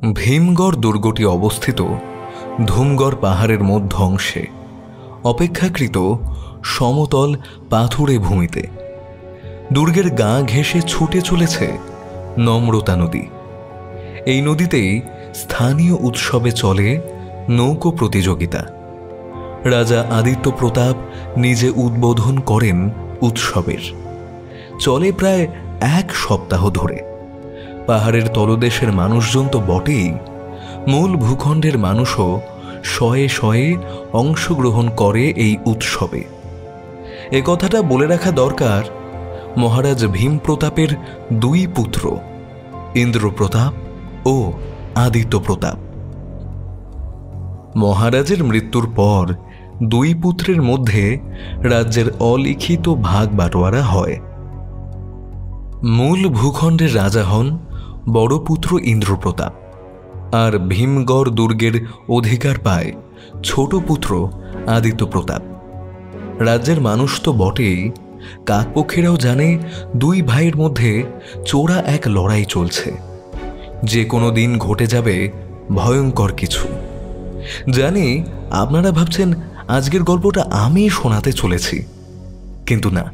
ভীমগড় দুর্গটি অবস্থিত ধুমগড় পাহাড়ের মধ্য অংশে অপেক্ষাকৃত সমতল পাথুরে ভূমিতে। দুর্গের গা ঘেঁষে ছুটে চলেছে নম্রতা নদী। এই নদীতেই স্থানীয় উৎসবে চলে নৌকো প্রতিযোগিতা। রাজা আদিত্য প্রতাপ নিজে উদ্বোধন করেন উৎসবের। চলে প্রায় 1 সপ্তাহ ধরে। পাহাড়ের তলদেশের মানুষজন তো বটেই, মূল ভূখণ্ডের মানুষও শয়ে শয়ে অংশগ্রহণ করে এই উৎসবে। এ কথাটা বলে রাখা দরকার, মহারাজ ভীম প্রতাপের 2 পুত্র ইন্দ্রপ্রতাপ ও আদিত্য প্রতাপ। মহারাজের মৃত্যুর পর 2 পুত্রের মধ্যে রাজ্যের অলিখিত ভাগ বাটোয়ারা হয়। মূল ভূখণ্ডের রাজা হন বড় পুত্র ইন্দ্রপ্রতাপ, আর ভীমগড় দুর্গের অধিকার পায় ছোট পুত্র আদিত্য প্রতাপ। রাজ্যের মানুষ তো বটেই, কাকপক্ষীরাও জানে 2 ভাইয়ের মধ্যে চোরা এক লড়াই চলছে। যে কোনো দিন ঘটে যাবে ভয়ঙ্কর কিছু। জানি আপনারা ভাবছেন আজকের গল্পটা আমি শোনাতে চলেছি, কিন্তু না,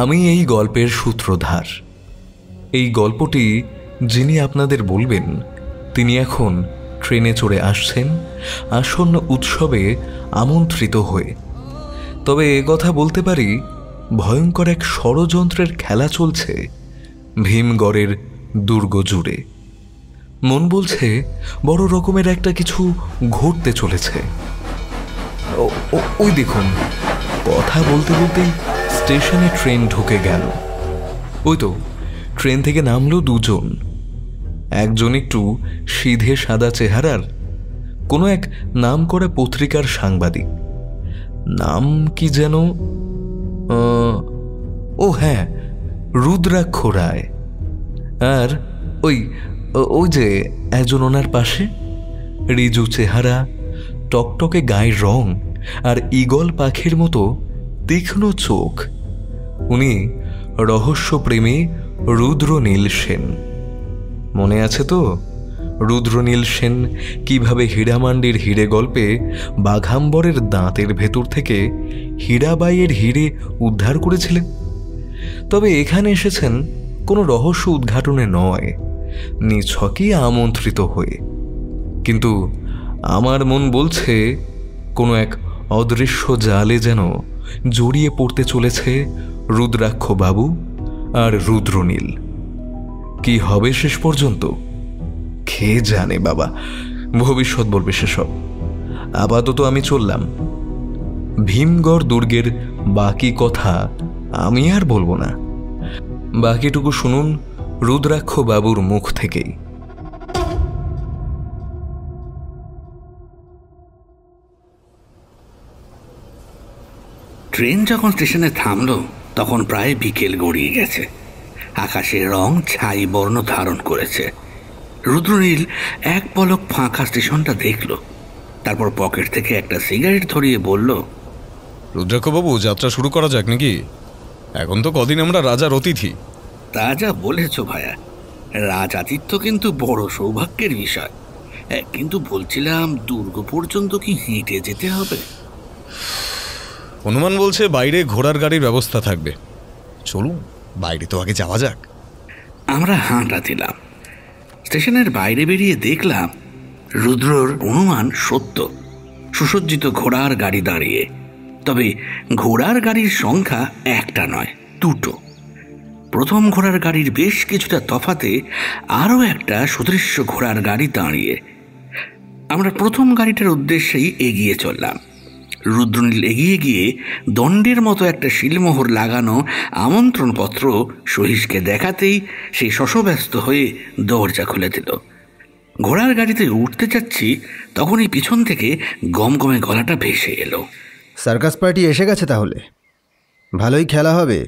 আমি এই গল্পের সূত্রধার। এই গল্পটি যিনি আপনাদের বলবেন তিনি এখন ট্রেনে চড়ে আসছেন আসন্ন উৎসবে আমন্ত্রিত হয়ে। তবে এ কথা বলতে পারি, ভয়ঙ্কর এক ষড়যন্ত্রের খেলা চলছে ভীমগড়ের দুর্গ জুড়ে। মন বলছে বড় রকমের একটা কিছু ঘটতে চলেছে। ওই দেখুন, কথা বলতে বলতেই স্টেশনে ট্রেন ঢুকে গেল। ওই তো ট্রেন থেকে নামলো 2 জন। একজন একটু সিধে সাদা চেহারার, কোনো এক নামকরা পত্রিকার সাংবাদিক। নাম কি যেন, ও হ্যাঁ, রুদ্রাক্ষ রায়। আর ওই যে একজন ওনার পাশে, রিজু চেহারা, টকটকে গায়ের রং আর ঈগল পাখির মতো তীক্ষ্ণ চোখ। উনি রহস্যপ্রেমী রুদ্রনীল সেন। মনে আছে তো রুদ্রনীল সেন কিভাবে হীরামান্ডির হিরে গল্পে বাঘাম্বরের দাঁতের ভেতর থেকে হীরাবাইয়ের হিরে উদ্ধার করেছিলেন? তবে এখানে এসেছেন কোনো রহস্য উদ্ঘাটনে নয়, নিছকই আমন্ত্রিত হয়ে। কিন্তু আমার মন বলছে কোনো এক অদৃশ্য জালে যেন জড়িয়ে পড়তে চলেছে রুদ্রাক্ষ বাবু আর রুদ্রনীল। কি হবে শেষ পর্যন্ত কে জানে বাবা, ভবিষ্যৎ বলবে সেসব। আপাতত আমি চললাম। ভীমগড় দুর্গের বাকি কথা আমি আর বলবো না, বাকিটুকু শুনুন রুদ্রাক্ষ বাবুর মুখ থেকেই। ট্রেন যখন স্টেশনে থামলো তখন প্রায় বিকেল গড়িয়ে গেছে। আকাশের রং ছাই বর্ণ ধারণ করেছে। রুদ্রনীল এক পলক ফাঁকা স্টেশনটা দেখল, তারপর পকেট থেকে একটা সিগারেট ধরিয়ে বলল, রুদ্রাক্ষবাবু, যাত্রা শুরু করা যাক নাকি? এখন তো কদিন আমরা রাজার অতিথি। তা যা বলেছ ভাইয়া, রাজাতিথ্য কিন্তু বড় সৌভাগ্যের বিষয়। কিন্তু বলছিলাম, দুর্গ পর্যন্ত কি হেঁটে যেতে হবে? হনুমান বলছে বাইরে ঘোড়ার গাড়ির ব্যবস্থা থাকবে। চলুন, বাইরে তো আগে যাওয়া যাক। আমরা হাঁটা দিলাম। স্টেশনের বাইরে বেরিয়ে দেখলাম রুদ্রর অনুমান সত্য। সুসজ্জিত ঘোড়ার গাড়ি দাঁড়িয়ে, তবে ঘোড়ার গাড়ির সংখ্যা একটা নয়, 2টো। প্রথম ঘোড়ার গাড়ির বেশ কিছুটা তফাতে আরও একটা সুদৃশ্য ঘোড়ার গাড়ি দাঁড়িয়ে। আমরা প্রথম গাড়িটার উদ্দেশ্যেই এগিয়ে চললাম। রুদ্রনীল এগিয়ে গিয়ে দণ্ডের মতো একটা শিলমোহর লাগানো আমন্ত্রণপত্র সহিসকে দেখাতেই সেই শশব্যস্ত হয়ে দরজা খুলে দিল। ঘোড়ার গাড়িতে উঠতে যাচ্ছি, তখনই পিছন থেকে গমগমে গলাটা ভেসে এলো, সার্কাস পার্টি এসে গেছে তাহলে? ভালোই খেলা হবে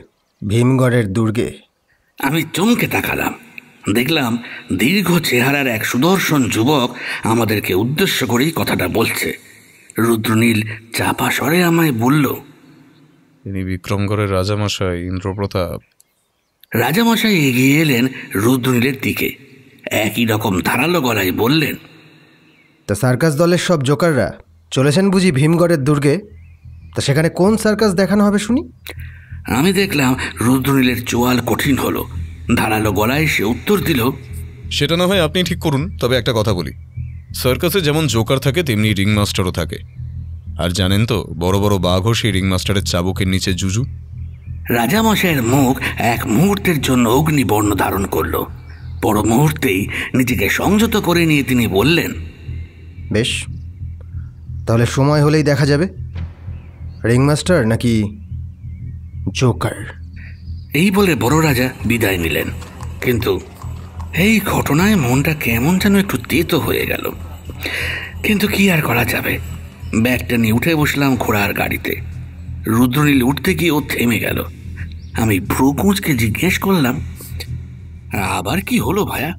ভীমগড়ের দুর্গে। আমি চমকে তাকালাম। দেখলাম দীর্ঘ চেহারার এক সুদর্শন যুবক আমাদেরকে উদ্দেশ্য করেই কথাটা বলছে। রুদ্রনীল চাপা স্বরে আমায় বলল, তিনি বিক্রমগড়ের রাজামশাই ইন্দ্রপ্রতাপ। রাজামশাই এগিয়ে এলেন রুদ্রনীলের দিকে। একই রকম ধারালো গলায় বললেন, তা সার্কাস দলের সব জোকাররা চলেছেন বুঝি ভীমগড়ের দুর্গে? তা সেখানে কোন সার্কাস দেখানো হবে শুনি? আমি দেখলাম রুদ্রনীলের চোয়াল কঠিন হলো। ধারালো গলায় সে উত্তর দিল, সেটা না হয় আপনি ঠিক করুন, তবে একটা কথা বলি, সার্কাসে যেমন জোকার থাকে তেমনি রিং মাস্টারও থাকে। আর জানেন তো, বড় বড় বাঘও সেই রিং মাস্টারের চাবুকের নিচে জুজু। রাজামশাইয়ের মুখ এক মুহূর্তের জন্য অগ্নিবর্ণ ধারণ করল। পর মুহূর্তেই নিজেকে সংযত করে নিয়ে তিনি বললেন, বেশ, তাহলে সময় হলেই দেখা যাবে রিংমাস্টার নাকি জোকার। এই বলে বড় রাজা বিদায় নিলেন। কিন্তু এই ঘটনায় মনটা কেমন যেন একটু তেতো হয়ে গেল। কিন্তু কি আর করা যাবে, ব্যাগটা নিয়ে উঠে বসলাম ঘোড়ার গাড়িতে। রুদ্রনীল উঠতে গিয়ে ও থেমে গেল। আমি ভ্রু কুঁচকে জিজ্ঞেস করলাম, আবার কি হলো ভায়া?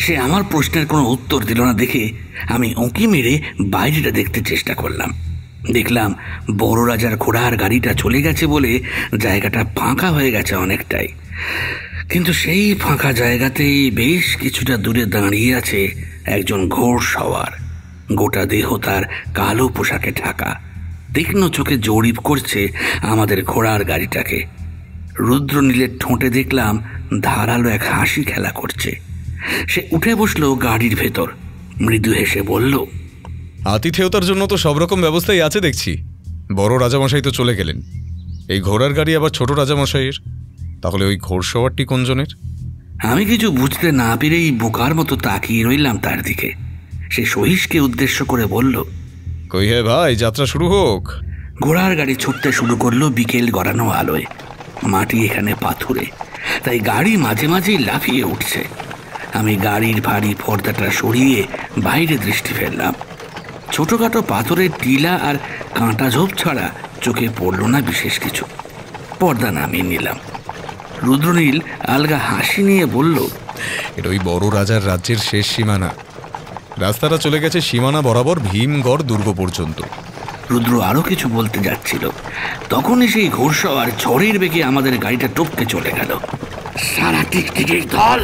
সে আমার প্রশ্নের কোনো উত্তর দিল না দেখে আমি উঁকি মেরে বাইরেটা দেখতে চেষ্টা করলাম। দেখলাম বড় রাজার ঘোড়ার গাড়িটা চলে গেছে বলে জায়গাটা ফাঁকা হয়ে গেছে অনেকটাই। কিন্তু সেই ফাঁকা জায়গাতেই বেশ কিছুটা দূরে দাঁড়িয়ে আছে একজন ঘোড়সওয়ার। গোটা দেহ তার কালো পোশাকে ঢাকা, তীক্ষ্ণ চোখে জরিপ করছে আমাদের ঘোড়ার গাড়িটাকে। রুদ্রনীলের ঠোঁটে দেখলাম ধারালো এক হাসি খেলা করছে। সে উঠে বসলো গাড়ির ভেতর, মৃদু হেসে বলল, আতিথেয়তার জন্য তো সব রকম ব্যবস্থাই আছে দেখছি। বড় রাজামশাই তো চলে গেলেন, এই ঘোড়ার গাড়ি আবার ছোট রাজামশাইয়ের। তাহলে ওই ঘোড়সওয়ারটি কোন জনের? আমি কিছু বুঝতে না পেরেই বোকার মতো তাকিয়ে রইলাম তার দিকে। সে সহিশকে উদ্দেশ্য করে বলল, কই হে ভাই, যাত্রা শুরু হোক। ঘোড়ার গাড়ি ছুটতে শুরু করলো বিকেল গড়ানো আলোয়। মাটি এখানে পাথুরে, তাই গাড়ি মাঝে মাঝেই লাফিয়ে উঠছে। আমি গাড়ির ভারী পর্দাটা সরিয়ে বাইরে দৃষ্টি ফেললাম। ছোটখাটো পাথরের টিলা আর কাঁটা ঝোপ ছাড়া চোখে পড়ল না বিশেষ কিছু। পর্দা নামিয়ে নিলাম। রুদ্রনীল আলগা হাসি নিয়ে বলল, এটা ওই বড় রাজার রাজ্যের শেষ সীমানা। রাস্তাটা চলে গেছে সীমানা বরাবর ভীমগড় দুর্গ পর্যন্ত। রুদ্র আরো কিছু বলতে যাচ্ছিল, তখনই সেই ঘোড়সওয়ার ঝড়ের বেগে আমাদের গাড়িটা টপকে চলে গেল। সারা টিকটিকির দল,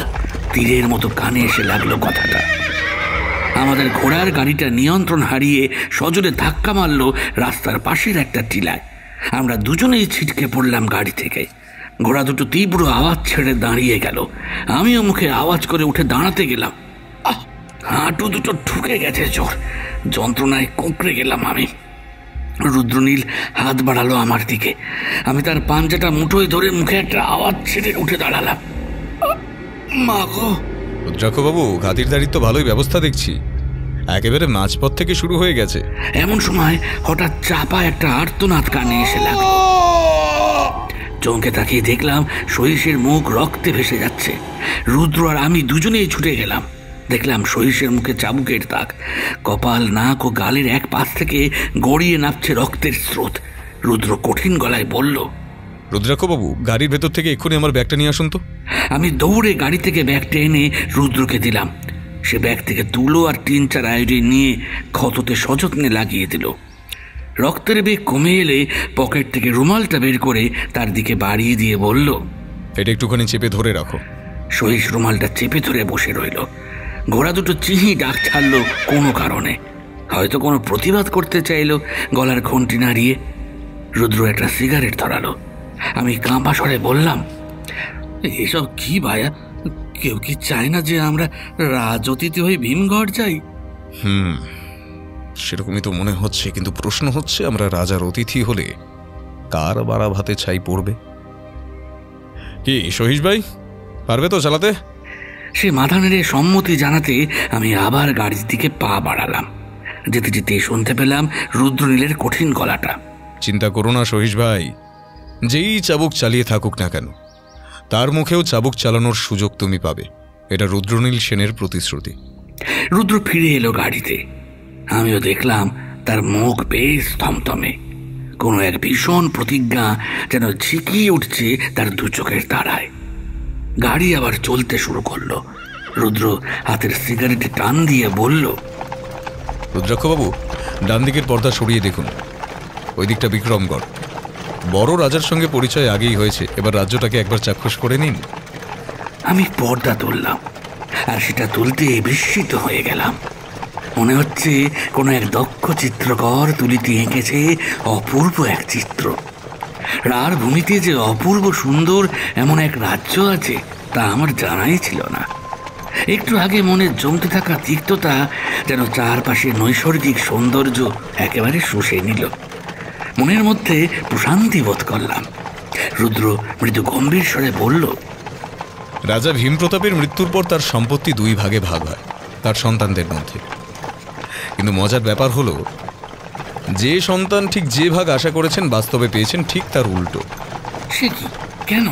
তীরের মতো কানে এসে লাগলো কথাটা। আমাদের ঘোড়ার গাড়িটা নিয়ন্ত্রণ হারিয়ে সজোরে ধাক্কা মারল রাস্তার পাশের একটা টিলায়। আমরা দুজনেই ছিটকে পড়লাম গাড়ি থেকে। ঘোড়া দুটো তীব্র আওয়াজ ছেড়ে দাঁড়িয়ে গেল। আমিও মুখে আওয়াজ করে উঠে দাঁড়াতে গেলাম। হাঁটু দুটো ঠুকে গেছে জোর, যন্ত্রণায় কুঁকড়ে গেলাম আমি। রুদ্রনীল হাত বাড়ালো আমার দিকে। আমি তার পাঞ্জাটা মুঠোয় ধরে মুখে একটা আওয়াজ ছেড়ে উঠে দাঁড়ালাম। মা গো! রুদ্রাক্ষবাবু, ঘাতির দাঁড়ির তো ভালোই ব্যবস্থা দেখছি, একেবারে মাঝপথ থেকে শুরু হয়ে গেছে। এমন সময় হঠাৎ চাপা একটা আর্তনাদ কানে এসে লাগলো। চমকে তাকিয়ে দেখলাম সহিশের মুখ রক্তে ভেসে যাচ্ছে। রুদ্র আর আমি দুজনেই ছুটে গেলাম। দেখলাম সহিশের মুখে চাবুকের দাগ, কপাল, নাক ও গালের এক পাশ থেকে গড়িয়ে নামছে রক্তের স্রোত। রুদ্র কঠিন গলায় বলল, রুদ্রাক্ষবাবু, গাড়ির ভেতর থেকে এক্ষুনি আমার ব্যাগটা নিয়ে আসুন তো। আমি দৌড়ে গাড়ি থেকে ব্যাগটা এনে রুদ্রকে দিলাম। সে ব্যাগ থেকে তুলো আর 3-4 আয়োডিন নিয়ে ক্ষততে সযত্নে লাগিয়ে দিল। রক্তের বেগ কমে এলে পকেট থেকে রুমালটা বের করে তার দিকে বাড়িয়ে দিয়ে বলল, এটা একটুখানি চেপে ধরে রাখো। সহিশ রুমালটা চেপে ধরে বসে রইল। ঘোড়া দুটো চিহি ডাক ছাড়ল কোনো কারণে, হয়তো কোনো প্রতিবাদ করতে চাইল গলার ঘন্টি নাড়িয়ে। রুদ্র একটা সিগারেট ধরালো। আমি কাঁপা স্বরে বললাম, এসব কি ভাইয়া? কেউ কি চায় না যে আমরা রাজঅতিথি হয়ে ভীমগড় যাই? সেরকমই তো মনে হচ্ছে, কিন্তু প্রশ্ন হচ্ছে, আমরা রাজার অতিথি হলে কার বাড়া ভাতে ছাই পড়বে? কি সহিশ ভাই, পারবে তো চালাতে? সে মাথা নেড়ে সম্মতি জানাতে আমি আবার গাড়ির দিকে পা বাড়ালাম। যেতে যেতে শুনতে পেলাম রুদ্রনীলের কঠিন গলাটা, চিন্তা করো না সহিশ ভাই, যেই চাবুক চালিয়ে থাকুক না কেন, তার মুখেও চাবুক চালানোর সুযোগ তুমি পাবে। এটা রুদ্রনীল সেনের প্রতিশ্রুতি। রুদ্র ফিরে এলো গাড়িতে। আমিও দেখলাম তার মুখ বেশ থমথমে। কোনো এক ভীষণ প্রতিজ্ঞা যেন ঝিকিয়ে উঠছে তার দু চোখের তারায়। গাড়ি আবার চলতে শুরু করলো। রুদ্র হাতের সিগারেটে টান দিয়ে বলল, রুদ্রাক্ষবাবু, ডান দিকের পর্দা সরিয়ে দেখুন, ওই দিকটা বিক্রমগড়। বড় রাজার সঙ্গে পরিচয় আগেই হয়েছে, এবার রাজ্যটাকে একবার চাক্ষুষ করে নিন। আমি পর্দা তুললাম। আর সেটা তুলতে বিস্মিত হয়ে গেলাম। মনে হচ্ছে কোনো এক দক্ষ চিত্রকর তুলিতে এঁকেছে অপূর্ব এক চিত্র। রার ভূমিতে যে অপূর্ব সুন্দর এমন এক রাজ্য আছে তা আমার জানাই ছিল না। একটু আগে মনে জমতে থাকা তিক্ততা যেন চারপাশে নৈসর্গিক সৌন্দর্য একেবারে শুষে নিল। মনের মধ্যে প্রশান্তি বোধ করলাম। রুদ্র মৃদু গম্ভীর স্বরে বলল, রাজা ভীমপ্রতাপের মৃত্যুর পর তার সম্পত্তি 2 ভাগে ভাগ হয় তার সন্তানদের মধ্যে। কিন্তু মজার ব্যাপার হলো, যে সন্তান ঠিক যে ভাগ আশা করেছেন বাস্তবে পেয়েছেন ঠিক তার উল্টো। সে কি, কেন?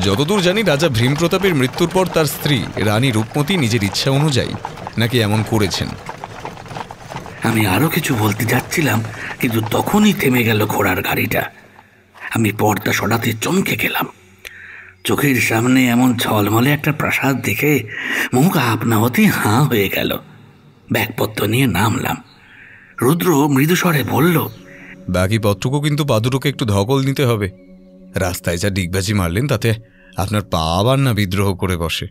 যতদূর জানি রাজা ভীমপ্রতাপের মৃত্যুর পর তার স্ত্রী রানী রূপমতী নিজের ইচ্ছা অনুযায়ী নাকি এমন করেছেন। আমি আরো কিছু বলতে যাচ্ছিলাম, কিন্তু তখনই থেমে গেল ঘোড়ার গাড়িটা। আমি পর্দা সরাতে চমকে গেলাম। চোখের সামনে এমন ঝলমলে একটা প্রাসাদ দেখে মুখ আপনা হতেই হাঁ হয়ে গেল। ব্যাগপত্র নিয়ে নামলাম। রুদ্র মৃদু স্বরে বলল, বাকি পত্রকও কিন্তু পাদুরকে একটু ধকল নিতে হবে। রাস্তায় যা ডিগবাজি মারলেন তাতে আপনার পা আবার না বিদ্রোহ করে বসে।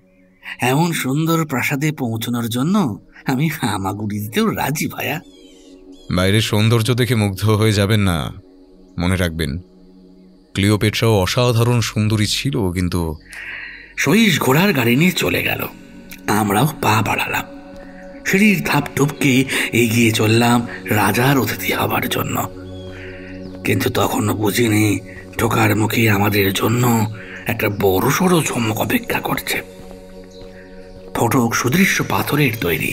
এমন সুন্দর প্রাসাদে পৌঁছানোর জন্য আমি হামাগুড়ি দিতেও রাজি ভায়া। বাইরের সৌন্দর্য দেখে মুগ্ধ হয়ে যাবেন না। মনে রাখবেন, ক্লিওপেট্রাও অসাধারণ সুন্দরী ছিল, কিন্তু সহিস ঘোড়ার গাড়ি নিয়ে চলে গেল। আমরাও পা বাড়ালাম। সিঁড়ির ধাপ টপকে এগিয়ে চললাম রাজার অতিথি হবার জন্য। কিন্তু তখনও বুঝিনি ঢোকার মুখে আমাদের জন্য একটা বড় সড়ো চমক অপেক্ষা করছে। ফটক সুদৃশ্য পাথরের তৈরি,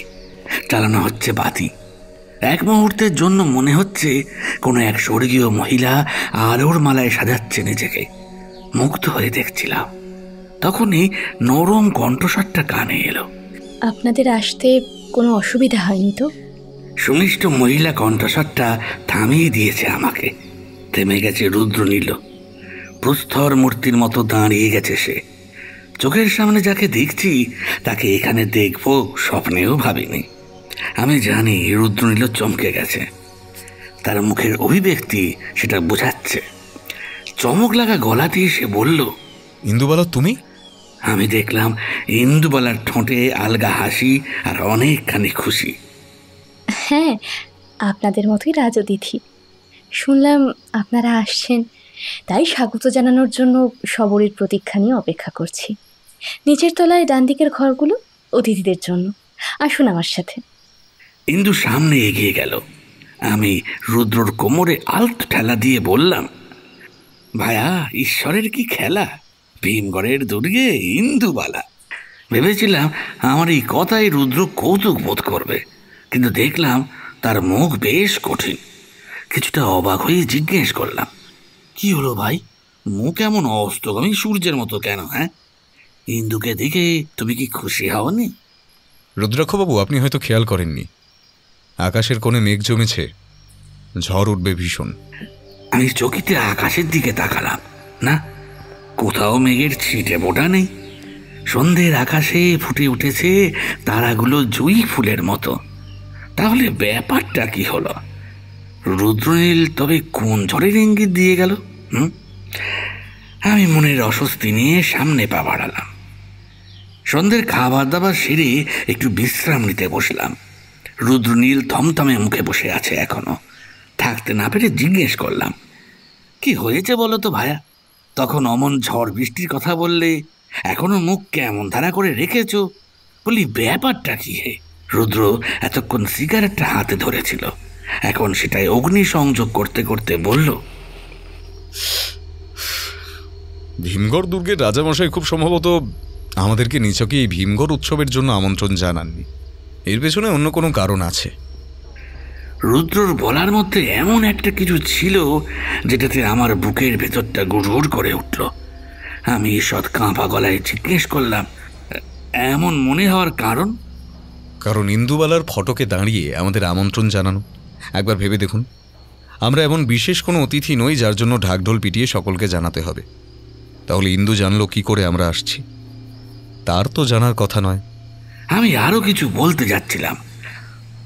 চালানো হচ্ছে বাতি। এক মুহূর্তের জন্য মনে হচ্ছে কোনো এক স্বর্গীয় মহিলা আলোর মালায় সাজাচ্ছে নিজেকে। মুগ্ধ হয়ে দেখছিলাম। তখনই নরম কণ্ঠস্বরটা কানে এলো, আপনাদের আসতে কোনো অসুবিধা হয়নি তো? সুমিষ্ট মহিলা কণ্ঠস্বরটা থামিয়ে দিয়েছে আমাকে। থেমে গেছে রুদ্রনীল। প্রস্তর মূর্তির মতো দাঁড়িয়ে গেছে সে। চোখের সামনে যাকে দেখছি তাকে এখানে দেখব স্বপ্নেও ভাবিনি। আমি জানি রুদ্রনীল চমকে গেছে। তার মুখের অভিব্যক্তি সেটা বোঝাচ্ছে। চমক লাগা গলাতে সে বলল, ইন্দুবালা তুমি? আমি দেখলাম ইন্দুবালার ঠোঁটে আলগা হাসি আর অনেকখানি খুশি। হ্যাঁ, আপনাদের মতোই রাজতিথি। শুনলাম আপনারা আসছেন, তাই স্বাগত জানানোর জন্য সবরের প্রতীক্ষা নিয়ে অপেক্ষা করছি। নিচের তলায় ডান দিকের ঘরগুলো অতিথিদের জন্য। আসুন আমার সাথে। ইন্দু সামনে এগিয়ে গেল। আমি রুদ্রর কোমরে আলতো ঠেলা দিয়ে বললাম, ভায়া, ঈশ্বরের কি খেলা! ভীমগড়ের দুর্গে ইন্দুবালা। ভেবেছিলাম আমার এই কথায় রুদ্র কৌতুক বোধ করবে, কিন্তু দেখলাম তার মুখ বেশ কঠিন। কিছুটা অবাক হয়ে জিজ্ঞেস করলাম, কি হলো ভাই, মুখ এমন অস্তগামী সূর্যের মতো কেন? হ্যাঁ, ইন্দুকে দেখে তুমি কি খুশি হওনি? রুদ্রাক্ষবাবু, আপনি হয়তো খেয়াল করেননি, আকাশের কোণে মেঘ জমেছে, ঝড় উঠবে ভীষণ। আমি চকিতে আকাশের দিকে তাকালাম। না, কোথাও মেঘের ছিটে মোটা নেই। সন্ধ্যের আকাশে ফুটে উঠেছে তারাগুলো জুঁই ফুলের মতো। তাহলে ব্যাপারটা কি হলো? রুদ্রনীল তবে কোন ঝড়ের ইঙ্গিত দিয়ে গেল? আমি মনের অস্বস্তি নিয়ে সামনে পা বাড়ালাম। সন্ধ্যের খাবার দাবার সেরে একটু বিশ্রাম নিতে বসলাম। রুদ্রনীল থমথমে মুখে বসে আছে এখনো। থাকতে না পেরে জিজ্ঞেস করলাম, কি হয়েছে বলো তো ভায়া? তখন অমন ঝড় বৃষ্টির কথা বললে, এখনো মুখ কেমন ধারা করে রেখেছ? বলি, ব্যাপারটা কি হে? রুদ্র এতক্ষণ সিগারেটটা হাতে ধরেছিল, এখন সেটাই অগ্নি সংযোগ করতে করতে বলল, ভীমগড় দুর্গের রাজামশাই খুব সম্ভবত আমাদেরকে নিছকে এই ভীমগড় উৎসবের জন্য আমন্ত্রণ জানাননি। এর পেছনে অন্য কোনো কারণ আছে। রুদ্রর বলার মধ্যে এমন একটা কিছু ছিল যেটাতে আমার বুকের ভেতরটা গুড়গুড় করে উঠল। আমি ঈষৎ কাঁপা গলায় জিজ্ঞেস করলাম, এমন মনে হওয়ার কারণ? কারণ ইন্দুবালার ফটকে দাঁড়িয়ে আমাদের আমন্ত্রণ জানানো। একবার ভেবে দেখুন, আমরা এমন বিশেষ কোনো অতিথি নই যার জন্য ঢাকঢোল পিটিয়ে সকলকে জানাতে হবে। তাহলে ইন্দু জানলো কি করে আমরা আসছি? তার তো জানার কথা নয়। আমি আরো কিছু বলতে যাচ্ছিলাম,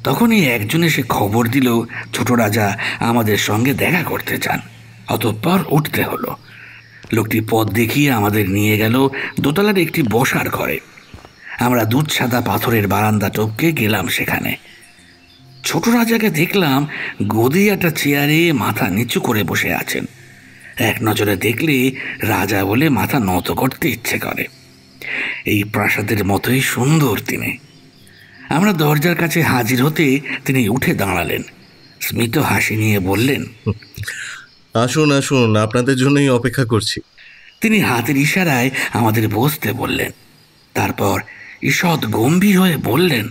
তখনই একজন এসে খবর দিল ছোট রাজা আমাদের সঙ্গে দেখা করতে চান। অতঃপর উঠতে হলো। লোকটি পথ দেখিয়ে আমাদের নিয়ে গেল দোতলার একটি বসার ঘরে। আমরা দুধ সাদা পাথরের বারান্দা টপকে গেলাম সেখানে। ছোট রাজাকে দেখলাম গদি একটা চেয়ারে মাথা নিচু করে বসে আছেন। এক নজরে দেখলে রাজা বলে মাথা নত করতে ইচ্ছে করে। এই প্রাসাদের মতোই সুন্দর তিনি। আমরা দরজার কাছে হাজির হতে তিনি উঠে দাঁড়ালেন, স্মিত হাসি নিয়ে বললেন, আসুন আসুন, আপনাদের জন্যই অপেক্ষা করছি। তিনি হাতের ইশারায় আমাদের বসতে বললেন। তারপর ঈষৎ গম্ভীর হয়ে বললেন,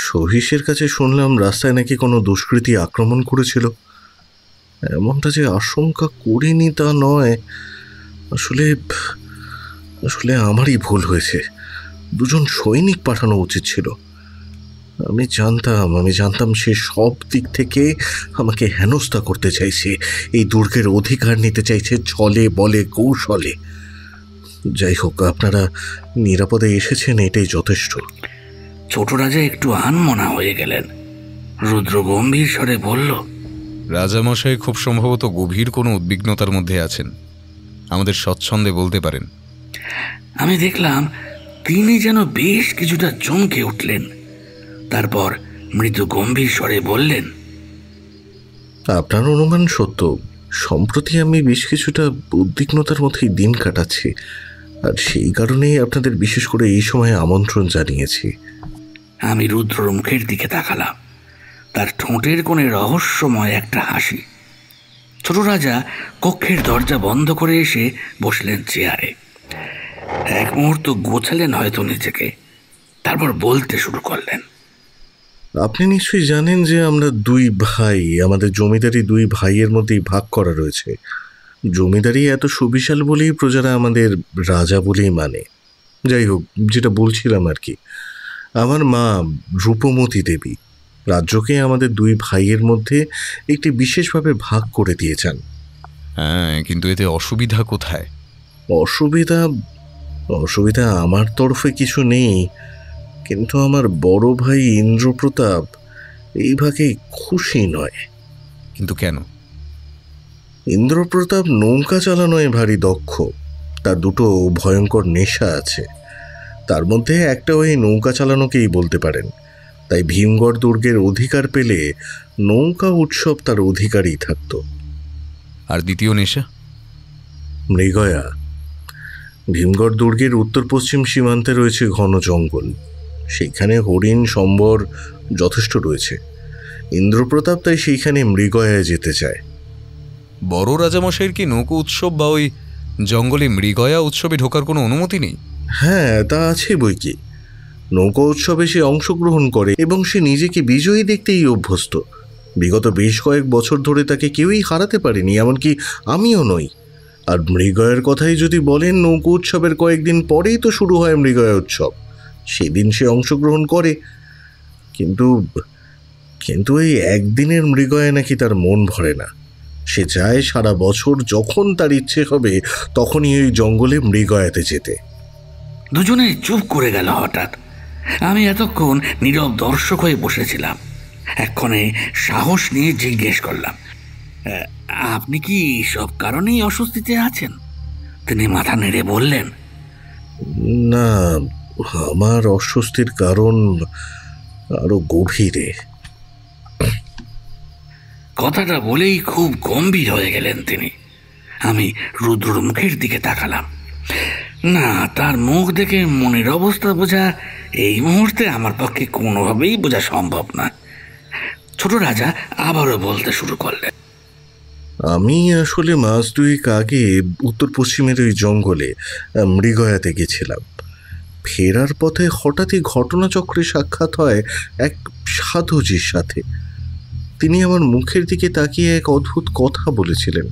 সহিসের কাছে শুনলাম রাস্তায় নাকি কোনো দুষ্কৃতী আক্রমণ করেছিল। এমনটা যে আশঙ্কা করিনি তা নয়, আসলে আসলে আমারই ভুল হয়েছে। দুজন সৈনিক পাঠানো উচিত ছিল। আমি জানতাম সে সব দিক থেকে আমাকে হেনস্থা করতে চাইছে, এই দুর্গের অধিকার নিতে চাইছে ছলে বলে কৌশলে। যাই হোক, আপনারা নিরাপদে এসেছেন, এটাই যথেষ্ট। ছোট রাজা একটু আনমনা হয়ে গেলেন। রুদ্র গম্ভীর স্বরে বলল, রাজামশাই খুব সম্ভবত গভীর কোনো উদ্বিগ্নতার মধ্যে আছেন, আমাদের স্বচ্ছন্দে বলতে পারেন। আমি দেখলাম তিনি যেন বেশ কিছুটা চমকে উঠলেন। তারপর মৃদু গম্ভীর স্বরে বললেন, আপনার অনুমান সত্য। সম্প্রতি আমি বেশ কিছুটা উদ্বিগ্নতার মধ্যেই দিন কাটাচ্ছি, আর সেই কারণেই আপনাদের বিশেষ করে এই সময়ে আমন্ত্রণ জানিয়েছি। আমি রুদ্রর মুখের দিকে তাকালাম। তার ঠোঁটের কোণে রহস্যময় একটা হাসি। ছোট রাজা কক্ষের দরজা বন্ধ করে এসে বসলেন চেয়ারে। এক মুহূর্ত গোছালেন হয়তো নিজেকে, তারপর বলতে শুরু করলেন, আপনি নিশ্চয়ই জানেন যে আমরা দুই ভাই, আমাদের জমিদারি দুই ভাইয়ের মধ্যেই ভাগ করা রয়েছে। জমিদারি এত সুবিশাল বলেই প্রজারা আমাদের রাজা বলেই মানে। যাই হোক, যেটা বলছিলাম আর কি, আমার মা রূপমতী দেবী রাজ্যকে আমাদের দুই ভাইয়ের মধ্যে একটি বিশেষভাবে ভাগ করে দিয়েছেন। হ্যাঁ, কিন্তু এতে অসুবিধা কোথায়? অসুবিধা আমার তরফে কিছু নেই, কিন্তু আমার বড় ভাই ইন্দ্রপ্রতাপ এই ভাগে খুশি নয়। কিন্তু কেন? ইন্দ্রপ্রতাপ নৌকা চালানোয় ভারী দক্ষ। তার দুটো ভয়ঙ্কর নেশা আছে, তার মধ্যে একটা ওই নৌকা চালানোকেই বলতে পারেন। তাই ভীমগড় দুর্গের অধিকার পেলে নৌকা উৎসব তার অধিকারই থাকত। আর দ্বিতীয় নেশা? মৃগয়া। ভীমগড় দুর্গের উত্তর পশ্চিম সীমান্তে রয়েছে ঘন জঙ্গল, সেইখানে হরিণ সম্বর যথেষ্ট রয়েছে। ইন্দ্রপ্রতাপ তাই সেইখানে মৃগয়ায় যেতে চায়। বড় রাজামশাইয়ের কি নৌকো উৎসব বা ওই জঙ্গলে মৃগয়া উৎসবে ঢোকার কোনো অনুমতি নেই? হ্যাঁ, তা আছে বই কি। নৌকা উৎসবে সে অংশগ্রহণ করে এবং সে নিজেকে বিজয়ী দেখতেই অভ্যস্ত। বিগত বেশ কয়েক বছর ধরে তাকে কেউই হারাতে পারেনি, এমনকি আমিও নই। আর মৃগয়ার কথাই যদি বলেন, নৌকা উৎসবের কয়েকদিন পরেই তো শুরু হয় মৃগয়া উৎসব। সেদিন সে অংশগ্রহণ করে, কিন্তু এই একদিনের মৃগয়ায় নাকি তার মন ভরে না। সে চায় সারা বছর যখন তার ইচ্ছে হবে তখনই ওই জঙ্গলে মৃগয়াতে যেতে। দুজনে চুপ করে গেল হঠাৎ। আমি এতক্ষণ নীরব দর্শক হয়ে বসেছিলাম। এক্ষণে সাহস নিয়ে জিজ্ঞেস করলাম, আপনি কি সব কারণেই অস্বস্তিতে আছেন? তিনি মাথা নেড়ে বললেন, না, আমার অস্বস্তির কারণ আরো গভীরে। কথাটা বলেই খুব গম্ভীর হয়ে গেলেন তিনি। আমি রুদ্রর মুখের দিকে তাকালাম। না, তার মুখ দেখে মনের অবস্থা বোঝা এই মুহূর্তে আমার পক্ষে কোনোভাবেই বোঝা সম্ভব না। ছোট রাজা আবারও বলতে শুরু করলেন, আমি আসলে মাস দুয়েক আগে উত্তর পশ্চিমের ওই জঙ্গলে মৃগয়াতে গেছিলাম। ফেরার পথে হঠাৎই ঘটনাচক্রে সাক্ষাৎ হয় এক সাধুজির সাথে। তিনি আমার মুখের দিকে তাকিয়ে এক অদ্ভুত কথা বলেছিলেন,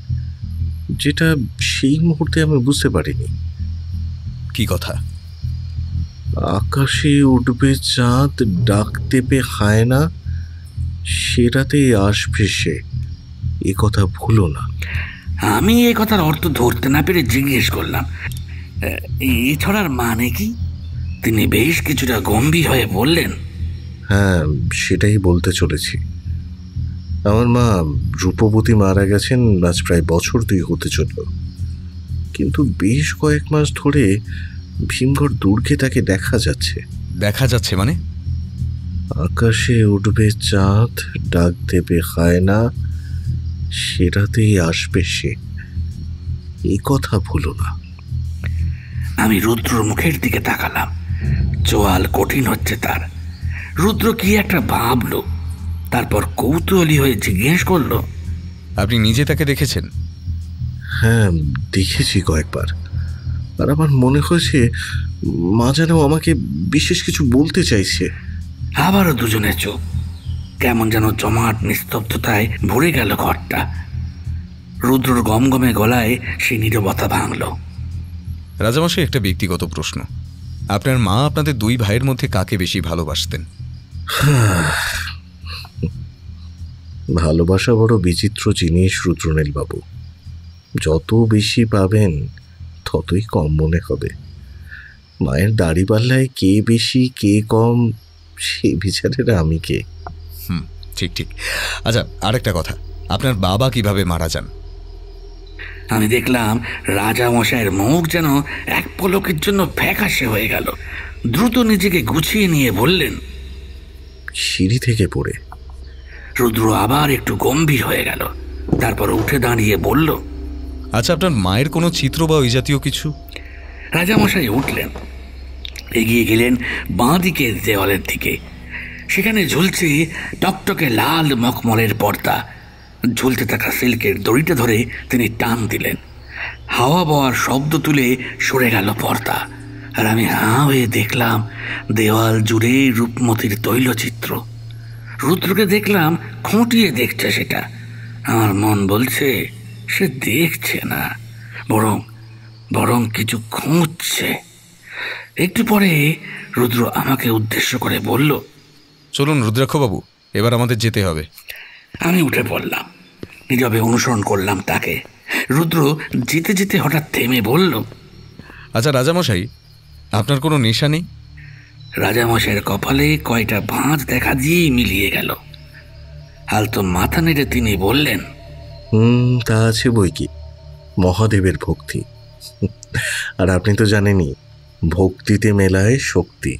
যেটা সেই মুহূর্তে আমি বুঝতে পারিনি। কি কথা? আকাশে উঠবে চাঁদ, ডাকতে পে খায় না, সে রাতেই আসবে সে, এ কথা ভুলো না। আমি এই কথার অর্থ ধরতে না পেরে জিজ্ঞেস করলাম, এই ছড়ার মানে কি? তিনি বেশ কিছুটা গম্ভীর হয়ে বললেন, হ্যাঁ, সেটাই বলতে চলেছি। আমার মা রূপবতী মারা গেছেন আজ প্রায় বছর 2 হতে চলল, কিন্তু বেশ কয়েক মাস ধরে ভীমগড় দুর্গে তাকে দেখা যাচ্ছে। দেখা যাচ্ছে মানে? আকাশে উঠবে চাঁদ, ডাক দেবে হায়না, সেরাতেই আসবে সে, এই কথা ভুলো না। আমি রুদ্রর মুখের দিকে তাকালাম। চোয়াল কঠিন হচ্ছে তার। রুদ্র কি একটা ভাবলো, তারপর কৌতূহলী হয়ে জিজ্ঞেস করলো, আপনি নিজে তাকে দেখেছেন? হ্যাঁ, দেখেছি কয়েকবার। আর আমার মনে হয়েছে মা যেন আমাকে বিশেষ কিছু বলতে চাইছে। আবারও দুজনের চোখ কেমন যেন জমাট নিস্তব্ধতায় ভরে গেল ঘরটা। রুদ্রর গমগমে গলায় সে নীরবতা ভাঙল। রাজামশাই, একটা ব্যক্তিগত প্রশ্ন। আপনার মা আপনাদের দুই ভাইয়ের মধ্যে কাকে বেশি ভালোবাসতেন? ভালোবাসা বড় বিচিত্র জিনিস রুদ্রনীল বাবু। যত বেশি পাবেন ততই কম মনে হবে। মায়ের দাড়িপাল্লায় কে বেশি কে কম সে বিচারের আমি কে? ঠিক ঠিক। আচ্ছা, আরেকটা কথা, আপনার বাবা কিভাবে মারা যান? আমি দেখলাম রাজা মশাইয়ের মুখ যেন এক পলকের জন্য ফ্যাকাশে হয়ে গেল। দ্রুত নিজেকে গুছিয়ে নিয়ে বললেন, সিঁড়ি থেকে পড়ে। রুদ্র আবার একটু গম্ভীর হয়ে গেল, তারপর উঠে দাঁড়িয়ে বলল, আচ্ছা, আপনার মায়ের কোনো চিত্র বা ওই জাতীয় কিছু? রাজামশাই উঠলেন, এগিয়ে গেলেন বাঁ দিকের দেওয়ালের দিকে। সেখানে ঝুলছে টকটকে লাল মখমলের পর্দা। ঝুলতে থাকা সিল্কের দড়িটা ধরে তিনি টান দিলেন। হাওয়া বওয়ার শব্দ তুলে সরে গেল পর্দা, আর আমি হাঁ হয়ে দেখলাম দেওয়াল জুড়ে রূপমতির তৈলচিত্র। রুদ্রকে দেখলাম খুঁটিয়ে দেখছে সেটা। আমার মন বলছে সে দেখছে না, বরং কিছু খুঁজছে। একটু পরে রুদ্র আমাকে উদ্দেশ্য করে বলল, চলুন রুদ্রাক্ষবাবু, এবার আমাদের যেতে হবে। আমি উঠে পড়লাম, নীরবে অনুসরণ করলাম তাকে। রুদ্র যেতে যেতে হঠাৎ থেমে বলল, আচ্ছা রাজামশাই, আপনার কোনো নেশা নেই? রাজামশাইয়ের কপালে কয়টা ভাঁজ দেখা দিয়েই মিলিয়ে গেল। আলতো মাথা নেড়ে তিনি বললেন, তা আছে বই কি, মহাদেবের ভক্তি। আর আপনি তো জানেনই, ভক্তিতে মেলায় শক্তি।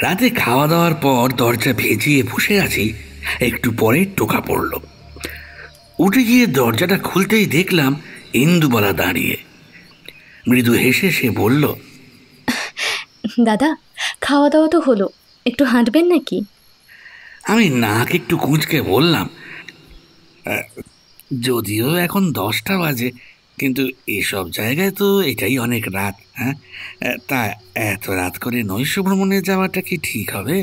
রাতে খাওয়া দাওয়ার পর দরজা ভেজিয়ে বসে আছি, একটু পরে টোকা পড়ল। উঠে গিয়ে দরজাটা খুলতেই দেখলাম ইন্দুবালা দাঁড়িয়ে। মৃদু হেসে সে বলল, দাদা, খাওয়া দাওয়া তো হলো, একটু হাঁটবেন নাকি? আমি নাক একটু কুঁচকে বললাম, যদিও এখন 10টা বাজে, কিন্তু এসব জায়গায় তো এটাই অনেক রাত। হ্যাঁ, তা এত রাত করে নৈশ ভ্রমণে যাওয়াটা কি ঠিক হবে?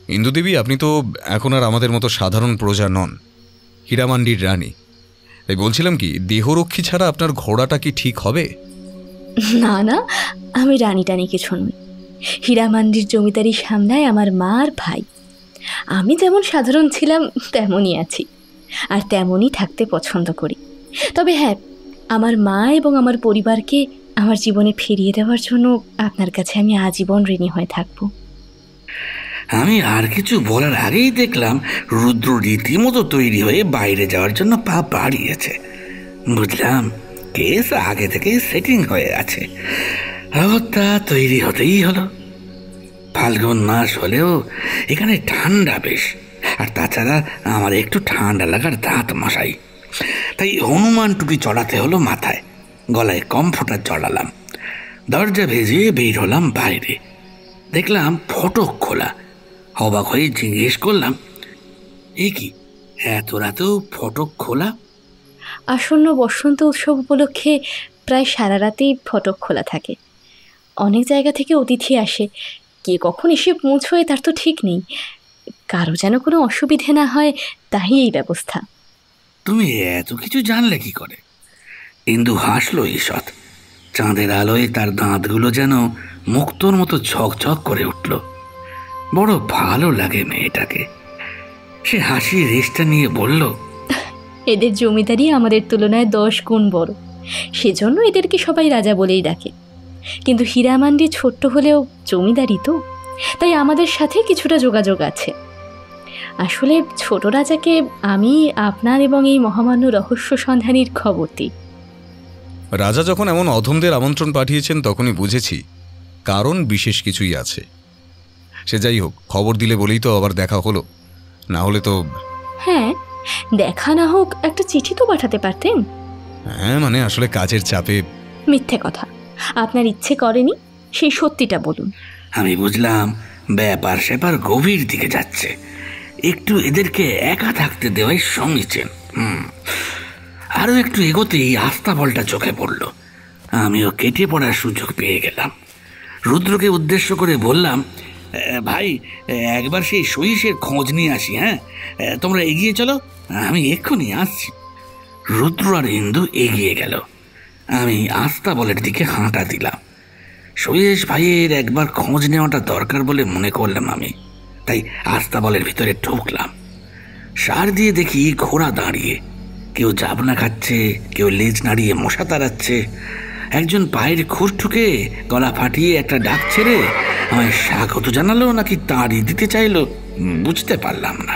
ইন্দুদেবী, আপনি তো এখন আর আমাদের মতো সাধারণ প্রজা নন, হীরামান্ডির রানী। তাই বলছিলাম কি, দেহরক্ষী ছাড়া আপনার ঘোড়াটা কি ঠিক হবে? না না, আমি রানী টানি কিছু নই। হীরামান্ডির জমিদারি সামলায় আমার মা আর ভাই। আমি যেমন সাধারণ ছিলাম তেমনই আছি, আর তেমনই থাকতে পছন্দ করি। তবে হ্যাঁ, আমার মা এবং আমার পরিবারকে আমার জীবনে ফিরিয়ে দেওয়ার জন্য আপনার কাছে আমি আজীবন ঋণী হয়ে থাকব। আমি আর কিছু বলার আগেই দেখলাম রুদ্র রীতিমতো তৈরি হয়ে বাইরে যাওয়ার জন্য পা বাড়িয়েছে। বুঝলাম কেস আগে থেকে সেটিং হয়ে আছে, তা তৈরি হতেই হলো। ফাল্গুন মাস হলেও এখানে ঠান্ডা বেশ, আর তাছাড়া আমার একটু ঠান্ডা লাগার দাঁত মশাই। তাই হনুমান টুপি চড়াতে হলো মাথায়, গলায় কমফোর্টার চড়ালাম। দরজা ভেজিয়ে বের হলাম বাইরে। দেখলাম ফটক খোলা। অবাক হয়ে জিজ্ঞেস করলাম, এ কি, এত রাতেও ফটক খোলা? আসন্ন বসন্ত উৎসব উপলক্ষে প্রায় সারা রাতেই ফটক খোলা থাকে। অনেক জায়গা থেকে অতিথি আসে, কে কখন এসে পৌঁছয় তার তো ঠিক নেই। কারো যেন কোনো অসুবিধে না হয়, তাই এই ব্যবস্থা। তুমি এত কিছু জানলে কি করে? ইন্দু হাসলো ঈষৎ। চাঁদের আলোয় তার দাঁতগুলো যেন মুক্তোর মতো ঝকঝক করে উঠল। বড় ভালো লাগে মেয়েটাকে। সে হাসি রেশটা নিয়ে বলল, এদের জমিদারি আমাদের তুলনায় 10 গুণ বড়, সেজন্য এদেরকে সবাই রাজা বলেই ডাকে। কিন্তু হীরামান্ডি ছোট্ট হলেও জমিদারি তো, তাই আমাদের সাথে কিছুটা যোগাযোগ আছে। আসলে ছোট রাজাকে আমি আপনার এবং এই মহামান্য রহস্য সন্ধানীর খবর দিই। রাজা যখন এমন অধমদের আমন্ত্রণ পাঠিয়েছেন তখনই বুঝেছি কারণ বিশেষ কিছুই আছে। সে যাই হোক, খবর দিলে বলেই তো আবার দেখা হলো, না হলে তো। হ্যাঁ, দেখা না হোক একটা চিঠি তো পাঠাতে পারতেন। হ্যাঁ মানে আসলে কাজের চাপে। মিথ্যে কথা, আপনার ইচ্ছে করেনি, সেই সত্যিটা বলুন। আমি বুঝলাম ব্যাপার স্যাপার গভীর দিকে যাচ্ছে, একটু এদেরকে একা থাকতে দেওয়াই সমীচীন। আরও একটু এগোতেই আস্তাবলটা চোখে পড়ল। আমিও কেটে পড়ার সুযোগ পেয়ে গেলাম। রুদ্রকে উদ্দেশ্য করে বললাম, ভাই একবার সেই সহিসের খোঁজ নিয়ে আসি। হ্যাঁ, তোমরা এগিয়ে চলো, আমি এক্ষুনি আসছি। রুদ্র আর ইন্দু এগিয়ে গেল, আমি আস্তাবলের দিকে হাঁটা দিলাম। সহিস ভাইয়ের একবার খোঁজ নেওয়াটা দরকার বলে মনে করলাম আমি, তাই আস্তাবলের ভিতরে ঢুকলাম। সার দিয়ে দেখি ঘোড়া দাঁড়িয়ে, কেউ জাবনা খাচ্ছে, কেউ লেজ নাড়িয়ে মশা তাড়াচ্ছে। একজন পায়ের খুর ঠুকে গলা ফাটিয়ে একটা ডাক ছেড়ে আমায় স্বাগত জানালো নাকি তাড়ি দিতে চাইলো বুঝতে পারলাম না।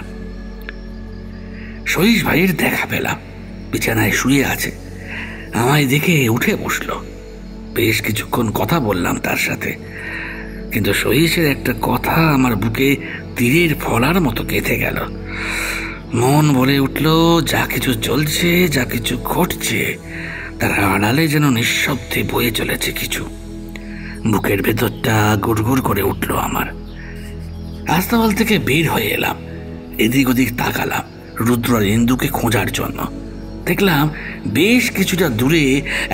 সহিস ভাইয়ের দেখা পেলাম, বিছানায় শুয়ে আছে। আমায় দেখে উঠে বসলো। বেশ কিছুক্ষণ কথা বললাম তার সাথে, কিন্তু সহিসের একটা কথা আমার বুকে তীরের ফলার মতো গেঁথে গেল। মন বলে উঠল, যা কিছু চলছে, যা কিছু ঘটছে তার আড়ালে যেন নিঃশব্দে বয়ে চলেছে কিছু। বুকের ভেতরটা গুড়গুড় করে উঠল আমার। আস্তাবল থেকে বের হয়ে এলাম, এদিক ওদিক তাকালাম রুদ্র আর ইন্দুকে খোঁজার জন্য। দেখলাম বেশ কিছুটা দূরে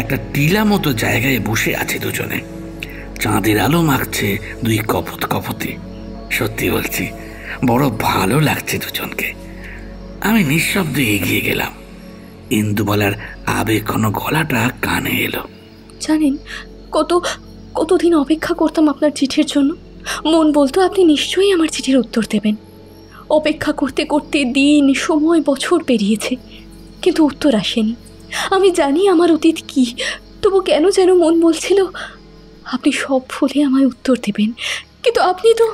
একটা টিলা মতো জায়গায় বসে আছে দুজনে। চাঁদের আলো মাখছে দুই কপত কপতে। সত্যি বলছি, বড় ভালো লাগছে দুজনকে। আমি নিঃশব্দে এগিয়ে গেলাম। ইন্দুবালার আবেগঘন গলাটা কানে এলো। জানেন, কতদিন অপেক্ষা করতাম আপনার চিঠির জন্য। মন বলতো আপনি নিশ্চয়ই আমার চিঠির উত্তর দেবেন। অপেক্ষা করতে করতে দিন, সময়, বছর পেরিয়েছে, কিন্তু উত্তর আসেনি। আমি জানি আমার অতীত কি, তবু কেন যেন মন বলছিল আপনি সব ভুলে আমায় উত্তর দেবেন, কিন্তু আপনি তো।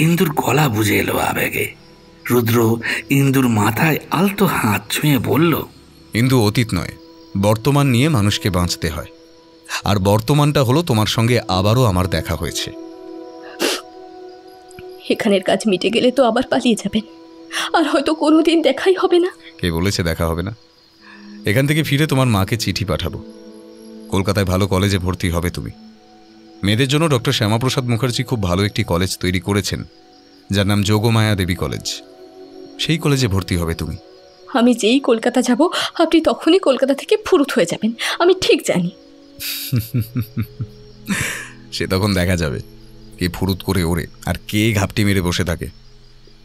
ইন্দুর গলা বুঝে এলো আবেগে। রুদ্র ইন্দুর মাথায় আলতো হাত ছুঁয়ে বলল, ইন্দু, অতীত নয়, বর্তমান নিয়ে মানুষকে বাঁচতে হয়। আর বর্তমানটা হলো তোমার সঙ্গে আবারও আমার দেখা হয়েছে। এখানের কাজ মিটে গেলে তো আবার পালিয়ে যাবেন, আর হয়তো কোনোদিন দেখাই হবে না। কে বলেছে দেখা হবে না? এখান থেকে ফিরে তোমার মাকে চিঠি পাঠাবো। কলকাতায় ভালো কলেজে ভর্তি হবে তুমি। মেয়েদের জন্য ডক্টর শ্যামাপ্রসাদ মুখার্জি খুব ভালো একটি কলেজ তৈরি করেছেন, যার নাম যোগমায়া দেবী কলেজ। সেই কলেজে ভর্তি হবে তুমি। আমি যেই কলকাতা যাব, আপনি তখনই কলকাতা থেকে ফুরুত হয়ে যাবেন, আমি ঠিক জানি। সে তখন দেখা যাবে কে ফুরুত করে ওরে আর কে ঘাপটি মেরে বসে থাকে।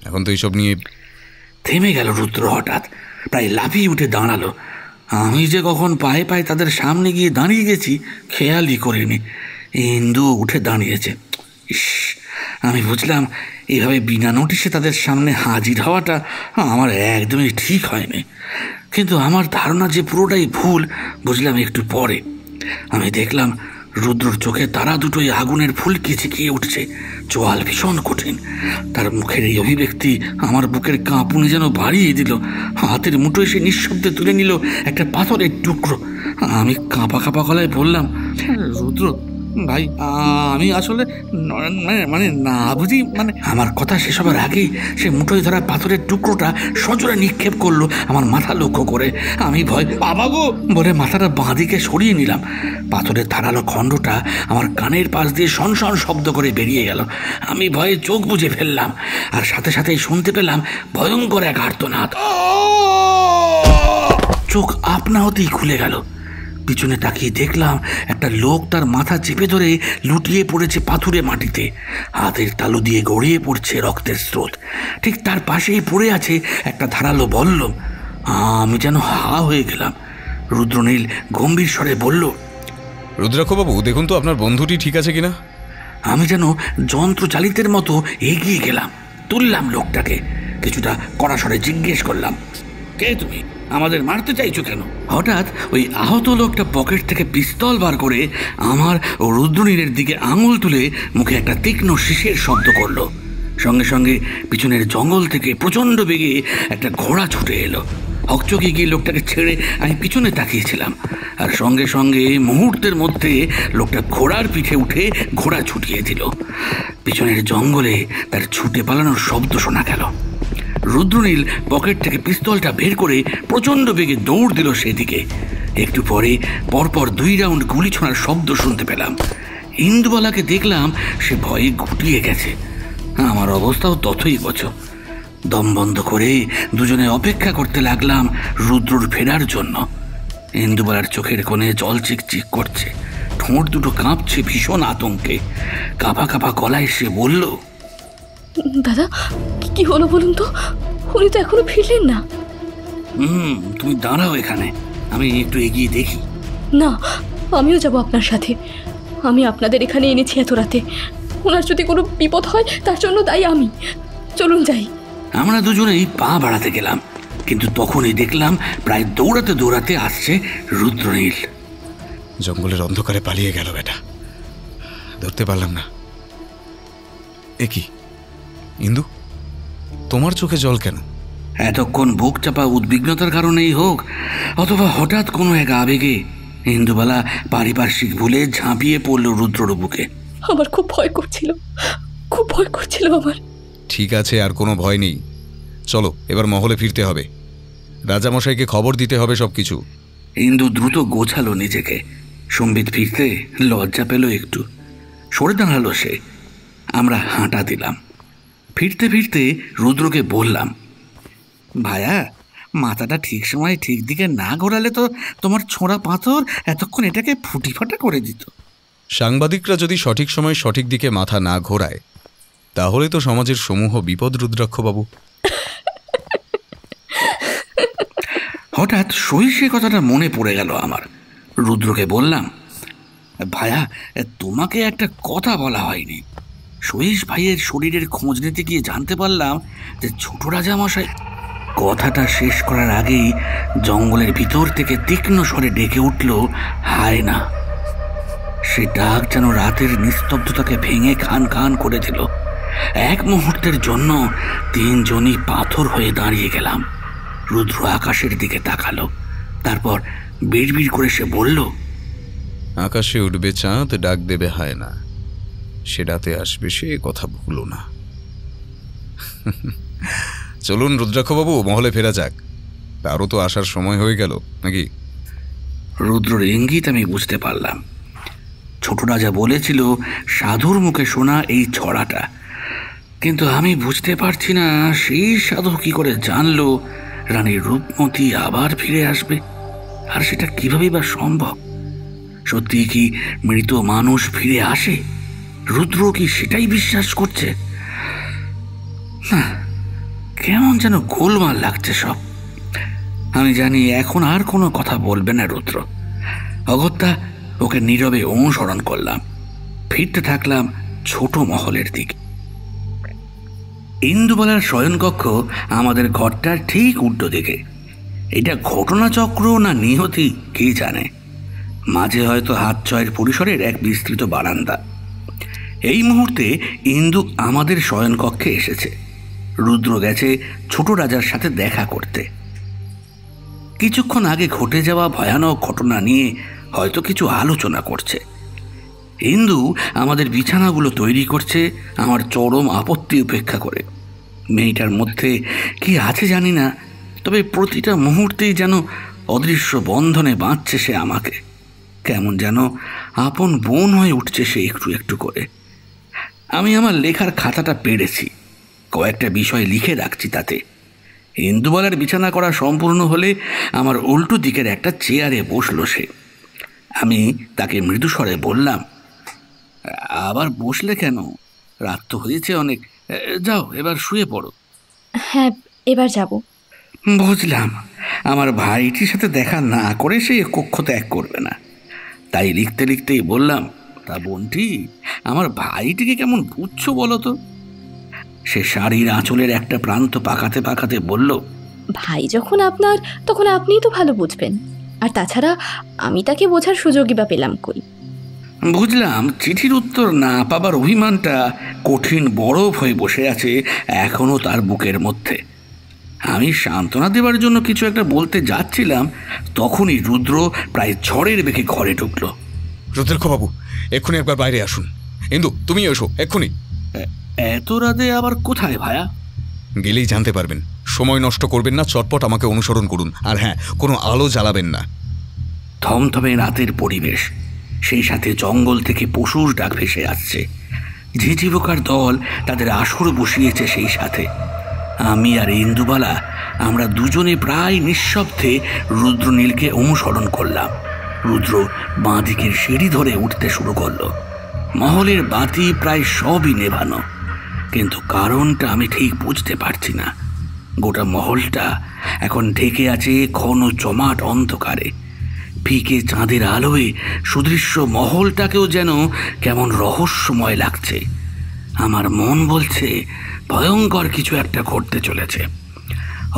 এখন তো এইসব নিয়ে। থেমে গেল রুদ্র হঠাৎ, প্রায় লাফিয়ে উঠে দাঁড়ালো। আমি যে কখন পায়ে পায়ে তাদের সামনে গিয়ে দাঁড়িয়ে গেছি খেয়ালই করিনি। ইন্দু উঠে দাঁড়িয়েছে। ইস, আমি বুঝলাম এইভাবে বিনা নোটিশে তাদের সামনে হাজির হওয়াটা আমার একদমই ঠিক হয়নি। কিন্তু আমার ধারণা যে পুরোটাই ভুল বুঝলাম একটু পরে। আমি দেখলাম রুদ্রর চোখে তারা দুটোই আগুনের ফুলকি ছিকিয়ে উঠছে, চোয়াল ভীষণ কঠিন। তার মুখের এই অভিব্যক্তি আমার বুকের কাঁপুনি যেন বাড়িয়ে দিল। হাতের মুঠোয় সে নিঃশব্দে তুলে নিল একটা পাথরের টুকরো। আমি কাঁপা কাঁপা গলায় বললাম, রুদ্র ভাই, আমি আসলে মানে না বুঝি মানে। আমার কথা শেষ হবার আগেই সে মুঠোয় ধরা পাথরের টুকরোটা সজোরে নিক্ষেপ করলো আমার মাথা লক্ষ্য করে। আমি ভয় বাবা গো বলে মাথাটা বাঁ দিকে সরিয়ে নিলাম। পাথরের ধারালো খণ্ডটা আমার কানের পাশ দিয়ে শনশন শব্দ করে বেরিয়ে গেল। আমি ভয়ে চোখ বুজে ফেললাম, আর সাথে সাথেই শুনতে পেলাম ভয়ঙ্কর এক আর্তনাদ। চোখ আপনা হতেই খুলে গেল। পিছনে তাকিয়ে দেখলাম একটা লোক তার মাথা চেপে ধরে লুটিয়ে পড়েছে পাথুরে মাটিতে। হাতের তালু দিয়ে গড়িয়ে পড়ছে রক্তের স্রোত। ঠিক তার পাশেই পড়ে আছে একটা ধারালো বল্লম। আমি যেন হা হয়ে গেলাম। রুদ্রনীল গম্ভীর স্বরে বলল, রুদ্রাক্ষবাবু, দেখুন তো আপনার বন্ধুটি ঠিক আছে কিনা। আমি যেন যন্ত্রচালিতের মতো এগিয়ে গেলাম, তুললাম লোকটাকে। কিছুটা কড়া স্বরে জিজ্ঞেস করলাম, কে তুমি? আমাদের মারতে চাইছো কেন? হঠাৎ ওই আহত লোকটা পকেট থেকে পিস্তল বার করে আমার ও রুদ্রনীলের দিকে আঙুল তুলে মুখে একটা তীক্ষ্ণ শীষের শব্দ করলো। সঙ্গে সঙ্গে পিছনের জঙ্গল থেকে প্রচণ্ড বেগে একটা ঘোড়া ছুটে এলো। হকচকে গিয়ে লোকটাকে ছেড়ে আমি পিছনে তাকিয়েছিলাম, আর সঙ্গে সঙ্গে মুহূর্তের মধ্যে লোকটা ঘোড়ার পিঠে উঠে ঘোড়া ছুটিয়ে দিল। পিছনের জঙ্গলে তার ছুটে পালানোর শব্দ শোনা গেল। রুদ্রনীল পকেট থেকে পিস্তলটা বের করে প্রচণ্ড বেগে দৌড় দিল সেদিকে। একটু পরে পরপর 2 রাউন্ড গুলি ছোঁড়ার শব্দ শুনতে পেলাম। ইন্দুবালাকে দেখলাম সে ভয়ে গুটিয়ে গেছে। আমার অবস্থাও ততই বছর। দম বন্ধ করে দুজনে অপেক্ষা করতে লাগলাম রুদ্রর ফেরার জন্য। ইন্দুবালার চোখের কোণে জল চিকচিক করছে, ঠোঁট দুটো কাঁপছে ভীষণ আতঙ্কে। কাঁপা কাঁপা গলায় সে বলল, দাদা কি হলো বলুন তো, উনি তো এখনো ফিরলেন না। তুমি দাঁড়াও এখানে, আমি একটু এগিয়ে দেখি। না, আমিও যাব আপনার সাথে। আমি আপনাদের এখানে এনেছি এত রাতে, ওনার যদি কোনো বিপদ হয় তার জন্য দায়ী আমি। চলুন যাই। আমরা দুজনেই পা বাড়াতে গেলাম, কিন্তু তখনই দেখলাম প্রায় দৌড়াতে দৌড়াতে আসছে রুদ্রনীল। জঙ্গলের অন্ধকারে পালিয়ে গেল বেটা, ধরতে পারলাম না। এ কি ইন্দু, তোমার চোখে জল কেন? এতক্ষণ বুক চাপা উদ্বিগ্নতার কারণেই হোক, অথবা হঠাৎ কোনো এক আবেগে ইন্দুবালা পারিপার্শ্বিক ভুলে ঝাঁপিয়ে পড়ল রুদ্রর বুকে। আমার খুব ভয় করছিল, খুব ভয় করছিল আমার। ঠিক আছে, আর কোনো ভয় নেই। চলো এবার মহলে ফিরতে হবে, রাজামশাইকে খবর দিতে হবে সবকিছু। ইন্দু দ্রুত গোছালো নিজেকে। সম্বিত ফিরতে লজ্জা পেল একটু, সরে দাঁড়ালো সে। আমরা হাঁটা দিলাম। ফিরতে ফিরতে রুদ্রকে বললাম, ভায়া, মাথাটা ঠিক সময় ঠিক দিকে না ঘোরালে তো তোমার ছোঁড়া পাথর এতক্ষণ এটাকে ফুটি ফাটা করে দিত। সাংবাদিকরা যদি সঠিক সময় সঠিক দিকে মাথা না ঘোরায়, তাহলে তো সমাজের সমূহ বিপদ। রুদ্রাক্ষবাবু, হঠাৎ সহিসে কথাটা মনে পড়ে গেল আমার। রুদ্রকে বললাম, ভায়া, তোমাকে একটা কথা বলা হয়নি। সহিস ভাইয়ের শরীরের খোঁজ নিতে গিয়ে জানতে পারলাম যে ছোট রাজামশাই। কথাটা শেষ করার আগেই জঙ্গলের ভিতর থেকে তীক্ষ্ণ স্বরে ডেকে উঠল হায়না। সে ডাক যেন রাতের নিস্তব্ধতাকে ভেঙে খান খান করে দিল। এক মুহূর্তের জন্য 3 জনই পাথর হয়ে দাঁড়িয়ে গেলাম। রুদ্র আকাশের দিকে তাকালো, তারপর বিড়বিড় করে সে বলল, আকাশে উঠবে চাঁদ, ডাক দেবে হায়না, সে রাতে আসবে, সে কথা ভুলো না। চলুন রুদ্রাক্ষবাবু, মহলে ফেরা যাক, তারও তো আসার সময় হয়ে গেল নাকি? রুদ্রর ইঙ্গিত আমি বুঝতে পারলাম। ছোট রাজা বলেছিল সাধুর মুখে শোনা এই ছড়াটা, কিন্তু আমি বুঝতে পারছি না সেই সাধু কি করে জানলো রানী রূপমতী আবার ফিরে আসবে, আর সেটা কিভাবেই বা সম্ভব? সত্যি কি মৃত মানুষ ফিরে আসে? রুদ্র কি সেটাই বিশ্বাস করছে? না, কেমন যেন গোলমাল লাগছে সব। আমি জানি এখন আর কোনো কথা বলবে না রুদ্র। অগত্যা ওকে নীরবে অনুসরণ করলাম। ফিরতে থাকলাম ছোট মহলের দিকে। ইন্দুবালার শয়নকক্ষ আমাদের ঘরটার ঠিক উল্টো দিকে। এটা ঘটনাচক্র না নিয়তি কে জানে। মাঝে হয়তো হাত 6 পরিসরের এক বিস্তৃত বারান্দা। এই মুহূর্তে ইন্দু আমাদের শয়নকক্ষে এসেছে। রুদ্র গেছে ছোট রাজার সাথে দেখা করতে। কিছুক্ষণ আগে ঘটে যাওয়া ভয়ানক ঘটনা নিয়ে হয়তো কিছু আলোচনা করছে। ইন্দু আমাদের বিছানাগুলো তৈরি করছে আমার চরম আপত্তি উপেক্ষা করে। মেয়েটার মধ্যে কি আছে জানি না, তবে প্রতিটা মুহূর্তেই যেন অদৃশ্য বন্ধনে বাঁধছে সে আমাকে। কেমন যেন আপন বোন হয়ে উঠছে সে একটু একটু করে। আমি আমার লেখার খাতাটা পেড়েছি, কয়েকটা বিষয় লিখে রাখছি তাতে। ইন্দুবালার বিছানা করা সম্পূর্ণ হলে আমার উল্টো দিকের একটা চেয়ারে বসলো সে। আমি তাকে মৃদুস্বরে বললাম, আবার বসলে কেন? রাত তো হয়েছে অনেক, যাও এবার শুয়ে পড়ো। হ্যাঁ, এবার যাব। বুঝলাম, আমার ভাইটির সাথে দেখা না করে সে কক্ষ ত্যাগ করবে না। তাই লিখতে লিখতেই বললাম, তা বোনটি, আমার ভাইটিকে কেমন বুঝছো বলো তো? সে শাড়ির আঁচলের একটা প্রান্ত পাকাতে পাকাতে বলল, ভাই যখন আপনার, তখন আপনিই তো ভালো বুঝবেন। আর তাছাড়া আমি তাকে বোঝার সুযোগই বা পেলাম কই? বুঝলাম চিঠির উত্তর না পাবার অভিমানটা কঠিন বরফ হয়ে বসে আছে এখনো তার বুকের মধ্যে। আমি সান্ত্বনা দেবার জন্য কিছু একটা বলতে যাচ্ছিলাম, তখনই রুদ্র প্রায় ঝড়ের বেগে ঘরে ঢুকলো। রুদ্রক্ষবাবু, এক্ষুনি একবার বাইরে আসুন। ইন্দু, তুমি এসো এক্ষুনি। এত রাতে আবার কোথায় ভায়া? গেলেই জানতে পারবেন। সময় নষ্ট করবেন না, চটপট আমাকে অনুসরণ করুন। আর হ্যাঁ, কোনো আলো জ্বালাবেন না। থমথমে রাতের পরিবেশ, সেই সাথে জঙ্গল থেকে পশুর ডাক ভেসে আসছে। ঝিঝি পোকার দল তাদের আসর বসিয়েছে সেই সাথে। আমি আর ইন্দুবালা, আমরা দুজনে প্রায় নিঃশব্দে রুদ্রনীলকে অনুসরণ করলাম। রুদ্র বাঁ দিকের সিঁড়ি ধরে উঠতে শুরু করলো। মহলের বাতি প্রায় সবই নেভানো, কিন্তু কারণটা আমি ঠিক বুঝতে পারছি না। গোটা মহলটা এখন ঢেকে আছে ঘন জমাট অন্ধকারে। ফিকে চাঁদের আলোয় সুদৃশ্য মহলটাকেও যেন কেমন রহস্যময় লাগছে। আমার মন বলছে ভয়ঙ্কর কিছু একটা ঘটতে চলেছে।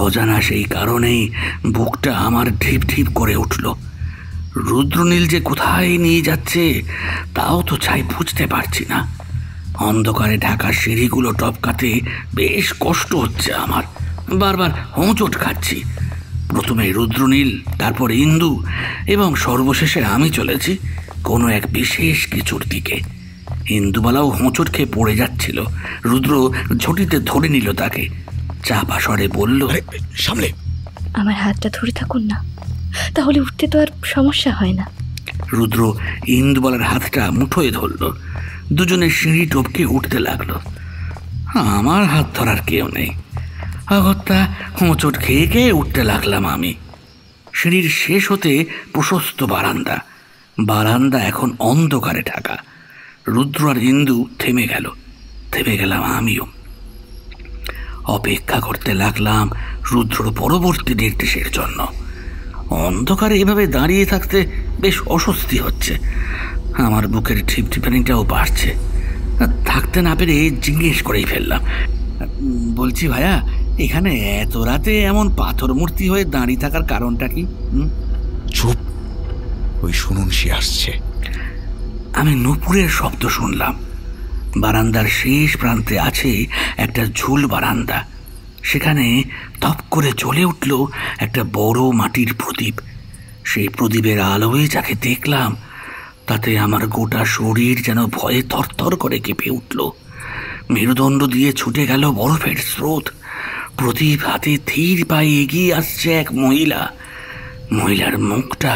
অজানা সেই কারণেই বুকটা আমার ঢিপ ঢিপ করে উঠল। রুদ্রনীল যে কোথায় নিয়ে যাচ্ছে তাও তো চাই বুঝতে পারছি না। অন্ধকারে ঢাকা সিঁড়িগুলো টপকাতে বেশ কষ্ট হচ্ছে আমার, বারবার হোঁচট খাচ্ছি। প্রথমে রুদ্রনীল, তারপর ইন্দু এবং সর্বশেষে আমি চলেছি কোনো এক বিশেষ কিছুর দিকে। ইন্দুবালাও হোঁচট খেয়ে পড়ে যাচ্ছিল। রুদ্র ঝটিতে ধরে নিল তাকে, চাপা স্বরে বলল, সামলে। আমার হাতটা ধরে থাকুন না, তাহলে উঠতে তো আর সমস্যা হয় না। রুদ্র ইন্দুবালার হাতটা মুঠোয় ধরল। দুজনে সিঁড়ি টপকে উঠতে লাগলো। আমার হাত ধরার কেউ নেই। অগত্যা হোঁচট খেয়ে খেয়ে উঠতে লাগলাম আমি। সিঁড়ির শেষ হতে প্রশস্ত বারান্দা। বারান্দা এখন অন্ধকারে ঢাকা। রুদ্র আর ইন্দু থেমে গেল, থেমে গেলাম আমিও। অপেক্ষা করতে লাগলাম রুদ্রর পরবর্তী নির্দেশের জন্য। অন্ধকারে এভাবে দাঁড়িয়ে থাকতে বেশ অস্বস্তি হচ্ছে। আমার বুকের ঠিপঠিপানিটাও বাড়ছে। থাকতে না পেরে জিজ্ঞেস করেই ফেললাম, বলছি ভাইয়া, এখানে এত রাতে এমন পাথর মূর্তি হয়ে দাঁড়িয়ে থাকার কারণটা কি? চুপ, ওই শুনুন, সে আসছে। আমি নূপুরের শব্দ শুনলাম। বারান্দার শেষ প্রান্তে আছে একটা ঝুল বারান্দা। সেখানে তপ করে জ্বলে উঠল একটা বড় মাটির প্রদীপ। সেই প্রদীপের আলোয় যাকে দেখলাম তাতে আমার গোটা শরীর যেন ভয়ে থরথর করে কেঁপে উঠল। মেরুদণ্ড দিয়ে ছুটে গেল বরফের স্রোত। প্রদীপ হাতে ধীর পায়ে এগিয়ে আসছে এক মহিলা। মহিলার মুখটা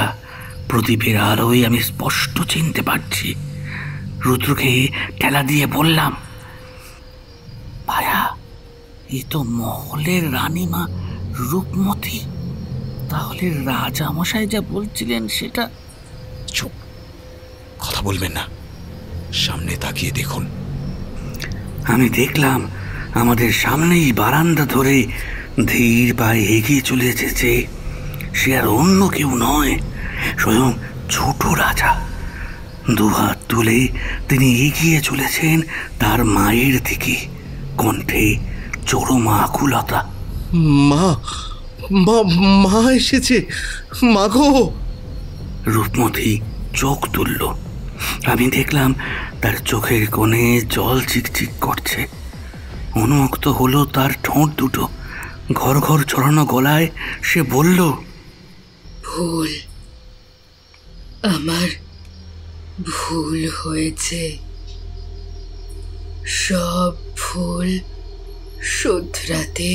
প্রদীপের আলোয় আমি স্পষ্ট চিনতে পারছি। রুদ্রকে ঠেলা দিয়ে বললাম, ভাইয়া, এ তো মহলের রানীমা রূপমতী। তাহলে রাজামশাই যা বলছিলেন সেটা? চুপ, কথা বলবেন না, সামনে তাকিয়ে দেখুন। আমি দেখলাম আমাদের সামনেই বারান্দা ধরে ধীর পায়ে এগিয়ে চলে এসেছে। সে আর অন্য কেউ নয়, স্বয়ং ছোট রাজা। দুহাত তুলে তিনি এগিয়ে চলেছেন তার মায়ের দিকে, কণ্ঠে চরম আকুলতা। মা, মা, মা এসেছে, মা গো। রূপমতী চোখ তুলল। আমি দেখলাম তার চোখের কোণে জল চিকচিক করছে। উন্মুক্ত হলো তার ঠোঁট দুটো। ঘর ঘর চড়ানো গলায় সে বলল, ভুল, আমার ভুল হয়েছে। সব ভুল শোধরাতে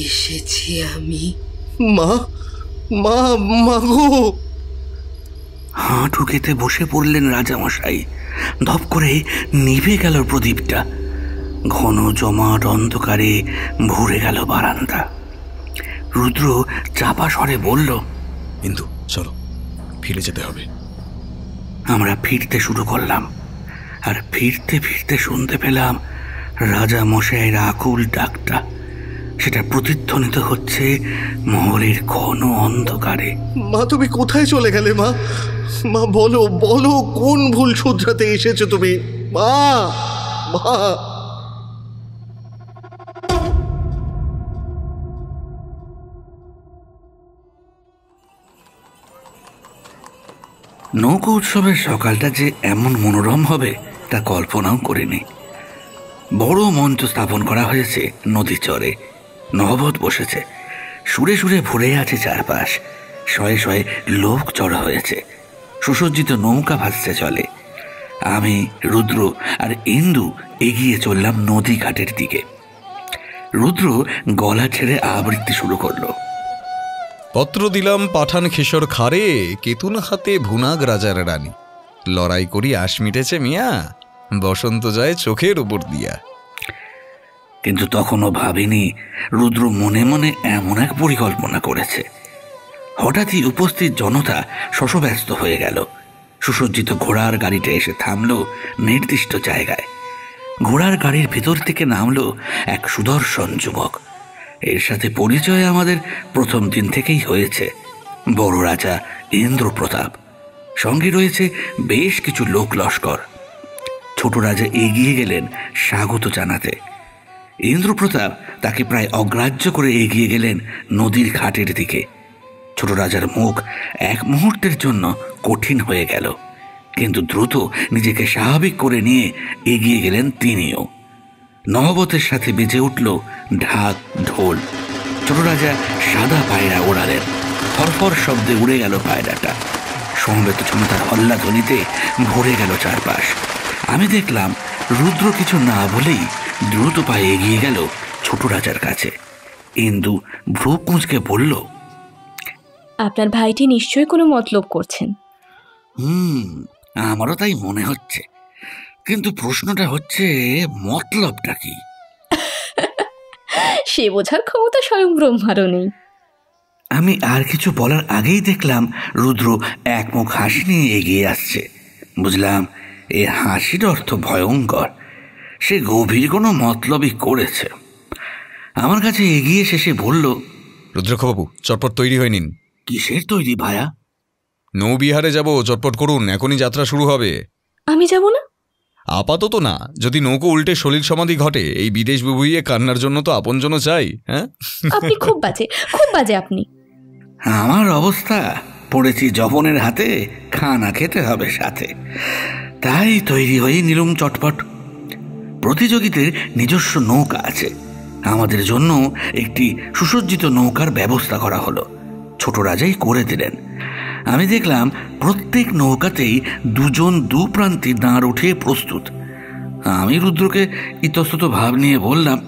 এসেছি আমি। মা, মা, মা গো। হাঁটু কেটে বসে পড়লেন রাজামশাই। ধপ করে নিভে গেল প্রদীপটা। ঘন জমাট অন্ধকারে ভরে গেল বারান্দা। রুদ্র চাপা স্বরে বলল, ইন্দু, চলো, ফিরে যেতে হবে। আমরা ফিরতে শুরু করলাম। আর ফিরতে ফিরতে শুনতে পেলাম রাজা মশাইয়ের আকুল ডাকটা। সেটা প্রতিধ্বনিত হচ্ছে মহলের ঘন অন্ধকারে। মা, তুমি কোথায় চলে গেলে? মা, মা, বলো, বলো, কোন ভুল শুধরাতে এসেছো তুমি? মা, মা। নৌকো উৎসবের সকালটা যে এমন মনোরম হবে তা কল্পনাও করিনি। বড় মঞ্চ স্থাপন করা হয়েছে নদী চরে। নহবত বসেছে, সুরে সুরে ভরে আছে চারপাশ, শয়ে শয়ে লোক জড়ো হয়েছে, সুসজ্জিত নৌকা ভাসছে চলে। আমি, রুদ্র আর ইন্দু এগিয়ে চললাম নদী ঘাটের দিকে। রুদ্র গলা ছেড়ে আবৃত্তি শুরু করলো। পত্র দিলাম পাঠান খেসর খারে, কেতুন হাতে ভুনাগ রাজার রানী, লড়াই করি আশ মিটেছে মিয়া, বসন্ত যায় চোখের উপর দিয়া। কিন্তু তখনও ভাবিনি রুদ্র মনে মনে এমন এক পরিকল্পনা করেছে। হঠাৎই উপস্থিত জনতা শশব্যস্ত হয়ে গেল। সুসজ্জিত ঘোড়ার গাড়িটা এসে থামল নির্দিষ্ট জায়গায়। ঘোড়ার গাড়ির ভেতর থেকে নামলো এক সুদর্শন যুবক। এর সাথে পরিচয় আমাদের প্রথম দিন থেকেই হয়েছে, বড় রাজা ইন্দ্রপ্রতাপ। সঙ্গে রয়েছে বেশ কিছু লোক লস্কর। ছোট রাজা এগিয়ে গেলেন স্বাগত জানাতে। ইন্দ্রপ্রতাপ তাকে প্রায় অগ্রাহ্য করে এগিয়ে গেলেন নদীর ঘাটের দিকে। ছোট রাজার মুখ এক মুহূর্তের জন্য কঠিন হয়ে গেল, কিন্তু দ্রুত নিজেকে স্বাভাবিক করে নিয়ে এগিয়ে গেলেন তিনিও। নহবতের সাথে বেজে উঠল ঢাক ঢোল। ছোট রাজা সাদা পায়রা ওড়ালেন। ফরফর শব্দে উড়ে গেল পায়রাটা। সমবেত জনতার হল্লা ধ্বনিতে ভরে গেল চারপাশ। আমি দেখলাম রুদ্র কিছু না বলেই দ্রুত পায়ে এগিয়ে গেল ছোট রাজার কাছে। ইন্দু ভ্রু কুঁচকে বলল, আপনার ভাইটি নিশ্চয়ই কোনো মতলব করছেন। আমারও তাই মনে হচ্ছে, কিন্তু প্রশ্নটা হচ্ছে মতলবটা কি? সে বোঝার ক্ষমতা স্বয়ং ব্রহ্মারও নেই। আমি আর কিছু বলার আগেই দেখলাম রুদ্র এক মুখ হাসি নিয়ে এগিয়ে আসছে। বুঝলাম এ হাসির অর্থ ভয়ঙ্কর। সে গভীর কোনো মতলবই করেছে। আমার কাছে এগিয়ে শেষে বলল, রুদ্রক্ষবাবু, চটপট তৈরি হয়ে নিন। কিসের তৈরি ভায়া? নৌবিহারে যাব, চটপট করুন, এখনই যাত্রা শুরু হবে। আমি যাব না? আপাতত না, যদি নৌকো উল্টে সলিল সমাধি ঘটে, এই বিদেশ বুবুইয়ে কান্নার জন্য তো আপনজনও চাই। হ্যাঁ, আপনি খুব বাজে আপনি। আমার অবস্থা, পড়েছি জবনের হাতে, খানা খেতে হবে সাথে। তাই তৈরি হয়ে নিলুম চটপট। প্রতিযোগীদের নিজস্ব নৌকা আছে, আমাদের জন্য একটি সুসজ্জিত নৌকার ব্যবস্থা করা হলো। ছোট রাজাই করে দিলেন। আমি দেখলাম প্রত্যেক নৌকাতেই দুজন দু প্রান্তে দাঁড় উঠিয়ে প্রস্তুত। আমি রুদ্রকে ইতস্তত ভাব নিয়ে বললাম,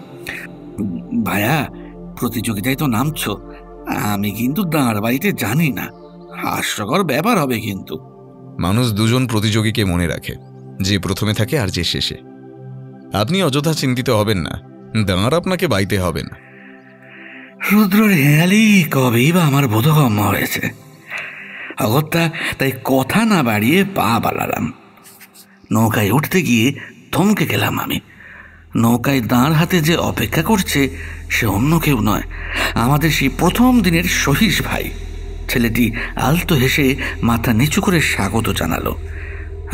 ভাইয়া, প্রতিযোগিতায় তো নামছ, আমি কিন্তু দাঁড় বাড়িতে জানি না, হাস্যকর ব্যাপার হবে কিন্তু। মানুষ দুজন প্রতিযোগীকে মনে রাখে, যে প্রথমে থাকে আর যে শেষে। আপনি অযথা চিন্তিত হবেন না, দাঁড় আপনাকে বাইতে হবে না। রুদ্রর হেয়ালি কবেই বা আমার বোধগম্য হয়েছে। অগত্যা তাই কথা না বাড়িয়ে পা বাড়ালাম। নৌকায় উঠতে গিয়ে থমকে গেলাম আমি। নৌকায় দাঁড় হাতে যে অপেক্ষা করছে সে অন্য কেউ নয়, আমাদের সেই প্রথম দিনের সহিস ভাই। ছেলেটি আলতো হেসে মাথা নিচু করে স্বাগত জানালো।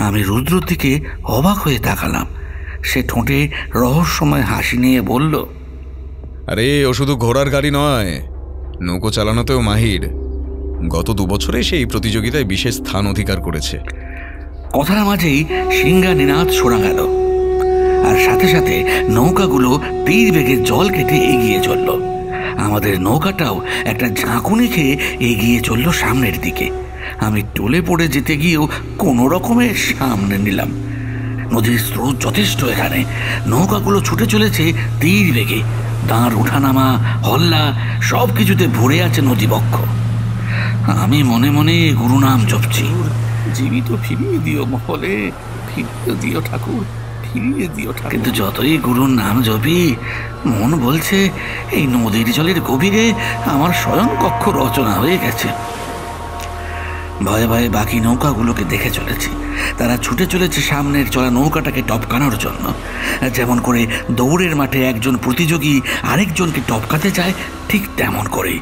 আমি রুদ্রর দিকে অবাক হয়ে তাকালাম। সে ঠোঁটে রহস্যময় হাসি নিয়ে বলল, আরে, ও শুধু ঘোড়ার গাড়ি নয়, নৌকো চালানোতেও মাহির। গত 2 বছরে সে এই প্রতিযোগিতায় বিশেষ স্থান অধিকার করেছে। কথার মাঝেই সিংহা নিনাদ শোনা গেল, আর সাথে সাথে নৌকাগুলো তীর বেগে জল কেটে এগিয়ে চলল। আমাদের নৌকাটাও একটা ঝাঁকুনি খেয়ে এগিয়ে চলল সামনের দিকে। আমি টলে পড়ে যেতে গিয়েও কোনো রকমে সামনে নিলাম। নদীর স্রোত যথেষ্ট এখানে। নৌকাগুলো ছুটে চলেছে তীর বেগে। দাঁড় ওঠানামা, হল্লা, সব কিছুতে ভরে আছে নদীবক্ষ। আমি মনে মনে গুরুনাম জপছি, জীবিত ফিরিয়ে দিও মহলে, ফিরিয়ে দিও ঠাকুর, ফিরিয়ে দিও ঠাকুর। কিন্তু যতই গুরুর নাম জপি, মন বলছে এই নদীর জলের গভীরে আমার শয়ন কক্ষ রচনা হয়ে গেছে। ভয়ে ভয়ে বাকি নৌকাগুলোকে দেখে চলেছি। তারা ছুটে চলেছে সামনের চলা নৌকাটাকে টপকানোর জন্য। যেমন করে দৌড়ের মাঠে একজন প্রতিযোগী আরেকজনকে টপকাতে চায়, ঠিক তেমন করেই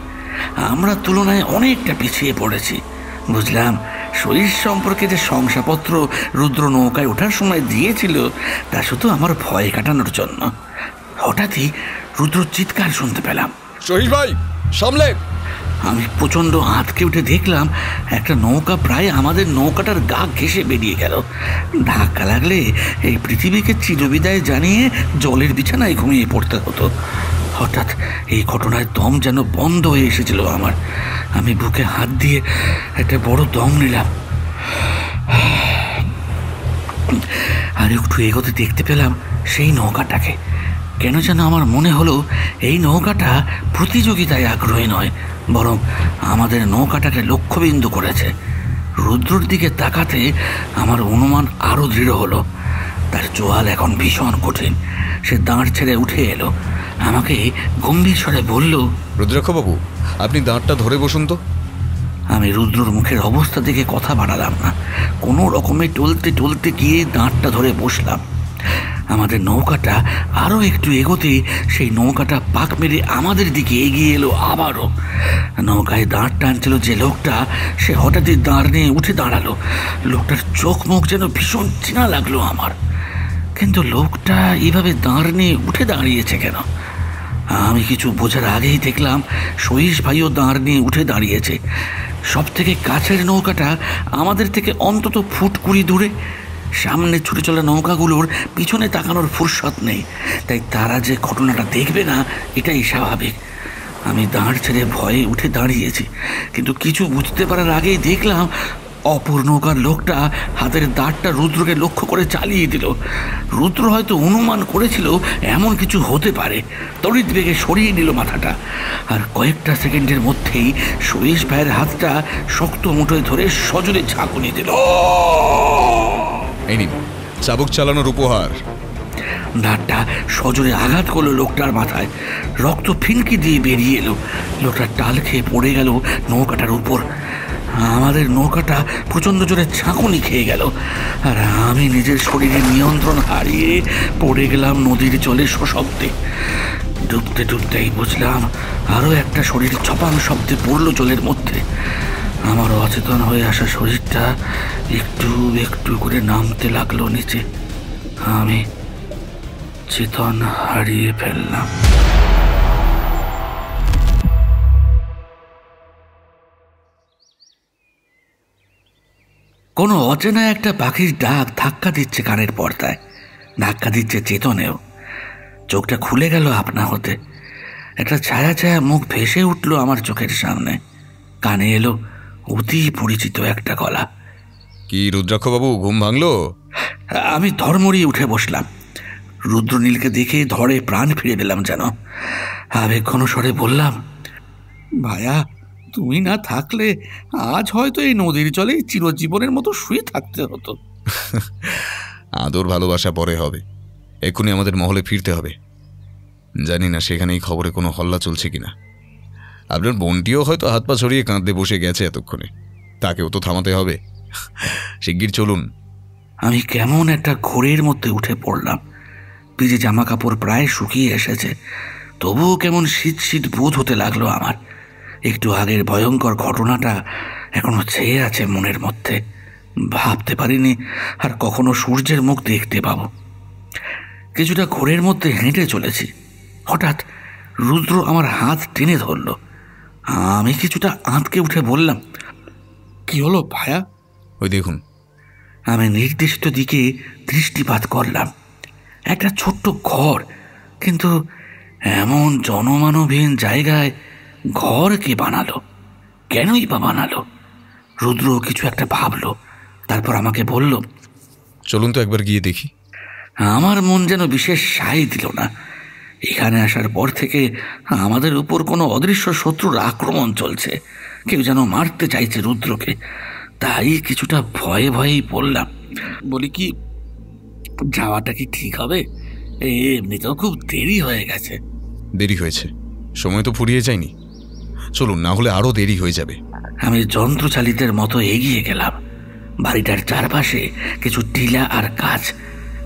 আমরা তুলনায় অনেকটা পিছিয়ে পড়েছি। বুঝলাম শরীর সম্পর্কে যে শংসাপত্র রুদ্র নৌকায় ওঠার সময় দিয়েছিল তা শুধু আমার ভয় কাটানোর জন্য। হঠাৎই রুদ্র চিৎকার শুনতে পেলাম, সহিস ভাই, সামলে! আমি প্রচণ্ড আঁতকে উঠে দেখলাম একটা নৌকা প্রায় আমাদের নৌকাটার গা ঘেঁষে বেরিয়ে গেল। ধাক্কা লাগলে এই পৃথিবীকে চিরবিদায় জানিয়ে জলের বিছানায় ঘুমিয়ে পড়তে হতো। হঠাৎ এই ঘটনায় দম যেন বন্ধ হয়ে এসেছিল আমার। আমি বুকে হাত দিয়ে একটা বড় দম নিলাম, আর একটু এগোতে দেখতে পেলাম সেই নৌকাটাকে। কেন যেন আমার মনে হলো এই নৌকাটা প্রতিযোগিতায় আগ্রহী নয়, বরং আমাদের নৌকাটাকে লক্ষ্যবিন্দু করেছে। রুদ্রর দিকে তাকাতে আমার অনুমান আরও দৃঢ় হলো। তার চোয়াল এখন ভীষণ কঠিন। সে দাঁড় ছেড়ে উঠে এলো, আমাকে গম্ভীর স্বরে বলল, রুদ্রাক্ষবাবু, আপনি দাঁড়টা ধরে বসুন তো। আমি রুদ্রর মুখের অবস্থা দেখে কথা বাড়ালাম না, কোনো রকমে টলতে টলতে গিয়ে দাঁড়টা ধরে বসলাম। আমাদের নৌকাটা আরও একটু এগোতে সেই নৌকাটা পাক মেরে আমাদের দিকে এগিয়ে এলো আবারও। নৌকায় দাঁড় টানছিল যে লোকটা, সে হঠাৎই দাঁড় নিয়ে উঠে দাঁড়ালো। লোকটার চোখ মুখ যেন ভীষণ চেনা লাগলো আমার। কিন্তু লোকটা এইভাবে দাঁড় নিয়ে উঠে দাঁড়িয়েছে কেন? আমি কিছু বোঝার আগেই দেখলাম সহিস ভাইও দাঁড় নিয়ে উঠে দাঁড়িয়েছে। সব থেকে কাছের নৌকাটা আমাদের থেকে অন্তত ফুট 20 দূরে। সামনে ছুটে চলা নৌকাগুলোর পিছনে তাকানোর ফুরসত নেই, তাই তারা যে ঘটনাটা দেখবে না এটাই স্বাভাবিক। আমি দাঁড় ছেড়ে ভয়ে উঠে দাঁড়িয়েছি, কিন্তু কিছু বুঝতে পারার আগেই দেখলাম অপর নৌকার লোকটা হাতের দাঁড়টা রুদ্রকে লক্ষ্য করে চালিয়ে দিল। রুদ্র হয়তো অনুমান করেছিল এমন কিছু হতে পারে, তড়িৎ বেগে সরিয়ে নিল মাথাটা, আর কয়েকটা সেকেন্ডের মধ্যেই সহিস ভাইয়ের হাতটা শক্ত মুঠোয় ধরে সজোরে ঝাঁকুনি দিল। এই নিন চাবুক চালানোর উপহার। দাঁড়টা সজোরে আঘাত করলো লোকটার মাথায়। রক্ত ফিনকি দিয়ে বেরিয়ে এলো। লোকটা টাল খেয়ে পড়ে গেল নৌকাটার উপর। আমাদের নৌকাটা প্রচণ্ড জোরে ঝাঁকুনি খেয়ে গেল, আর আমি নিজের শরীরে নিয়ন্ত্রণ হারিয়ে পড়ে গেলাম নদীর জলে সশব্দে। ডুবতে ডুবতেই বুঝলাম আরও একটা শরীর ছপাং শব্দে পড়লো জলের মধ্যে। আমার অচেতন হয়ে আসা শরীরটা একটু একটু করে নামতে লাগলো নিচে। আমি চেতন হারিয়ে ফেললাম। কোনো অচেনা একটা পাখির ডাক ধাক্কা দিচ্ছে কানের পর্দায়, ধাক্কা দিচ্ছে চেতনেও। চোখটা খুলে গেল আপনা হতে। একটা ছায়া ছায়া মুখ ভেসে উঠল আমার চোখের সামনে। কানে এলো অতি পরিচিত একটা গলা। কি রুদ্রাক্ষবাবু, ঘুম ভাঙলো? আমি ধর্মড়িয়ে উঠে বসলাম। রুদ্রনীলকে দেখে ধরে প্রাণ ফিরে পেলাম যেন। আবেগঘন স্বরে বললাম, ভায়া, তুমি না থাকলে আজ হয়তো এই নদীর জলে চিরজীবনের মতো শুয়ে থাকতে হতো। আদর ভালোবাসা পরে হবে, এক্ষুনি আমাদের মহলে ফিরতে হবে। জানি না সেখানে এই খবরে কোনো হল্লা চলছে কিনা। আপনার বোনটিও হয়তো হাত পা ছড়িয়ে কাঁদতে বসে গেছে এতক্ষণে, তাকেও তো থামাতে হবে। শিগগির চলুন। আমি কেমন একটা ঘোরের মধ্যে উঠে পড়লাম। ভিজে জামা কাপড় প্রায় শুকিয়ে এসেছে, তবুও কেমন শীত শীত বোধ হতে লাগলো আমার। একটু আগের ভয়ঙ্কর ঘটনাটা এখনো ছেয়ে আছে মনের মধ্যে। ভাবতে পারিনি আর কখনো সূর্যের মুখ দেখতে পাবো। কিছুটা ঘোরের মধ্যে হেঁটে চলেছি, হঠাৎ রুদ্র আমার হাত টেনে ধরল। আমি কিছুটা আঁতকে উঠে বললাম, কি হলো ভায়া? ওই দেখুন। আমি নির্দিষ্ট দিকে দৃষ্টিপাত করলাম। একটা ছোট্ট ঘর, কিন্তু এমন জনমানবহীন জায়গায় ঘর কে বানালো? কেনই বা বানালো? রুদ্র কিছু একটা ভাবলো, তারপর আমাকে বলল, চলুন তো একবার গিয়ে দেখি। আমার মন যেন বিশেষ সায় দিল না। এখানে আসার পর থেকে আমাদের উপর কোনো অদৃশ্য শত্রুর আক্রমণ চলছে। কেউ যেন মারতে চাইছে রুদ্রকে। তাই কিছুটা ভয়ে ভয়েই বললাম, বলি কি, যাওয়াটা কি ঠিক হবে? এমনিতেও খুব দেরি হয়ে গেছে। দেরি হয়েছে, সময় তো ফুরিয়ে যায়নি। চলুন, না হলে আরও দেরি হয়ে যাবে। আমি যন্ত্রচালিতের মতো এগিয়ে গেলাম। বাড়িটার চারপাশে কিছু টিলা আর গাছ,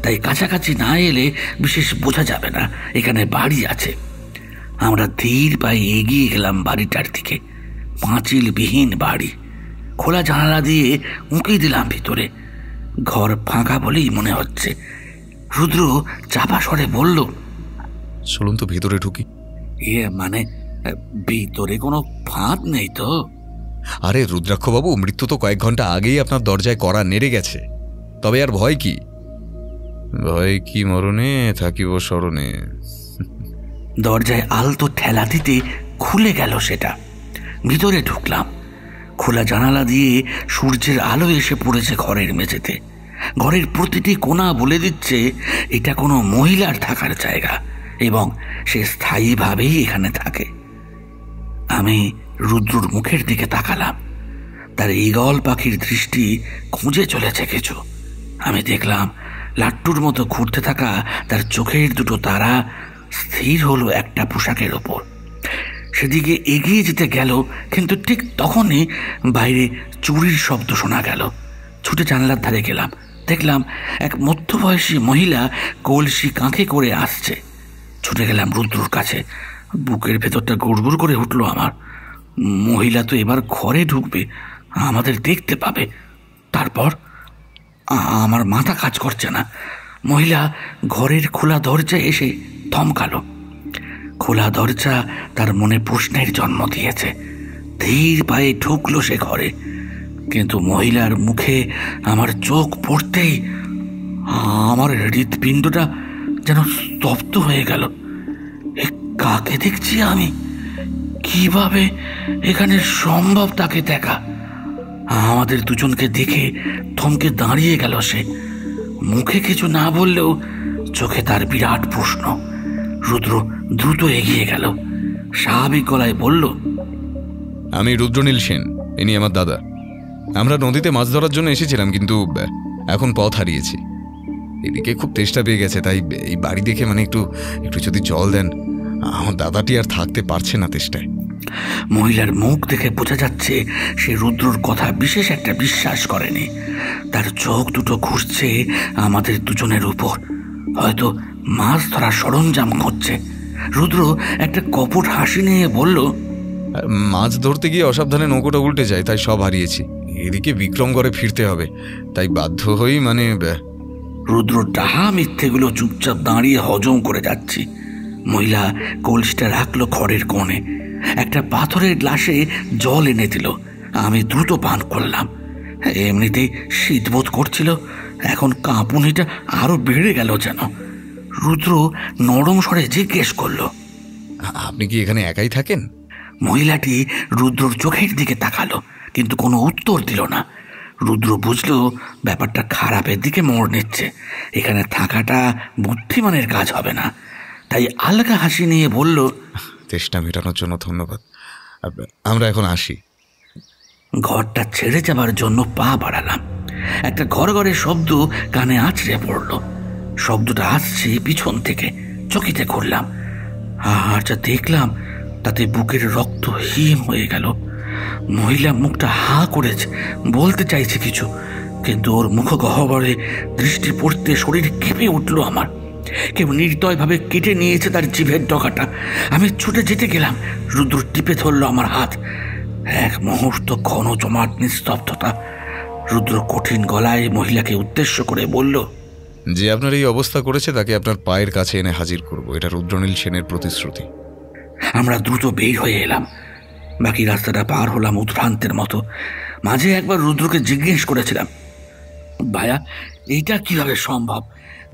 তাই কাছাকাছি না এলে বিশেষ বোঝা যাবে না এখানে বাড়ি আছে। আমরা ধীর পায়ে এগিয়ে গেলাম বাড়িটার দিকে। পাঁচিলবিহীন বাড়ি, খোলা জানালা দিয়ে উঁকি দিলাম ভিতরে। ঘর ফাঁকা বলেই মনে হচ্ছে। রুদ্র চাপা স্বরে বলল, চলুন তো ভেতরে ঢুকি। মানে ভিতরে কোনো ফাঁদ নেই তো? আরে রুদ্রাক্ষবাবু, মৃত্যু তো কয়েক ঘন্টা আগেই আপনার দরজায় কড়া নেড়ে গেছে। তবে আর ভয় কি? ভয় কি মরণে থাকিব স্মরণে। দরজায় আলতো ঠেলা দিতে খুলে গেল সেটা। ভিতরে ঢুকলাম। খোলা জানালা দিয়ে সূর্যের আলো এসে পড়েছে ঘরের মেঝেতে। ঘরের প্রতিটি কোণা বলে দিচ্ছে এটা কোনো মহিলার থাকার জায়গা এবং সে স্থায়ীভাবেই এখানে থাকে। আমি রুদ্রর মুখের দিকে তাকালাম। তার ঈগল পাখির দৃষ্টি খুঁজে চলেছে কিছু। আমি দেখলাম লাট্টুর মতো ঘুরতে থাকা তার চোখের দুটো তারা স্থির হলো একটা পোশাকের ওপর। সেদিকে এগিয়ে যেতে গেল, কিন্তু ঠিক তখনই বাইরে চুরির শব্দ শোনা গেল। ছুটে জানলার ধারে গেলাম। দেখলাম এক মধ্যবয়সী মহিলা কলসি কাঁখে করে আসছে। ছুটে গেলাম রুদ্রর কাছে। বুকের ভেতরটা গুড়গুড় করে উঠল আমার। মহিলা তো এবার ঘরে ঢুকবে, আমাদের দেখতে পাবে। তারপর আমার মাথা কাজ করছে না। মহিলা ঘরের খোলা দরজায় এসে থমকালো। খোলা দরজা তার মনে প্রশ্নের জন্ম দিয়েছে। ধীর পায়ে ঢুকলো সে ঘরে, কিন্তু মহিলার মুখে আমার চোখ পড়তেই আমার হৃৎপিণ্ডটা যেন স্তব্ধ হয়ে গেল। এ কাকে দেখছি আমি? কিভাবে এখানে সম্ভব তাকে দেখা? আমাদের দুজনকে দেখে থমকে দাঁড়িয়ে গেল সে। মুখে কিছু না বললেও চোখে তার বিরাট প্রশ্ন। রুদ্র দ্রুত এগিয়ে গেল, স্বাভাবিক গলায় বলল, আমি রুদ্রনীল সেন, ইনি আমার দাদা। আমরা নদীতে মাছ ধরার জন্য এসেছিলাম, কিন্তু এখন পথ হারিয়েছি। এদিকে খুব তেষ্টা পেয়ে গেছে, তাই এই বাড়ি দেখে একটু যদি জল দেন। আমার দাদাটি আর থাকতে পারছে না তেষ্টায়। মহিলার মুখ দেখে বোঝা যাচ্ছে সে রুদ্রর কথা বিশেষ একটা বিশ্বাস করেনি। তার চোখ দুটো ঘুরছে আমাদের দুজনের উপর, হয়তো মাছ ধরার সরঞ্জাম খুঁজছে। রুদ্র একটা কপট হাসি নিয়ে বলল, মাছ ধরতে গিয়ে অসাবধানে নৌকোটা উল্টে যায়, তাই সব হারিয়েছি। এদিকে বিক্রমগড়ে ফিরতে হবে, তাই বাধ্য হই রুদ্র ডাহা মিথ্যেগুলো চুপচাপ দাঁড়িয়ে হজম করে যাচ্ছি। মহিলা কলসিটা রাখলো খড়ের কোণে। একটা পাথরের গ্লাসে জল এনে দিল। আমি দ্রুত পান করলাম। এমনিতেই শীতবোধ করছিল, এখন কাঁপুনিটা আরো বেড়ে গেল যেন। রুদ্র নরম স্বরে জিজ্ঞেস করলো, আপনি কি এখানে একাই থাকেন? মহিলাটি রুদ্রর চোখের দিকে তাকালো, কিন্তু কোনো উত্তর দিল না। রুদ্র বুঝলো ব্যাপারটা খারাপের দিকে মোড় নিচ্ছে। এখানে থাকাটা বুদ্ধিমানের কাজ হবে না, তাই আলগা হাসি নিয়ে বলল, চেষ্টা মেটানোর জন্য ধন্যবাদ, আমরা এখন আসি। ঘরটা ছেড়ে যাবার জন্য পা বাড়ালাম। একটা ঘরের শব্দ কানে আছড়ে পড়ল। শব্দটা আসছে পিছন থেকে। চকিতে করলাম, আর যা দেখলাম তাতে বুকের রক্ত হিম হয়ে গেল। মহিলা মুখটা হা করেছে, বলতে চাইছে কিছু, কিন্তু ওর মুখগহ্বরে দৃষ্টি পড়তে শরীর কেঁপে উঠল আমার। কেউ নির্দয়ভাবে কেটে নিয়েছে তার জিভের ডগাটা। আমি ছুটে যেতে গেলাম, রুদ্র টিপে ধরলো আমার হাত। এক মুহূর্ত ঘন জমাট নিস্তব্ধতা। রুদ্র কঠিন গলায় মহিলাকে উদ্দেশ্য করে বলল, যে আপনার এই অবস্থা করেছে তাকে আপনার পায়ের কাছে এনে হাজির করব, এটা রুদ্রনীল সেনের প্রতিশ্রুতি। আমরা দ্রুত বের হয়ে এলাম। বাকি রাস্তাটা পার হলাম উদ্ভ্রান্তের মতো। মাঝে একবার রুদ্রকে জিজ্ঞেস করেছিলাম, ভাইয়া এইটা কিভাবে সম্ভব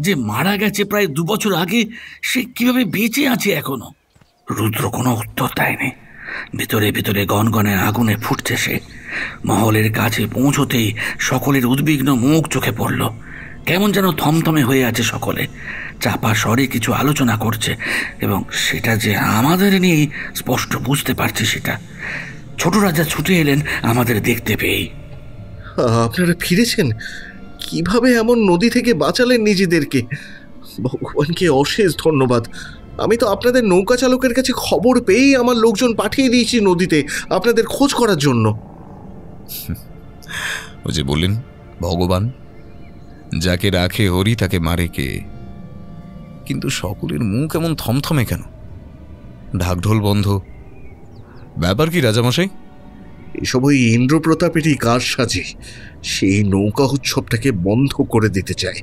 যে মারা গেছে প্রায় 2 বছর আগে, সে কিভাবে বেঁচে আছে এখনো? রুদ্র কোনো উত্তর দেয়নি। ভিতরে ভিতরে গনগনে আগুনে ফুটছে সে। মহলের কাছে পৌঁছতেই সকলের উদ্বিগ্ন মুখ চোখে পড়ল। কেমন যেন থমথমে হয়ে আছে সকলে। চাপা স্বরে কিছু আলোচনা করছে, এবং সেটা যে আমাদের নিয়েই স্পষ্ট বুঝতে পারছি সেটা। ছোট রাজা ছুটে এলেন আমাদের দেখতে পেয়েই। আপনারা ফিরেছেন? কিভাবে এমন নদী থেকে বাঁচালেন নিজেদেরকে? ভগবানকে অশেষ ধন্যবাদ। আমি তো আপনাদের নৌকা চালকের কাছে খবর পেয়েই আমার লোকজন পাঠিয়ে দিয়েছি নদীতে আপনাদের খোঁজ করার জন্য। ও যে বললেন, ভগবান যাকে রাখে হরি তাকে মারে কে। কিন্তু সকলের মুখ এমন থমথমে কেন? ঢাকঢোল বন্ধ, ব্যাপার কি রাজামশাই? এসব ওই ইন্দ্রপ্রতাপেরই কাজ সাজে। সেই নৌকা উৎসবটাকে বন্ধ করে দিতে চায়।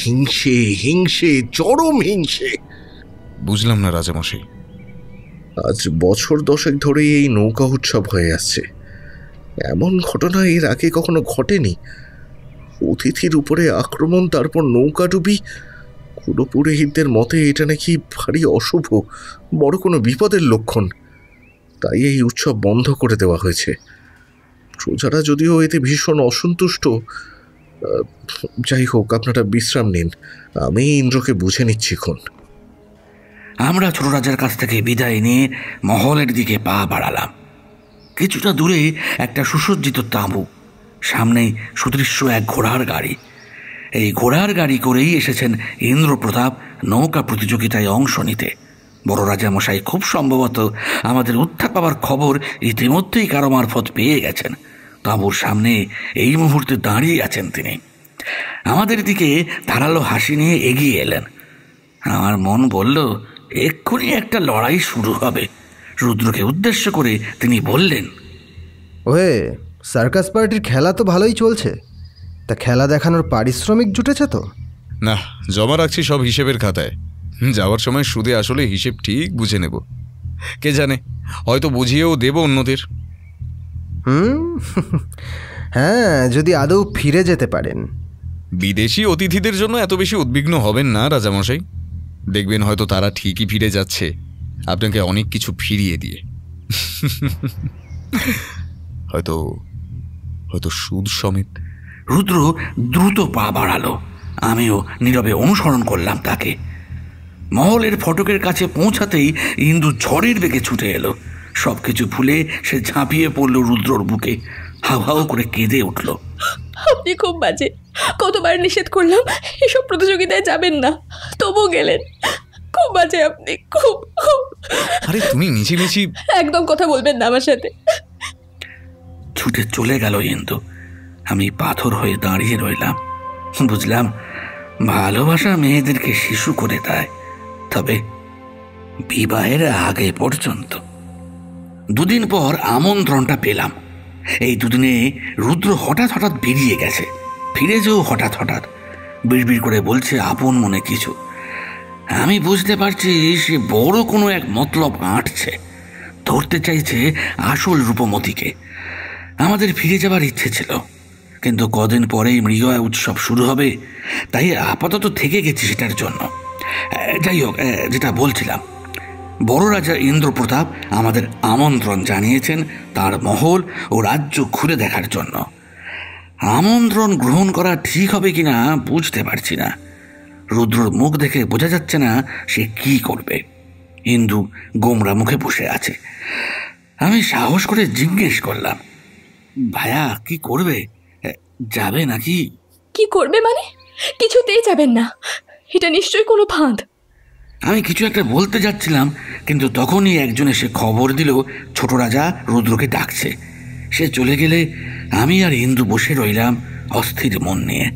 হিংসে হিংসে চরম হিংসে। বুঝলাম না রাজামশাই। আজ বছর 10 ধরে এই নৌকা উৎসব হয়ে আসছে। এমন ঘটনা এর আগে কখনো ঘটেনি। অতিথির উপরে আক্রমণ, তারপর নৌকা ডুবি, পুরোহিতদের মতে এটা নাকি ভারী অশুভ, বড় কোনো বিপদের লক্ষণ। তাই এই উৎসব বন্ধ করে দেওয়া হয়েছে। প্রজারা যদিও এতে ভীষণ অসন্তুষ্ট। যাই হোক, আপনারা বিশ্রাম নিন, আমি ইন্দ্রকে বুঝে নিচ্ছিক্ষণ। আমরা ছোট রাজার কাছ থেকে বিদায় নিয়ে মহলের দিকে পা বাড়ালাম। কিছুটা দূরে একটা সুসজ্জিত তাঁবু, সামনেই সুদৃশ্য এক ঘোড়ার গাড়ি। এই ঘোড়ার গাড়ি করেই এসেছেন ইন্দ্রপ্রতাপ নৌকা প্রতিযোগিতায় অংশ নিতে। বড় রাজামশাই খুব সম্ভবত আমাদের উদ্ধার পাওয়ার খবর ইতিমধ্যেই কারো মারফত পেয়ে গেছেন। তাঁবুর সামনে এই মুহূর্তে দাঁড়িয়ে আছেন তিনি। আমাদের দিকে ধারালো হাসি নিয়ে এগিয়ে এলেন। আমার মন বলল, এক্ষুনি একটা লড়াই শুরু হবে। রুদ্রকে উদ্দেশ্য করে তিনি বললেন, ওয়ে, সার্কাস পার্টির খেলা তো ভালোই চলছে, তা খেলা দেখানোর পারিশ্রমিক জুটেছে তো? না, জমা রাখছি সব হিসেবের খাতায়। যাওয়ার সময় সুদে আসলে হিসেব ঠিক বুঝে নেব। কে জানে, হয়তো বুঝিয়েও দেব অন্যদের। হ্যাঁ, যদি আদৌ ফিরে যেতে পারেন। বিদেশি অতিথিদের জন্য এত বেশি উদ্বিগ্ন হবেন না রাজামশাই। দেখবেন হয়তো তারা ঠিকই ফিরে যাচ্ছে, আপনাকে অনেক কিছু ফিরিয়ে দিয়ে। হয়তো হয়তো সুদ সমেত। রুদ্র দ্রুত পা বাড়ালো। আমিও নীরবে অনুসরণ করলাম তাকে। মহলের ফটকের কাছে পৌঁছাতেই ইন্দু ঝড়ের বেগে ছুটে এলো। সবকিছু ভুলে সে ঝাঁপিয়ে পড়ল রুদ্রর বুকে, হাউ হাউ করে কেঁদে উঠল। আপনি খুব বাজে, কতবার নিষেধ করলাম এসব প্রতিযোগিতায় যাবেন না, তবু গেলেন। খুব বাজে আপনি, খুব খুব। আরে তুমি মিছিমিছি একদম কথা বলবেন না আমার সাথে। ছুটে চলে গেল ইন্দু। আমি পাথর হয়ে দাঁড়িয়ে রইলাম। বুঝলাম, ভালোবাসা মেয়েদেরকে শিশু করে দেয়, তবে বিবাহের আগে পর্যন্ত। দুদিন পর আমন্ত্রণটা পেলাম। এই দুদিনে রুদ্র হঠাৎ হঠাৎ বেরিয়ে গেছে, ফিরে যেও হঠাৎ হঠাৎ। বিড়বিড় করে বলছে আপন মনে কিছু। আমি বুঝতে পারছি সে বড় কোনো এক মতলব আঁটছে, ধরতে চাইছে আসল রূপমতিকে। আমাদের ফিরে যাবার ইচ্ছে ছিল, কিন্তু কদিন পরেই মৃগয়া উৎসব শুরু হবে, তাই আপাতত থেকে গেছি সেটার জন্য। যাই হোক, যেটা বলছিলাম, বড় রাজা ইন্দ্রপ্রতাপ আমাদের আমন্ত্রণ জানিয়েছেন তার মহল ও রাজ্য ঘুরে দেখার জন্য। আমন্ত্রণ গ্রহণ করা ঠিক হবে কিনা বুঝতে পারছি না। রুদ্রর মুখ দেখে বোঝা যাচ্ছে না সে কি করবে। ইন্দু গোমরা মুখে বসে আছে। আমি সাহস করে জিজ্ঞেস করলাম, ভাইয়া কি করবে, যাবে নাকি? কি করবে মানে? কিছুতেই যাবেন না, এটা নিশ্চয়ই কোনো ফাঁদ। আমি কিছু একটা বলতে যাচ্ছিলাম, কিন্তু তখনই একজন এসে খবর দিল ছোট রাজা রুদ্রকে ডাকছে। সে চলে গেলে আমি আর ইন্দু বসে রইলাম অস্থির মন নিয়ে।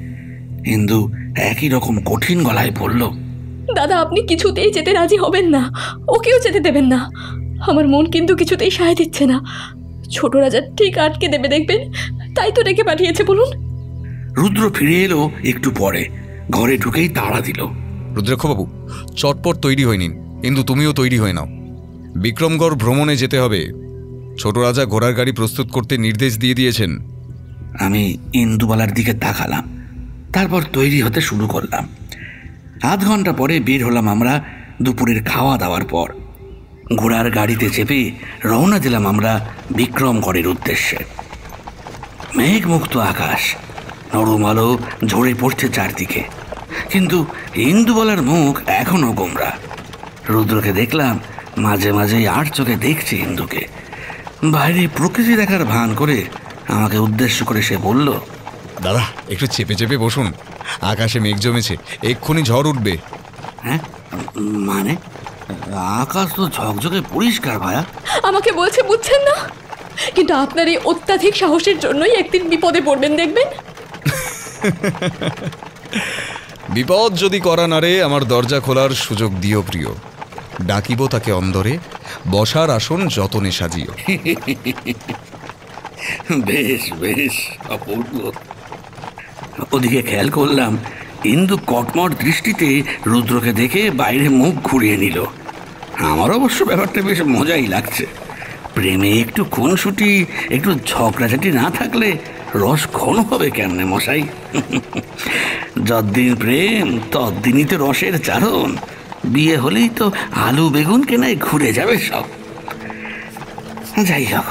ইন্দু একই রকম কঠিন গলায় বলল, দাদা, আপনি কিছুতেই যেতে রাজি হবেন না, ওকেও যেতে দেবেন না। আমার মন কিন্তু কিছুতেই সায় দিচ্ছে না। ছোট রাজা ঠিক আটকে দেবে দেখবেন, তাই তো ডেকে পাঠিয়েছে বলুন। রুদ্র ফিরে এলো একটু পরে, ঘরে ঢুকেই তাড়া দিল, রুদ্রাক্ষবাবু, চটপট তৈরি হয়ে নিন। কিন্তু তুমিও তৈরি হয়ে নাও, বিক্রমগড় ভ্রমণে যেতে হবে। ছোট রাজা ঘোড়ার গাড়ি প্রস্তুত করতে নির্দেশ দিয়ে দিয়েছেন। আমি ইন্দুবালার দিকে তাকালাম, তারপর তৈরি হতে শুরু করলাম। আধ ঘন্টা পরে বের হলাম আমরা দুপুরের খাওয়া দাওয়ার পর। ঘোড়ার গাড়িতে চেপে রওনা দিলাম আমরা বিক্রমগড়ের উদ্দেশ্যে। মেঘমুক্ত আকাশ, নরম আলো ঝরে পড়ছে চারদিকে, কিন্তু ইন্দুবালার মুখ এখনো গোমরা। রুদ্রকে দেখলাম মাঝে মাঝেই আর চোখে দেখছে ইন্দুকে। বাইরে প্রকৃতি দেখার ভান করে আমাকে উদ্দেশ্য করে সে বলল, দাদা, একটু চেপে চেপে বসুন, আকাশে মেঘ জমেছে, এক্ষুনি ঝড় উঠবে। হ্যাঁ মানে? আকাশ তো ঝকঝকে পরিষ্কার ভায়া। আমাকে বলছে বুঝছেন না, কিন্তু আপনার এই অত্যাধিক সাহসের জন্যই একদিন বিপদে পড়বেন দেখবেন। বিপদ যদি করা নারে, আমার দরজা খোলার সুযোগ দিও প্রিয়। ডাকিব তাকে অন্দরে, বসার আসন যতনে সাজিও। বেশ বেশ, অপূর্ব। ওদিকে খেয়াল করলাম ইন্দু কটমট দৃষ্টিতে রুদ্রকে দেখে বাইরে মুখ ঘুরিয়ে নিল। আমার অবশ্য ব্যাপারটা বেশ মজাই লাগছে। প্রেমে একটু খুনসুটি, একটু ঝগড়াঝাটি না থাকলে রস ঘন হবে কেমনে মশাই? যতদিন প্রেম ততদিনই তো রসের চারণ। বিয়ে হলেই তো আলু বেগুন কেনায় ঘুরে যাবে সব। যাই হোক,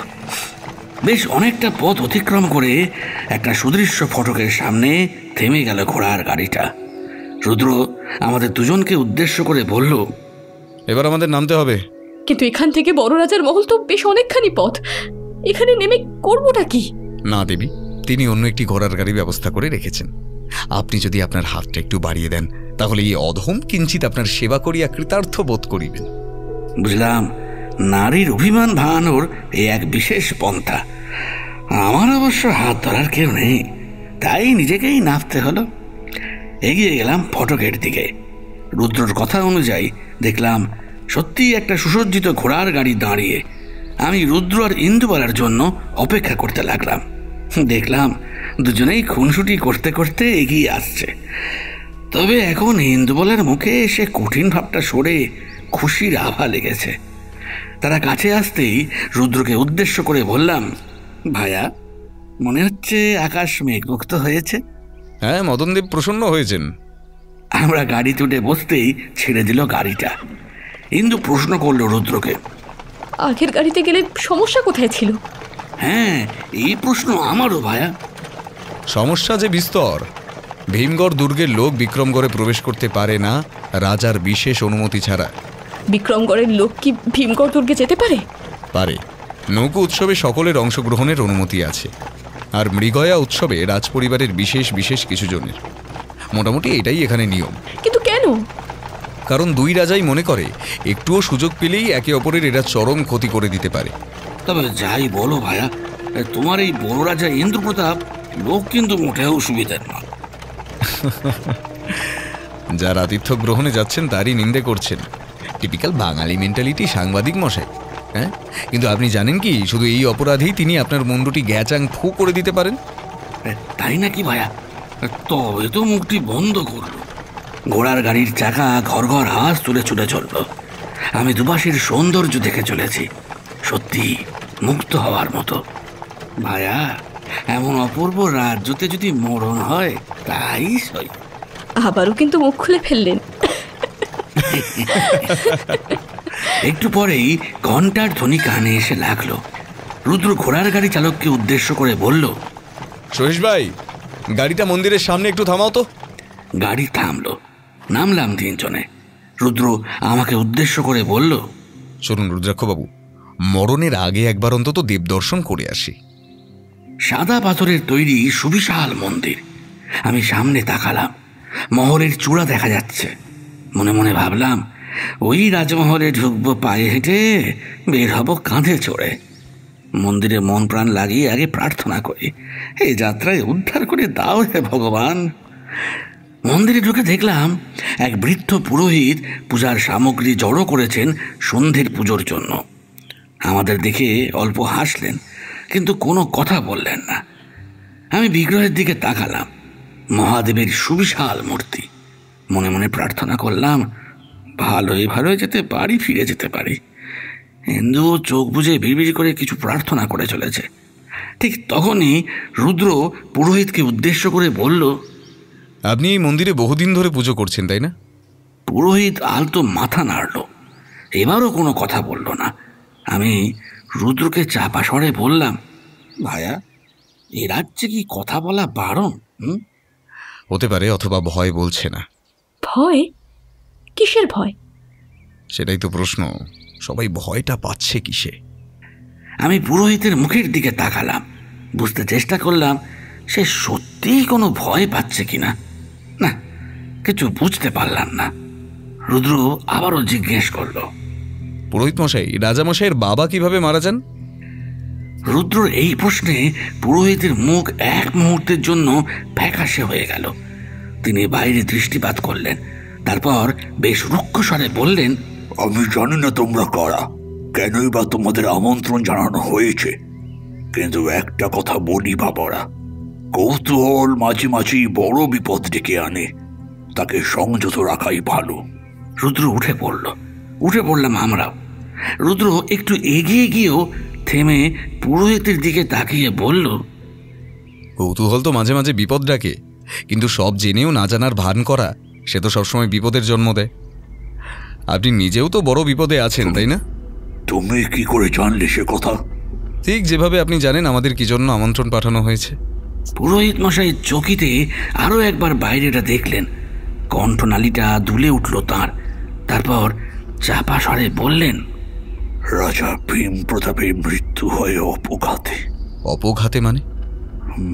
বেশ অনেকটা পথ অতিক্রম করে একটা সুদৃশ্য ফটকের সামনে থেমে গেল ঘোড়ার গাড়িটা। রুদ্র আমাদের দুজনকে উদ্দেশ্য করে বলল, এবার আমাদের নামতে হবে। কিন্তু এখান থেকে বড় রাজার মহল তো বেশ অনেকখানি পথ, এখানে নেমে করবোটা কি? না দেবী, তিনি অন্য একটি ঘোড়ার গাড়ি ব্যবস্থা করে রেখেছেন। আপনি যদি আপনার হাতটা একটু বাড়িয়ে দেন, তাহলে এই অধম কিঞ্চিত আপনার সেবা করিয়া কৃতার্থ বোধ করিবেন। বুঝলাম, নারীর অভিমান ভাঙানোর এই এক বিশেষ পন্থা। আমার অবশ্য হাত ধরার কেউ নেই, তাই নিজেকেই নামতে হলো। এগিয়ে গেলাম ফটকের দিকে। রুদ্রর কথা অনুযায়ী দেখলাম সত্যিই একটা সুসজ্জিত ঘোড়ার গাড়ি দাঁড়িয়ে। আমি রুদ্র আর ইন্দুবালার জন্য অপেক্ষা করতে লাগলাম। দেখলাম দুজনেই খুনসুটি করতে করতে এগিয়ে আসছে। তবে এখন ইন্দুবালার মুখে সে কঠিন ভাবটা সরে খুশির আভা লেগেছে। তারা কাছে আসতেই রুদ্রকে উদ্দেশ্য করে বললাম, ভাইয়া, মনে হচ্ছে আকাশ মেঘমুক্ত হয়েছে। হ্যাঁ, মদনদেব প্রসন্ন হয়েছেন। আমরা গাড়ি তুলে বসতেই ছেড়ে দিল গাড়িটা। ইন্দু প্রশ্ন করলো রুদ্রকে, আগের গাড়িতে গেলে সমস্যা কোথায় ছিল? হ্যাঁ, এই প্রশ্ন আমারও ভাইয়া। সমস্যা যে বিস্তর। ভীমগড় দুর্গের লোক বিক্রমগড়ে প্রবেশ করতে পারে না রাজার বিশেষ অনুমতি ছাড়া। বিক্রমগড়ের লোক কি ভীমগড় দুর্গে যেতে পারে? পারে। নৌকো উৎসবে সকলের অংশগ্রহণের অনুমতি আছে, আর মৃগয়া উৎসবে রাজপরিবারের বিশেষ বিশেষ কিছু জনের। মোটামুটি এটাই এখানে নিয়ম। কিন্তু কেন? কারণ দুই রাজাই মনে করে একটুও সুযোগ পেলেই একে অপরের এরা চরম ক্ষতি করে দিতে পারে। তবে যাই বলো ভাইয়া, তোমার এই বড় রাজা ইন্দ্রপ্রতাপ লোক কিন্তু মোটেও সুবিধার না। যার আতিথ্য গ্রহণে যাচ্ছেন তারই নিন্দে করছেন। টিপিক্যাল বাঙালি মেন্টালিটি সাংবাদিক মশাই। হ্যাঁ, কিন্তু আপনি জানেন কি, শুধু এই অপরাধেই তিনি আপনার মুন্ডুটি গ্যাচাং ফু করে দিতে পারেন। তাই নাকি ভাইয়া? তবে তো মুখটি বন্ধ করলো। ঘোড়ার গাড়ির চাকা ঘর ঘর আওয়াজ তুলে ছুটে চলল। আমি দুপাশের সৌন্দর্য দেখে চলেছি, সত্যি মুক্ত হওয়ার মতো। ভাইয়া, এমন অপূর্ব রাজ্যতে যদি মরণ হয় তাই সই। আবারও কিন্তু মুখ খুলে ফেললেন। একটু পরেই ঘন্টার ধ্বনি কানে এসে লাগলো। রুদ্র ঘোড়ার গাড়ি চালককে উদ্দেশ্য করে বলল, সহিস ভাই, গাড়িটা মন্দিরের সামনে একটু থামাও তো। গাড়ি থামলো। নামলাম তিনজনে। রুদ্র আমাকে উদ্দেশ্য করে বলল, শুনুন রুদ্রাক্ষবাবু, মরণের আগে একবার অন্তত দেবদর্শন করে আসি। সাদা পাথরের তৈরি সুবিশাল মন্দির। আমি সামনে তাকালাম, মহলের চূড়া দেখা যাচ্ছে। মনে মনে ভাবলাম, ওই রাজমহলে ঢুকবো পায়ে হেঁটে, বের হব কাঁধে চড়ে। মন্দিরে মন প্রাণ লাগিয়ে আগে প্রার্থনা করি, এই যাত্রায় উদ্ধার করে দাও হে ভগবান। মন্দিরে ঢুকে দেখলাম এক বৃদ্ধ পুরোহিত পূজার সামগ্রী জড়ো করেছেন সন্ধ্যের পুজোর জন্য। আমাদের দেখে অল্প হাসলেন, কিন্তু কোনো কথা বললেন না। আমি বিগ্রহের দিকে তাকালাম, মহাদেবের সুবিশাল মূর্তি। মনে মনে প্রার্থনা করলাম, ভালোই ভালোই যেতে পারি, ফিরে যেতে পারি। হিন্দু চোখ বুজে বিড়বিড় করে কিছু প্রার্থনা করে চলেছে। ঠিক তখনই রুদ্র পুরোহিতকে উদ্দেশ্য করে বলল, আপনি এই মন্দিরে বহুদিন ধরে পুজো করছেন, তাই না? পুরোহিত আলতো মাথা নাড়ল, এবারও কোনো কথা বলল না। আমি রুদ্রকে চাপা স্বরে বললাম, ভাইয়া, এ রাজ্যে কি কথা বলা বারণ? হতে পারে, অথবা ভয় বলছে না। ভয়? কিসের ভয়? সেটাই তো প্রশ্ন, সবাই ভয়টা পাচ্ছে কিসে? আমি পুরোহিতের মুখের দিকে তাকালাম, বুঝতে চেষ্টা করলাম সে সত্যিই কোনো ভয় পাচ্ছে কিনা। না, কিছু বুঝতে পারলাম না। রুদ্র আবারও জিজ্ঞেস করলো, পুরোহিত মশাই, রাজামশাইয়ের বাবা কিভাবে মারা যান? রুদ্রর এই প্রশ্নে পুরোহিতের মুখ এক মুহূর্তের জন্য ফ্যাকাশে হয়ে গেল। তিনি বাইরে দৃষ্টিপাত করলেন, তারপর বেশ রুক্ষ স্বরে বললেন, আমি জানি না তোমরা কারা, কেনই বা তোমাদের আমন্ত্রণ জানানো হয়েছে, কিন্তু একটা কথা বলি বাবারা, কৌতূহল মাঝে মাঝেই বড় বিপদ ডেকে আনে, তাকে সংযত রাখাই ভালো। রুদ্র উঠে পড়লাম আমরাও। রুদ্র একটু এগিয়ে গিয়েও থেমে পুরোহিতের দিকে তাকিয়ে বলল, কৌতূহল তো মাঝে মাঝে বিপদ ডাকে, কিন্তু সব জেনেও না জানার ভান করা সে তো সবসময় বিপদের জন্ম দেয়। আপনি নিজেও তো বড় বিপদে আছেন, তাই না? তুমি কি করে জানলে সে কথা? ঠিক যেভাবে আপনি জানেন আমাদের কি জন্য আমন্ত্রণ পাঠানো হয়েছে। পুরোহিত মশাই চকিতে আরো একবার বাইরেটা দেখলেন। কণ্ঠনালীটা দুলে উঠল তাঁর। তারপর চাপা স্বরে বললেন, রাজা ভীম প্রতাপের মৃত্যু হয় অপঘাতে। অপঘাতে মানে?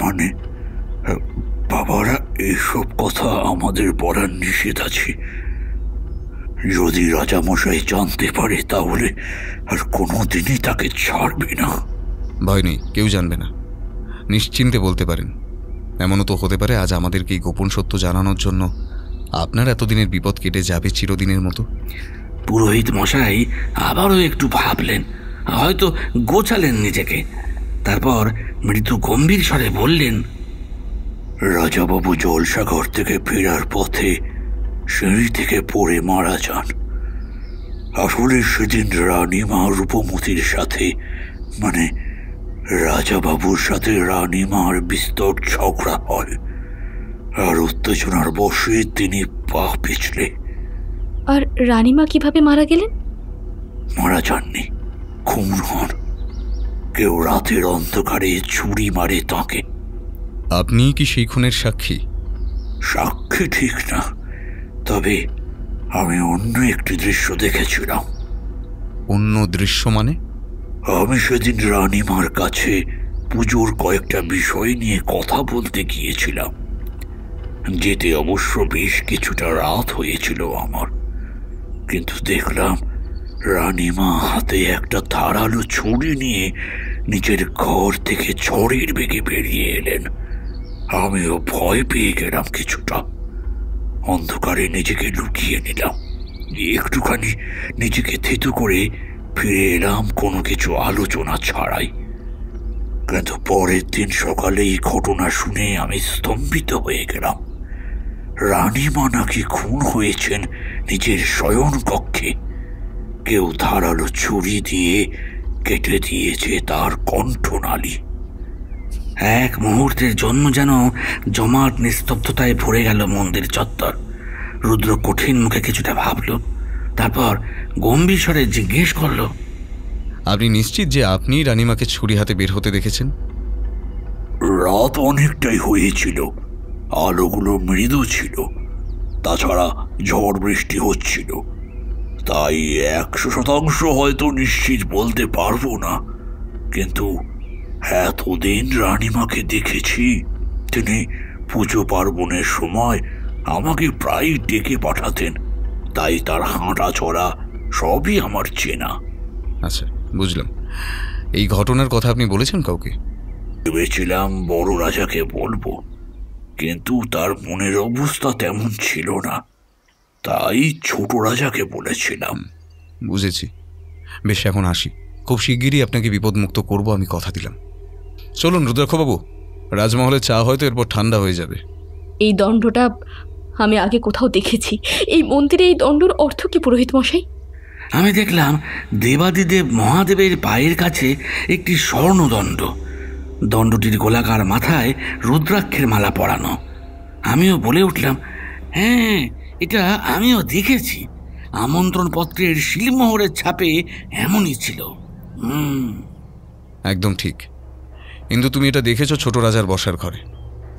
মানে বাবারা, এইসব কথা আমাদের বলার নিষেধ আছে। যদি রাজামশাই জানতে পারে তাহলে আর কোনোদিনই তাকে ছাড়বে না। ভয় নেই, কেউ জানবে না, নিশ্চিন্তে বলতে পারেন। এমনও তো হতে পারে আজ আমাদেরকে এই গোপন সত্য জানানোর জন্য আপনার এতদিনের বিপদ কেটে যাবে চিরদিনের মতো। পুরোহিত মশাই আবারও একটু ভাবলেন, হয়তো গোছালেন নিজেকে। তারপর মৃদু গম্ভীর স্বরে বললেন, রাজাবাবু জলসাঘর থেকে ফেরার পথে সিঁড়ি থেকে পড়ে মারা যান। আসলে সেদিন রানীমা রূপমতির সাথে, মানে রাজাবাবুর সাথে রানীমার বিস্তর ঝগড়া হয়, আর উত্তেজনার বশে তিনি পা পিছলে। আর রানীমা কিভাবে মারা গেলেন? মারা যাননি, খুন হন। কেউ রাতের অন্ধকারে ছুরি মারে তাকে। আপনি কি সেই খুনের সাক্ষী? সাক্ষী ঠিক না, তবে আমি অন্য একটি দৃশ্য দেখেছিলাম। অন্য দৃশ্য মানে? আমি সেদিন রানীমার কাছে পুজোর কয়েকটা বিষয় নিয়ে কথা বলতে গিয়েছিলাম। যেতে অবশ্য বেশ কিছুটা রাত হয়েছিল আমার, কিন্তু দেখলাম রানীমা হাতে একটা ধারালো ছুরি নিয়ে নিজের ঘর থেকে ঝড়ের বেগে বেরিয়ে এলেন। আমিও ভয় পেয়ে গেলাম কিছুটা। অন্ধকারে নিজেকে লুকিয়ে নিলাম। একটুখানি নিজেকে থিতু করে ফিরে এলাম কোনো কিছু আলোচনা ছাড়াই। কিন্তু পরের দিন সকালে এই ঘটনা শুনে আমি স্তম্ভিত হয়ে গেলাম। রানীমা নাকি খুন হয়েছেন নিজের শয়ন কক্ষে। কেউ ধারালো ছুরি দিয়ে কেটে দিয়েছে তার কণ্ঠনালী। এক মুহূর্তের জন্য যেন জমাট নিস্তব্ধতায় ভরে গেল মন্দির চত্বর। রুদ্র কঠিন মুখে কিছুটা ভাবল, তারপর গম্ভীর স্বরে জিজ্ঞেস করল, আপনি নিশ্চিত যে আপনি রানীমাকে ছুরি হাতে বের হতে দেখেছেন? রাত অনেকটাই হয়েছিল, আলোগুলো মৃদু ছিল, তাছাড়া ঝড় বৃষ্টি হচ্ছিল। তাই 100% হয়তো নিশ্চিত বলতে পারবো না, কিন্তু এতদিন রানীমাকে দেখেছি। তিনি পুজো পার্বণের সময় আমাকে প্রায় ডেকে পাঠাতেন, তাই তার হাঁটা চড়া সবই আমার চেনা। আচ্ছা, বুঝলাম। এই ঘটনার কথা আপনি বলেছেন কাউকে? ভেবেছিলাম বড় রাজাকে বলবো, কিন্তু তার মনের অবস্থা তেমন ছিল না, তাই ছোট রাজাকে বলেছিলাম। বুঝেছি। বেশ, এখন আসি। খুব শিগগিরই আপনাকে বিপদমুক্ত করব, আমি কথা দিলাম। চলুন রুদ্রাক্ষবাবু, রাজমহলে চা হয়তো এরপর ঠান্ডা হয়ে যাবে। এই দণ্ডটা আমি আগে কোথাও দেখেছি। এই মন্দিরে এই দণ্ডর অর্থ কি পুরোহিত মশাই? আমি দেখলাম দেবাদিদেব মহাদেবের পায়ের কাছে একটি স্বর্ণদণ্ড। দণ্ডটির গোলাকার মাথায় রুদ্রাক্ষের মালা পরানো। আমিও বলে উঠলাম, হ্যাঁ, এটা আমিও দেখেছি। আমন্ত্রণ পত্রের শিলমোহরের ছাপে এমনই ছিল। একদম ঠিক। কিন্তু তুমি এটা দেখেছো ছোট রাজার বসার ঘরে,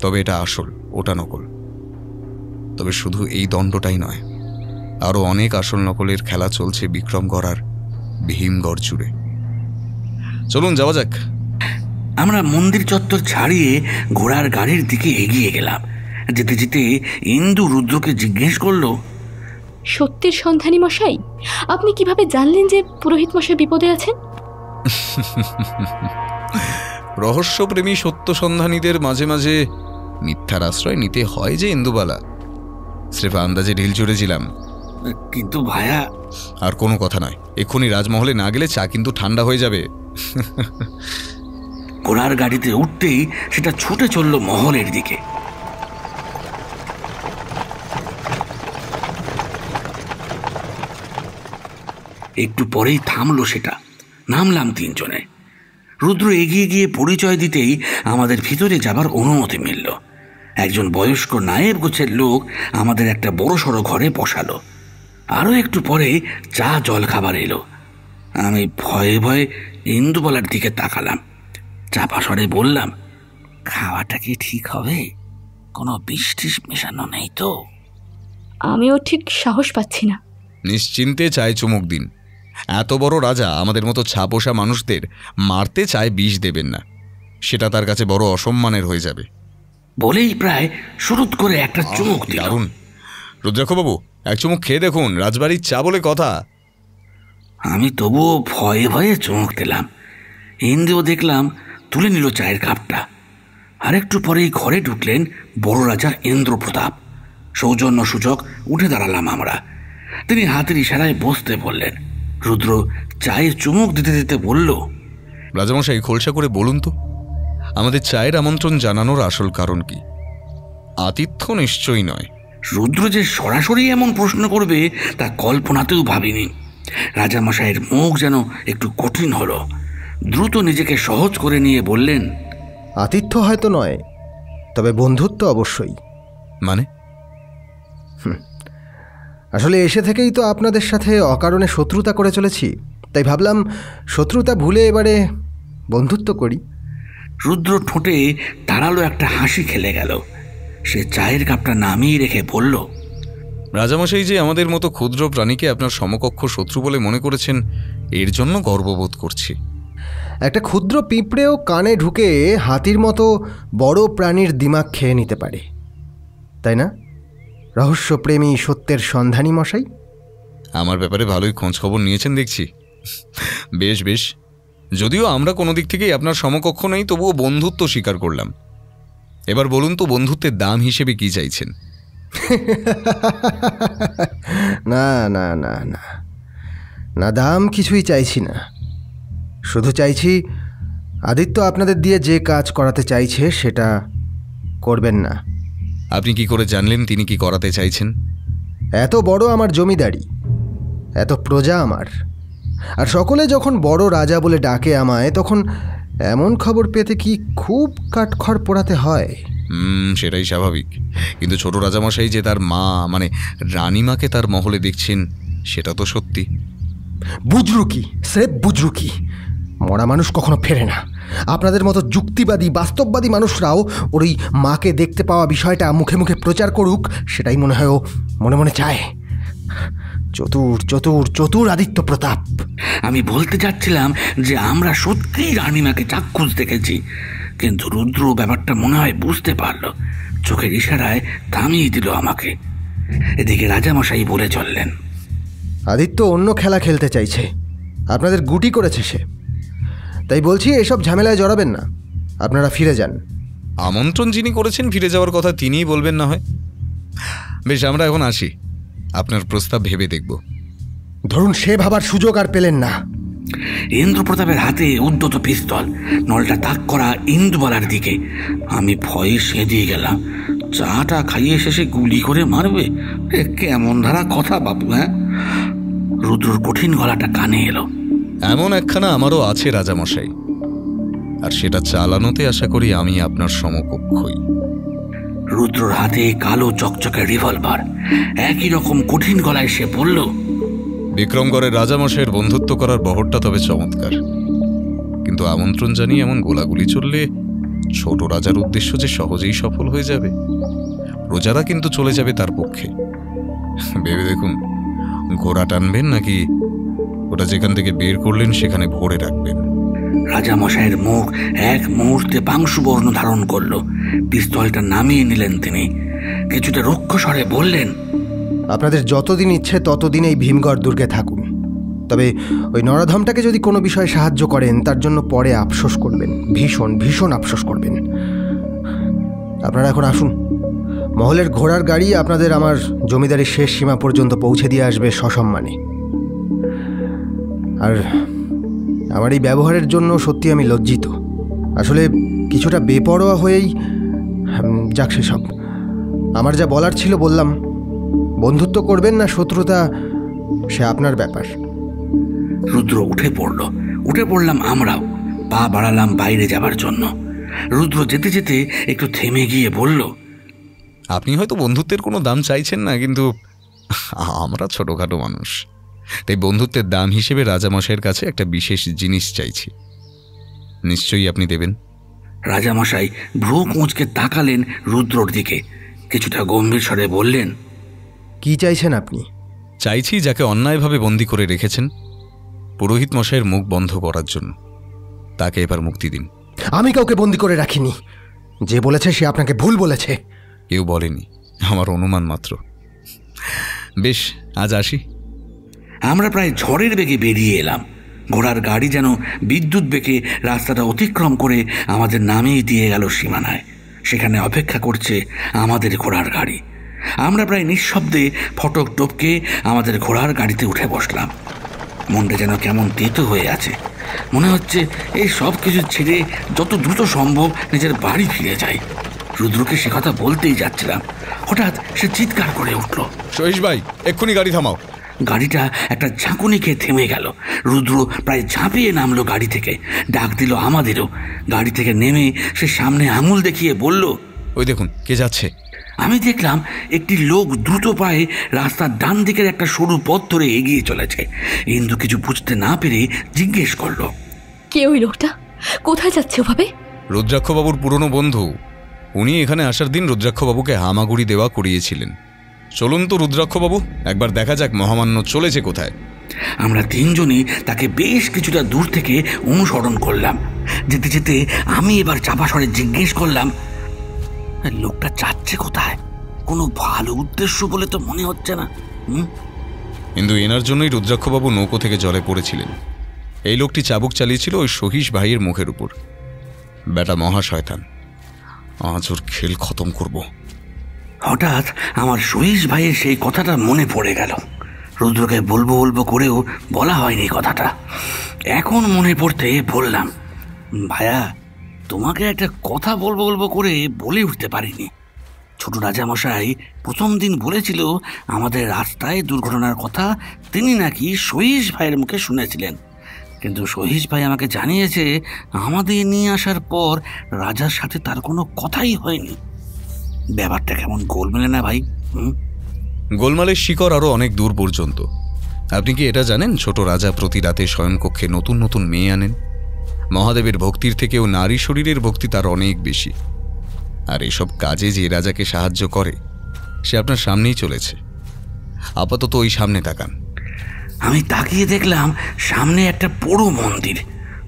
তবে এটা আসল, ওটা নকল। তবে শুধু এই দণ্ডটাই নয়, আরও অনেক আসল নকলের খেলা চলছে বিক্রমগড় আর ভীমগড় জুড়ে। চলুন যাওয়া যাক। আমরা মন্দির চত্বর ছাড়িয়ে ঘোড়ার গাড়ির দিকে এগিয়ে গেলাম। যেতে যেতে ইন্দু রুদ্রকে জিজ্ঞেস করলো, সত্যের সন্ধানী মশাই, আপনি কিভাবে জানলেন যে পুরোহিত মশাই বিপদে আছেন? রহস্যপ্রেমী সত্য সন্ধানীদের মাঝে মাঝে মিথ্যার আশ্রয় নিতে হয় যে ইন্দুবালা। স্রেফ আন্দাজে ঢিল ছুড়েছিলাম। কিন্তু ভায়া। আর কোনো কথা নয়, এক্ষুনি রাজমহলে না গেলে চা কিন্তু ঠান্ডা হয়ে যাবে। ঘোড়ার গাড়িতে উঠতেই সেটা ছুটে চলল মহলের দিকে। একটু পরেই থামলো সেটা। নামলাম তিনজনে। রুদ্র এগিয়ে গিয়ে পরিচয় দিতেই আমাদের ভিতরে যাবার অনুমতি মিলল। একজন বয়স্ক নায়েব গোছের লোক আমাদের একটা বড়সড় ঘরে বসালো। আরও একটু পরে চা জল খাবার এলো। আমি ভয়ে ভয়ে ইন্দুবালার দিকে তাকালাম। চাপা স্বরে বললাম, খাওয়াটা কি ঠিক হবে? কোনো বিষ টিষ মেশানো নেই তো? আমিও ঠিক সাহস পাচ্ছি না। নিশ্চিন্তে চায় চুমুক দিন। এত বড় রাজা আমাদের মতো ছাপোষা মানুষদের মারতে চায়, বিষ দেবেন না। সেটা তার কাছে বড় অসম্মানের হয়ে যাবে। বলেই প্রায় শুরুত করে একটা চুমুক দিল। দারুণ। রুদ্রাক্ষবাবু, এক চুমুক খেয়ে দেখুন, রাজবাড়ির চা বলে কথা। আমি তবুও ভয়ে ভয়ে চমক দিলাম। ইন্দ্রও দেখলাম তুলে নিল চায়ের কাপটা। আরেকটু পরেই ঘরে ঢুকলেন বড় রাজা ইন্দ্রপ্রতাপ। সৌজন্য সূচক উঠে দাঁড়ালাম আমরা। তিনি হাতের ইশারায় বসতে বললেন। রুদ্র চায়ে চুমুক দিতে দিতে বলল, রাজামশাই, খোলসা করে বলুন তো, আমাদের চায়ের আমন্ত্রণ জানানোর আসল কারণ কি? আতিথ্য নিশ্চয়ই নয়। রুদ্র যে সরাসরি এমন প্রশ্ন করবে তা কল্পনাতেও ভাবিনি। রাজামশাইয়ের মুখ যেন একটু কঠিন হলো। দ্রুত নিজেকে সহজ করে নিয়ে বললেন, আতিথ্য হয়তো নয়, তবে বন্ধুত্ব অবশ্যই। মানে? আসলে এসে থেকেই তো আপনাদের সাথে অকারণে শত্রুতা করে চলেছি, তাই ভাবলাম শত্রুতা ভুলে এবারে বন্ধুত্ব করি। রুদ্র ঠোঁটে তাড়ালো একটা হাসি খেলে গেল। সে চায়ের কাপটা নামিয়ে রেখে বলল, রাজামশাই যে আমাদের মতো ক্ষুদ্র প্রাণীকে আপনার সমকক্ষ শত্রু বলে মনে করেছেন, এর জন্য গর্ববোধ করছি। একটা ক্ষুদ্র পিঁপড়েও কানে ঢুকে হাতির মতো বড় প্রাণীর দিমাগ খেয়ে নিতে পারে, তাই না রহস্যপ্রেমী সত্যের সন্ধানী মশাই? আমার ব্যাপারে ভালোই খোঁজ খবর নিয়েছেন দেখছি। বেশ বেশ, যদিও আমরা কোনো দিক থেকেই আপনার সমকক্ষ নেই, তবুও বন্ধুত্ব স্বীকার করলাম। এবার বলুন তো, বন্ধুত্বের দাম হিসেবে কি চাইছেন? না না না না না, দাম কিছুই চাইছি না। শুধু চাইছি আদিত্য আপনাদের দিয়ে যে কাজ করাতে চাইছে সেটা করবেন না। আপনি কি করে জানলেন তিনি কি করাতে চাইছেন? এত বড় আমার জমিদারি, এত প্রজা আমার, আর সকলে যখন বড় রাজা বলে ডাকে আমায়, তখন এমন খবর পেতে কি খুব কাঠখড় পোড়াতে হয়? সেটাই স্বাভাবিক। কিন্তু ছোট রাজামশাই যে তার মা, মানে রানীমাকে তার মহলে দেখছেন, সেটা তো সত্যি। বুজরুকি, স্রেফ বুজরুকি। মরা মানুষ কখনো ফেরে না। আপনাদের মতো যুক্তিবাদী বাস্তববাদী মানুষরাও ওর ওই মাকে দেখতে পাওয়া বিষয়টা মুখে মুখে প্রচার করুক, সেটাই মনে হয় ও মনে মনে চায়। চতুর চতুর চতুর আদিত্য প্রতাপ। আমি বলতে চাচ্ছিলাম যে আমরা সত্যিই রানীমাকে চাক্ষুষ দেখেছি, কিন্তু রুদ্র ব্যাপারটা মনে হয় বুঝতে পারল। চোখের ইশারায় থামিয়ে দিল আমাকে। এদিকে রাজামশাই বলে চললেন, আদিত্য অন্য খেলা খেলতে চাইছে, আপনাদের গুটি করেছে সে। তাই বলছি, এসব ঝামেলায় জড়াবেন না, আপনারা ফিরে যান। আমন্ত্রণ যিনি করেছেন ফিরে যাওয়ার কথা তিনিই বলবেন না হয়। বেশ, আমরা এখন আসি, আপনার প্রস্তাব ভেবে দেখব। ধরুন, সে ভাবার সুযোগ আর পেলেন না। ইন্দ্রপ্রতাপের হাতে উদ্যত পিস্তল, নলটা তাক করা ইন্দুবালার দিকে। আমি ভয়ে সেঁধিয়ে গেলাম। চাটা খাইয়ে শেষে গুলি করে মারবে? কেমন ধারা কথা বাবু, হ্যাঁ? রুদ্রর কঠিন গলাটা কানে এলো। এমন একখানা আমারও আছে রাজামশাই, আর সেটা চালানোতে আশা করি আমি আপনার সমকক্ষই। রুদ্রর হাতে কালো চকচকে রিভলভার। একই রকম কঠিন গলায় সে বলল, বিক্রমগড়ের রাজামশাইয়ের বন্ধুত্ব করার বহরটা তবে চমৎকার, কিন্তু আমন্ত্রণ জানিয়ে এমন গোলাগুলি চললে ছোট রাজার উদ্দেশ্য যে সহজেই সফল হয়ে যাবে, প্রজারা কিন্তু চলে যাবে তার পক্ষে। ভেবে দেখুন, ঘোড়া টানবেন নাকি ওটা যেখান থেকে বের করলেন সেখানে ভরে রাখবেন? রাজামশাইয়ের মুখ এক মুহূর্তে পাংশুবর্ণ ধারণ করল। পিস্তলটা নামিয়ে নিলেন তিনি। কিছুটা রুক্ষ স্বরে বললেন, আপনাদের যতদিন ইচ্ছে ততদিন এই ভীমগড় দুর্গে থাকুন, তবে ওই নরাধমটাকে যদি কোনো বিষয়ে সাহায্য করেন তার জন্য পরে আফসোস করবেন, ভীষণ ভীষণ আফসোস করবেন। আপনারা এখন আসুন, মহলের ঘোড়ার গাড়ি আপনাদের আমার জমিদারির শেষ সীমা পর্যন্ত পৌঁছে দিয়ে আসবে সসম্মানে। আর আমার এই ব্যবহারের জন্য সত্যি আমি লজ্জিত। আসলে কিছুটা বেপরোয়া হয়েই, যাক সেসব। আমার যা বলার ছিল বললাম। বন্ধুত্ব করবেন না শত্রুতা, সে আপনার ব্যাপার। রুদ্র উঠে পড়ল। উঠে পড়লাম আমরাও। পা বাড়ালাম বাইরে যাবার জন্য। রুদ্র যেতে যেতে একটু থেমে গিয়ে বলল, আপনি হয়তো বন্ধুত্বের কোনো দাম চাইছেন না, কিন্তু আমরা ছোটোখাটো মানুষ, তাই বন্ধুত্বের দাম হিসেবে রাজামশাইয়ের কাছে একটা বিশেষ জিনিস চাইছি। নিশ্চয়ই আপনি দেবেন। রাজামশাই ভ্রু কুঁচকে তাকালেন রুদ্রর দিকে, কিছুটা গম্ভীর স্বরে বললেন, কি চাইছেন আপনি? চাইছি যাকে অন্যায়ভাবে বন্দী করে রেখেছেন পুরোহিত মশাইয়ের মুখ বন্ধ করার জন্য, তাকে এবার মুক্তি দিন। আমি কাউকে বন্দি করে রাখিনি। যে বলেছে সে আপনাকে ভুল বলেছে। কেউ বলেনি, আমার অনুমান মাত্র। বেশ, আজ আসি। আমরা প্রায় ঝড়ের বেগে বেরিয়ে এলাম। ঘোড়ার গাড়ি যেন বিদ্যুৎ বেগে রাস্তাটা অতিক্রম করে আমাদের নামিয়ে দিয়ে গেল সীমানায়। সেখানে অপেক্ষা করছে আমাদের ঘোড়ার গাড়ি। আমরা প্রায় নিঃশব্দে ফটক টপকে আমাদের ঘোড়ার গাড়িতে উঠে বসলাম। মনটা যেন কেমন তেতো হয়ে আছে। মনে হচ্ছে এই সব কিছু ছেড়ে যত দ্রুত সম্ভব নিজের বাড়ি ফিরে যাই। রুদ্রকে সে কথা বলতেই যাচ্ছিলাম, হঠাৎ সে চিৎকার করে উঠল, সহিস ভাই, এক্ষুনি গাড়ি থামাও। গাড়িটা একটা ঝাঁকুনি খেয়ে থেমে গেল। রুদ্র প্রায় ঝাঁপিয়ে নামলো গাড়ি থেকে, ডাক দিল আমাদেরও। গাড়ি থেকে নেমে সে সামনে আঙুল দেখিয়ে বলল, ওই দেখুন কে যাচ্ছে। আমি দেখলাম একটি লোক দ্রুত পায়ে রাস্তার ডান দিকের একটা সরু পথ ধরে এগিয়ে চলেছে। ইন্দু কিছু বুঝতে না পেরে জিজ্ঞেস করলো, কে ওই লোকটা? কোথায় যাচ্ছে ওভাবে? রুদ্রাক্ষবাবুর পুরনো বন্ধু। উনি এখানে আসার দিন রুদ্রাক্ষবাবুকে হামাগুড়ি দেওয়া করিয়েছিলেন। চলুন তো রুদ্রাক্ষবাবু, একবার দেখা যাক মহামান্য চলেছে কোথায়। আমরা তিনজনই তাকে বেশ কিছুটা দূর থেকে অনুসরণ করলাম। যেতে যেতে আমি এবার চাপা স্বরে জিজ্ঞেস করলাম, লোকটা যাচ্ছে কোথায়? কোনো ভালো উদ্দেশ্য বলে তো মনে হচ্ছে না। কিন্তু এনার জন্যই রুদ্রাক্ষবাবু নৌকো থেকে জলে পড়েছিলেন। এই লোকটি চাবুক চালিয়েছিল ওই সহিস ভাইয়ের মুখের উপর। বেটা মহাশয়তান, আজ ওর খেল খতম করব। হঠাৎ আমার সহিস ভাইয়ের সেই কথাটা মনে পড়ে গেল। রুদ্রকে বলবো বলবো করেও বলা হয়নি কথাটা। এখন মনে পড়তে বললাম, ভাইয়া, তোমাকে একটা কথা বলবো বলবো করে বলে উঠতে পারিনি। ছোট রাজামশাই প্রথম দিন বলেছিল আমাদের রাস্তায় দুর্ঘটনার কথা তিনি নাকি সহিস ভাইয়ের মুখে শুনেছিলেন, কিন্তু সহিস ভাই আমাকে জানিয়েছে আমাদের নিয়ে আসার পর রাজার সাথে তার কোনো কথাই হয়নি। ব্যাপারটা কেমন গোলমেলে না ভাই? গোলমালের শিকড় আরও অনেক দূর পর্যন্ত। আপনি কি এটা জানেন ছোট রাজা প্রতি রাতে শয়নকক্ষে নতুন নতুন মেয়ে আনেন? মহাদেবের ভক্তির থেকেও নারী শরীরের ভক্তি তার অনেক বেশি। আর এসব কাজে যে রাজাকে সাহায্য করে সে আপনার সামনেই চলেছে। আপাতত ওই সামনে তাকান। আমি তাকিয়ে দেখলাম সামনে একটা বড় মন্দির।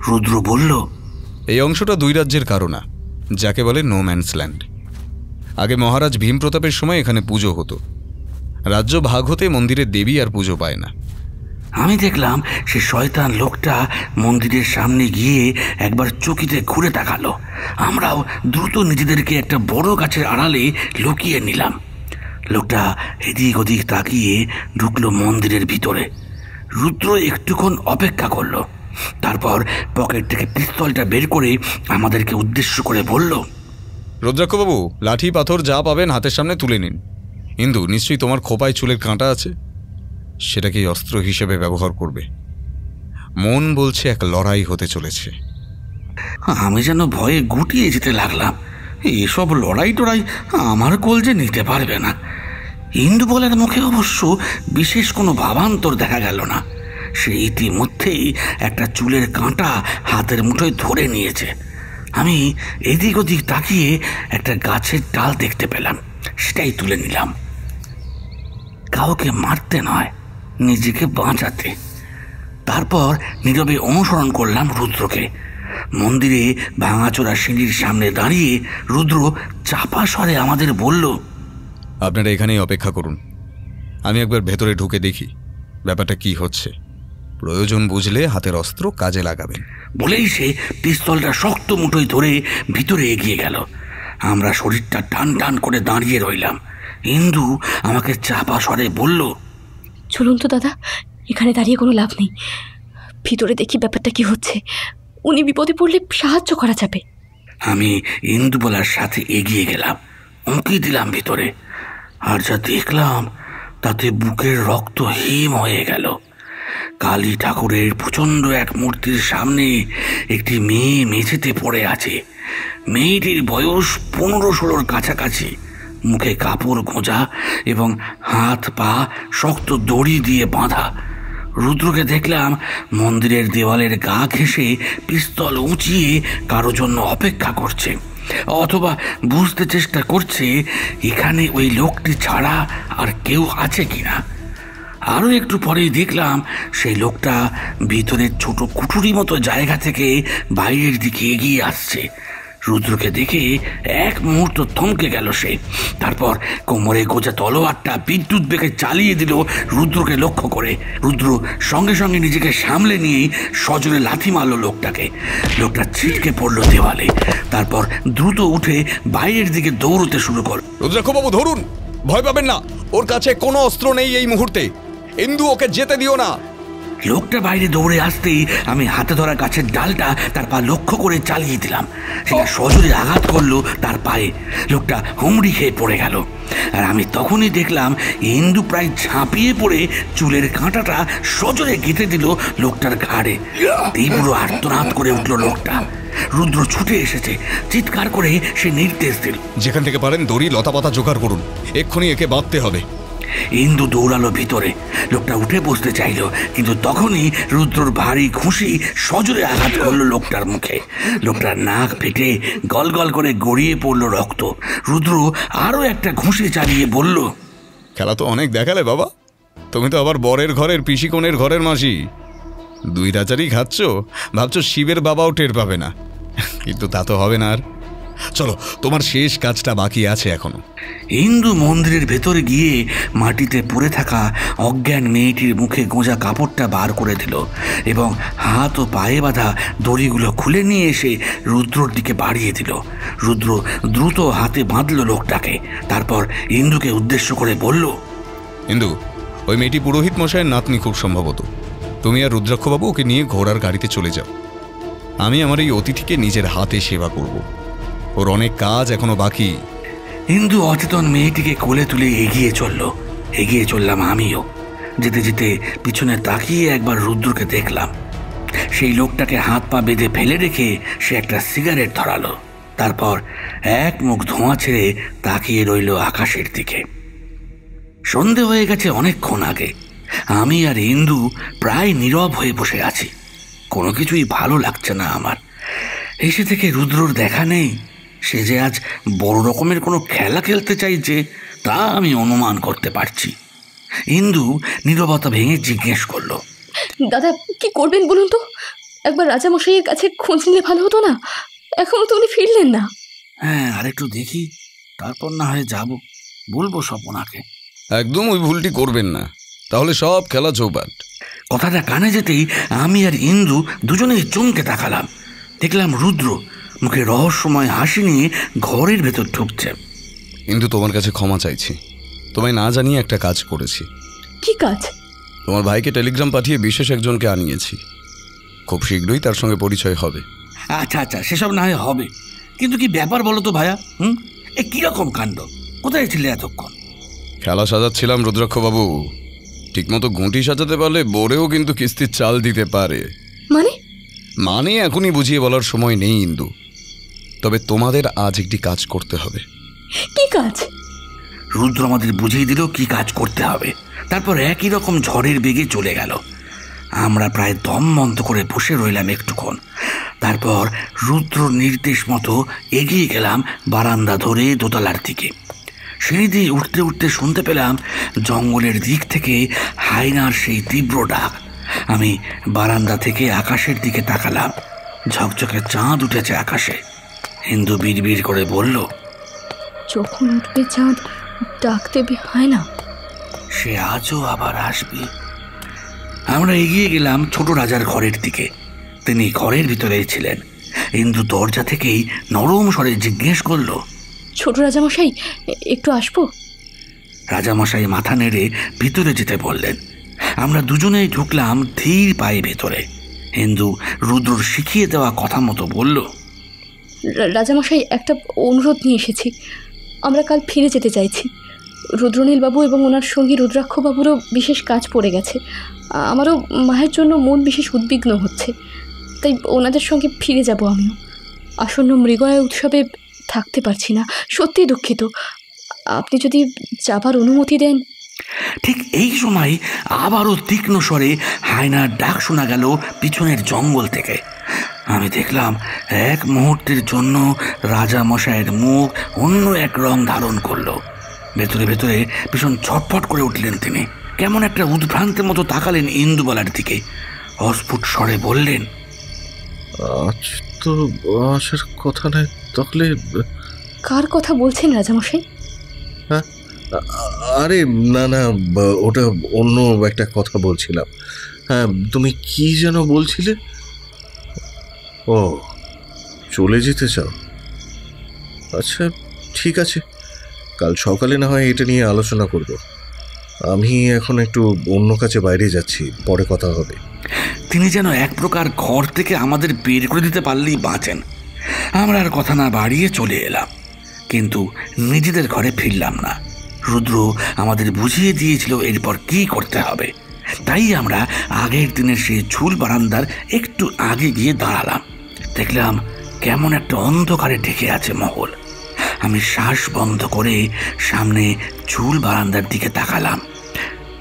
রুদ্র বলল, এই অংশটা দুই রাজ্যের কারণা, যাকে বলে নো ম্যানস ল্যান্ড। আগে মহারাজ ভীম প্রতাপের সময় এখানে পুজো হতো। রাজ্য ভাগ হতে মন্দিরের দেবী আর পুজো পায় না। আমি দেখলাম সে শয়তান লোকটা মন্দিরের সামনে গিয়ে একবার চকিতে ঘুরে তাকালো। আমরাও দ্রুত নিজেদেরকে একটা বড় গাছের আড়ালে লুকিয়ে নিলাম। লোকটা এদিক ওদিক তাকিয়ে ঢুকলো মন্দিরের ভিতরে। রুদ্র একটুক্ষণ অপেক্ষা করলো, তারপর পকেট থেকে পিস্তলটা বের করে আমাদেরকে উদ্দেশ্য করে বলল, রুদ্রাক্ষবাবু, লাঠি পাথর যা পাবেন হাতের সামনে তুলে নিন। ইন্দু, নিশ্চয়ই তোমার খোপায় চুলের কাঁটা আছে, সেটাকেই অস্ত্র হিসেবে ব্যবহার করবে। মন বলছে এক লড়াই হতে চলেছে। আমি যেন ভয়ে গুটিয়ে যেতে লাগলাম। এসব লড়াই টড়াই আমার কলজে নিতে পারবে না। ইন্দু বলের মুখে অবশ্য বিশেষ কোনো ভাবান্তর দেখা গেল না। সে ইতিমধ্যেই একটা চুলের কাঁটা হাতের মুঠোয় ধরে নিয়েছে। আমি এদিক ওদিক তাকিয়ে একটা গাছের ডাল দেখতে পেলাম, সেটাই তুলে নিলাম। কাউকে মারতে নয়, নিজেকে বাঁচাতে। তারপর নীরবে অনুসরণ করলাম রুদ্রকে। মন্দিরে ভাঙাচোরা সিঁড়ির সামনে দাঁড়িয়ে রুদ্র চাপা স্বরে আমাদের বলল, আপনারা এখানেই অপেক্ষা করুন, আমি একবার ভেতরে ঢুকে দেখি ব্যাপারটা কি হচ্ছে। প্রয়োজন বুঝলে হাতের অস্ত্র কাজে লাগাবেন। বলেই সে পিস্তলটা শক্ত মুঠোয় ধরে ভিতরে এগিয়ে গেল। আমরা শরীরটা টান টান করে দাঁড়িয়ে রইলাম। ইন্দু আমাকে চাপা স্বরে বলল, চলুন তো দাদা, এখানে দাঁড়িয়ে কোনো লাভ নেই, ভিতরে দেখি ব্যাপারটা কি হচ্ছে। উনি বিপদে পড়লে সাহায্য করা যাবে। আমি ইন্দু বলার সাথে এগিয়ে গেলাম, উঁকি দিলাম ভিতরে। আর যা দেখলাম তাতে বুকের রক্ত হিম হয়ে গেল। কালী ঠাকুরের প্রচণ্ড এক মূর্তির সামনে একটি মেয়ে মেঝেতে পড়ে আছে। মেয়েটির বয়স 15-16 কাছাকাছি, মুখে কাপড় গোঁজা এবং হাত পা শক্ত দড়ি দিয়ে বাঁধা। রুদ্রকে দেখলাম মন্দিরের দেওয়ালের গা ঘেঁষে পিস্তল উঁচিয়ে কারো জন্য অপেক্ষা করছে, অথবা বুঝতে চেষ্টা করছে এখানে ওই লোকটি ছাড়া আর কেউ আছে কিনা। আরও একটু পরেই দেখলাম সেই লোকটা ভিতরের ছোট কুঠুরি মতো জায়গা থেকে বাইরের দিকে এগিয়ে আসছে। রুদ্রকে দেখে এক মুহূর্ত থমকে গেল সে। তারপর কোমরে গোজা তলোয়ারটা বিদ্যুৎ বেগে চালিয়ে দিল রুদ্রকে লক্ষ্য করে। রুদ্র সঙ্গে সঙ্গে নিজেকে সামলে নিয়েই সজোরে লাথি মারল লোকটাকে। লোকটা ছিটকে পড়ল দেওয়ালে, তারপর দ্রুত উঠে বাইরের দিকে দৌড়তে শুরু করল। রুদ্রাক্ষবাবু ধরুন, ভয় পাবেন না, ওর কাছে কোনো অস্ত্র নেই এই মুহূর্তে। ইন্দু, ওকে যেতে দিও না। লোকটা বাইরে দৌড়ে আসতেই আমি হাতে ধরা গাছের ডালটা তার পা লক্ষ্য করে চালিয়ে দিলাম। সেটা সজোরে আঘাত করলো তার পায়ে। লোকটা হুমড়ি খেয়ে পড়ে গেল। আর আমি তখনই দেখলাম ইন্দু প্রায় ঝাঁপিয়ে পড়ে চুলের কাঁটাটা সজোরে গেঁথে দিল লোকটার ঘাড়ে। তীব্র আর্তনাদ করে উঠল লোকটা। রুদ্র ছুটে এসেছে, চিৎকার করে সে নির্দেশ দিল, যেখান থেকে পারেন দড়ি লতাপাতা জোগাড় করুন, এক্ষুনি একে বাঁধতে হবে। ইন্দু দৌড়ালো ভিতরে। লোকটা উঠে বসতে চাইল, কিন্তু তখনই রুদ্রর ভারী ঘুষি সজোরে আঘাত করলো লোকটার মুখে। লোকটার নাক ফেটে গল গল করে গড়িয়ে পড়ল রক্ত। রুদ্র আরও একটা ঘুষি চালিয়ে বলল, খেলা তো অনেক দেখালে বাবা, তুমি তো আবার বরের ঘরের পিসিকনের ঘরের মাসি। 2 রাজারই খাচ্ছ, ভাবছো শিবের বাবাও টের পাবে না, কিন্তু তা তো হবে না। আর চলো, তোমার শেষ কাজটা বাকি আছে এখনো। ইন্দু মন্দিরের ভেতরে গিয়ে মাটিতে পড়ে থাকা অজ্ঞান মেয়েটির মুখে গোঁজা কাপড়টা বার করে দিল এবং হাত ও পায়ে বাঁধা দড়িগুলো খুলে নিয়ে এসে রুদ্রর দিকে বাড়িয়ে দিল। রুদ্র দ্রুত হাতে বাঁধল লোকটাকে, তারপর ইন্দুকে উদ্দেশ্য করে বলল, ইন্দু, ওই মেয়েটি পুরোহিত মশাইয়ের নাতনি খুব সম্ভবত। তুমি আর রুদ্রাক্ষবাবু ওকে নিয়ে ঘোড়ার গাড়িতে চলে যাও। আমি আমার এই অতিথিকে নিজের হাতে সেবা করব, ওর অনেক কাজ এখনো বাকি। ইন্দু অচেতন মেয়েটিকে কোলে তুলে এগিয়ে চললাম আমিও। যেতে যেতে পিছনে তাকিয়ে একবার রুদ্রকে দেখলাম। সেই লোকটাকে হাত পা বেঁধে ফেলে রেখে সে একটা সিগারেট ধরালো, তারপর এক মুখ ধোঁয়া ছেড়ে তাকিয়ে রইল আকাশের দিকে। সন্ধে হয়ে গেছে অনেকক্ষণ আগে। আমি আর ইন্দু প্রায় নীরব হয়ে বসে আছি। কোনো কিছুই ভালো লাগছে না আমার। এসে থেকে রুদ্রর দেখা নেই। সে যে আজ বড় রকমের কোনো খেলা খেলতে চাইছে তা আমি অনুমান করতে পারছি। ইন্দু নীরবতা ভেঙে জিজ্ঞেস করলো, দাদা কি করবেন বলুন তো? একবার রাজামশাইয়ের কাছে খোঁজ নিলে ভালো হতো না? এখনো তো উনি ফিরলেন না। হ্যাঁ, আরেকটু দেখি, তারপর না হয় যাব, বলবো সব ওনাকে। একদম ওই ভুলটি করবেন না, তাহলে সব খেলা চৌপাট। কথাটা কানে যেতেই আমি আর ইন্দু দুজনেই চমকে তাকালাম। দেখলাম রুদ্র মুখে রহস্যময় হাসি নিয়ে ঘরের ভেতর ঢুকছে। কিন্তু তোমার কাছে ক্ষমা চাইছি, তোমায় না জানিয়ে একটা কাজ করেছি। কি কাজ? তোমার ভাইকে টেলিগ্রাম পাঠিয়ে বিশেষ একজনকে আনিয়েছি। খুব শীঘ্রই তার সঙ্গে পরিচয় হবে। আচ্ছা আচ্ছা, সেসব না হয় হবে, কিন্তু কি ব্যাপার বলো তো ভাইয়া? এ কিরকম কাণ্ড? কোথায় ছিলে এতক্ষণ? খেলা সাজাচ্ছিলাম রুদ্রাক্ষবাবু। ঠিকমতো ঘুঁটি সাজাতে পারলে বোরেও কিন্তু কিস্তির চাল দিতে পারে। মানে এখনই বুঝিয়ে বলার সময় নেই ইন্দু, তবে তোমাদের আজ একটি কাজ করতে হবে। কি কাজ? রুদ্র আমাদের বুঝিয়ে দিল কি কাজ করতে হবে, তারপর একই রকম ঝড়ের বেগে চলে গেল। আমরা প্রায় দম বন্ধ করে বসে রইলাম একটুক্ষণ। তারপর রুদ্র নির্দেশ মতো এগিয়ে গেলাম বারান্দা ধরে দোতলার দিকে। সিঁড়ি দিয়ে উঠতে উঠতে শুনতে পেলাম জঙ্গলের দিক থেকে হায়নার সেই তীব্র ডাক। আমি বারান্দা থেকে আকাশের দিকে তাকালাম। ঝকঝকে চাঁদ উঠেছে আকাশে। হিন্দু বিড়বিড় করে বলল, যখন উঠবে চাঁদ ডাকতে হয় না, সে আজও আবার আসবে। আমরা এগিয়ে গেলাম ছোট রাজার ঘরের দিকে। তিনি ঘরের ভিতরেই ছিলেন। হিন্দু দরজা থেকেই নরম স্বরে জিজ্ঞেস করল, ছোট রাজামশাই একটু আসবো? রাজামশাই মাথা নেড়ে ভিতরে যেতে বললেন। আমরা দুজনেই ঢুকলাম ধীর পায়ে ভেতরে। হিন্দু রুদ্রর শিখিয়ে দেওয়া কথা মতো বলল, রাজামশাই একটা অনুরোধ নিয়ে এসেছি। আমরা কাল ফিরে যেতে চাইছি। রুদ্রনীলবাবু এবং ওনার সঙ্গী রুদ্রাক্ষবাবুরও বিশেষ কাজ পড়ে গেছে। আমারও মায়ের জন্য মন বিশেষ উদ্বিগ্ন হচ্ছে, তাই ওনাদের সঙ্গে ফিরে যাব আমিও। আসন্ন মৃগয়া উৎসবে থাকতে পারছি না, সত্যিই দুঃখিত। আপনি যদি যাবার অনুমতি দেন। ঠিক এই সময় আবারও তীক্ষ্ণ স্বরে হায়নার ডাক শোনা গেল পিছনের জঙ্গল থেকে। আমি দেখলাম এক মুহূর্তের জন্য রাজা মশাইয়ের মুখ অন্য এক রং ধারণ করলো। ভেতরে ভেতরে ভীষণ ছটফট করে উঠলেন তিনি। কেমন একটা উদ্ভ্রান্তের মতো তাকালেন ইন্দুবালার দিকে। অস্ফুট স্বরে বললেন, আজ তো আসার কথা নয়, তাহলে কার কথা বলছেন রাজামশাই? হ্যাঁ, আরে না না, ওটা অন্য একটা কথা বলছিলাম। হ্যাঁ, তুমি কি যেন বলছিলে? ও, চলে যেতে চাও? আচ্ছা ঠিক আছে, কাল সকালে না হয় এটা নিয়ে আলোচনা করব। আমি এখন একটু অন্য কাছে বাইরে যাচ্ছি, পরে কথা হবে। তিনি যেন এক প্রকার ঘর থেকে আমাদের বের করে দিতে পারলেই বাঁচেন। আমরা আর কথা না বাড়িয়ে চলে এলাম, কিন্তু নিজেদের ঘরে ফিরলাম না। রুদ্র আমাদের বুঝিয়ে দিয়েছিল এরপর কি করতে হবে। তাই আমরা আগের দিনের সেই ঝুল বারান্দার একটু আগে গিয়ে দাঁড়ালাম। দেখলাম কেমন একটা অন্ধকারে ঢেকে আছে মহল। আমি শ্বাস বন্ধ করে সামনে ঝুল বারান্দার দিকে তাকালাম।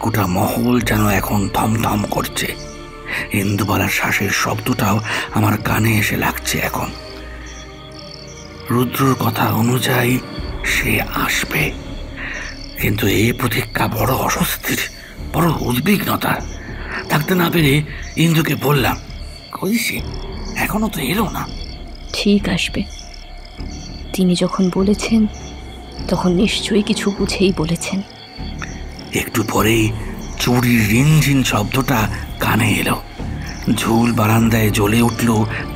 গোটা মহল যেন এখন থমথম করছে। ইন্দুবালার শ্বাসের শব্দটাও আমার কানে এসে লাগছে এখন। রুদ্রর কথা অনুযায়ী সে আসবে, কিন্তু এই প্রতীক্ষা বড় অস্বস্তির, বড় উদ্বিগ্নতার। থাকতে না পেরে ইন্দুকে বললাম, কইছি এখনো তো এলো না। ঠিক আসবে, তিনি যখন বলেছেন তখন নিশ্চয়ই কিছু বুঝেই বলেছেন। একটু পরেই চুরির রিনঝিন শব্দটা কানে এলো। ঝুল বারান্দায় জ্বলে উঠল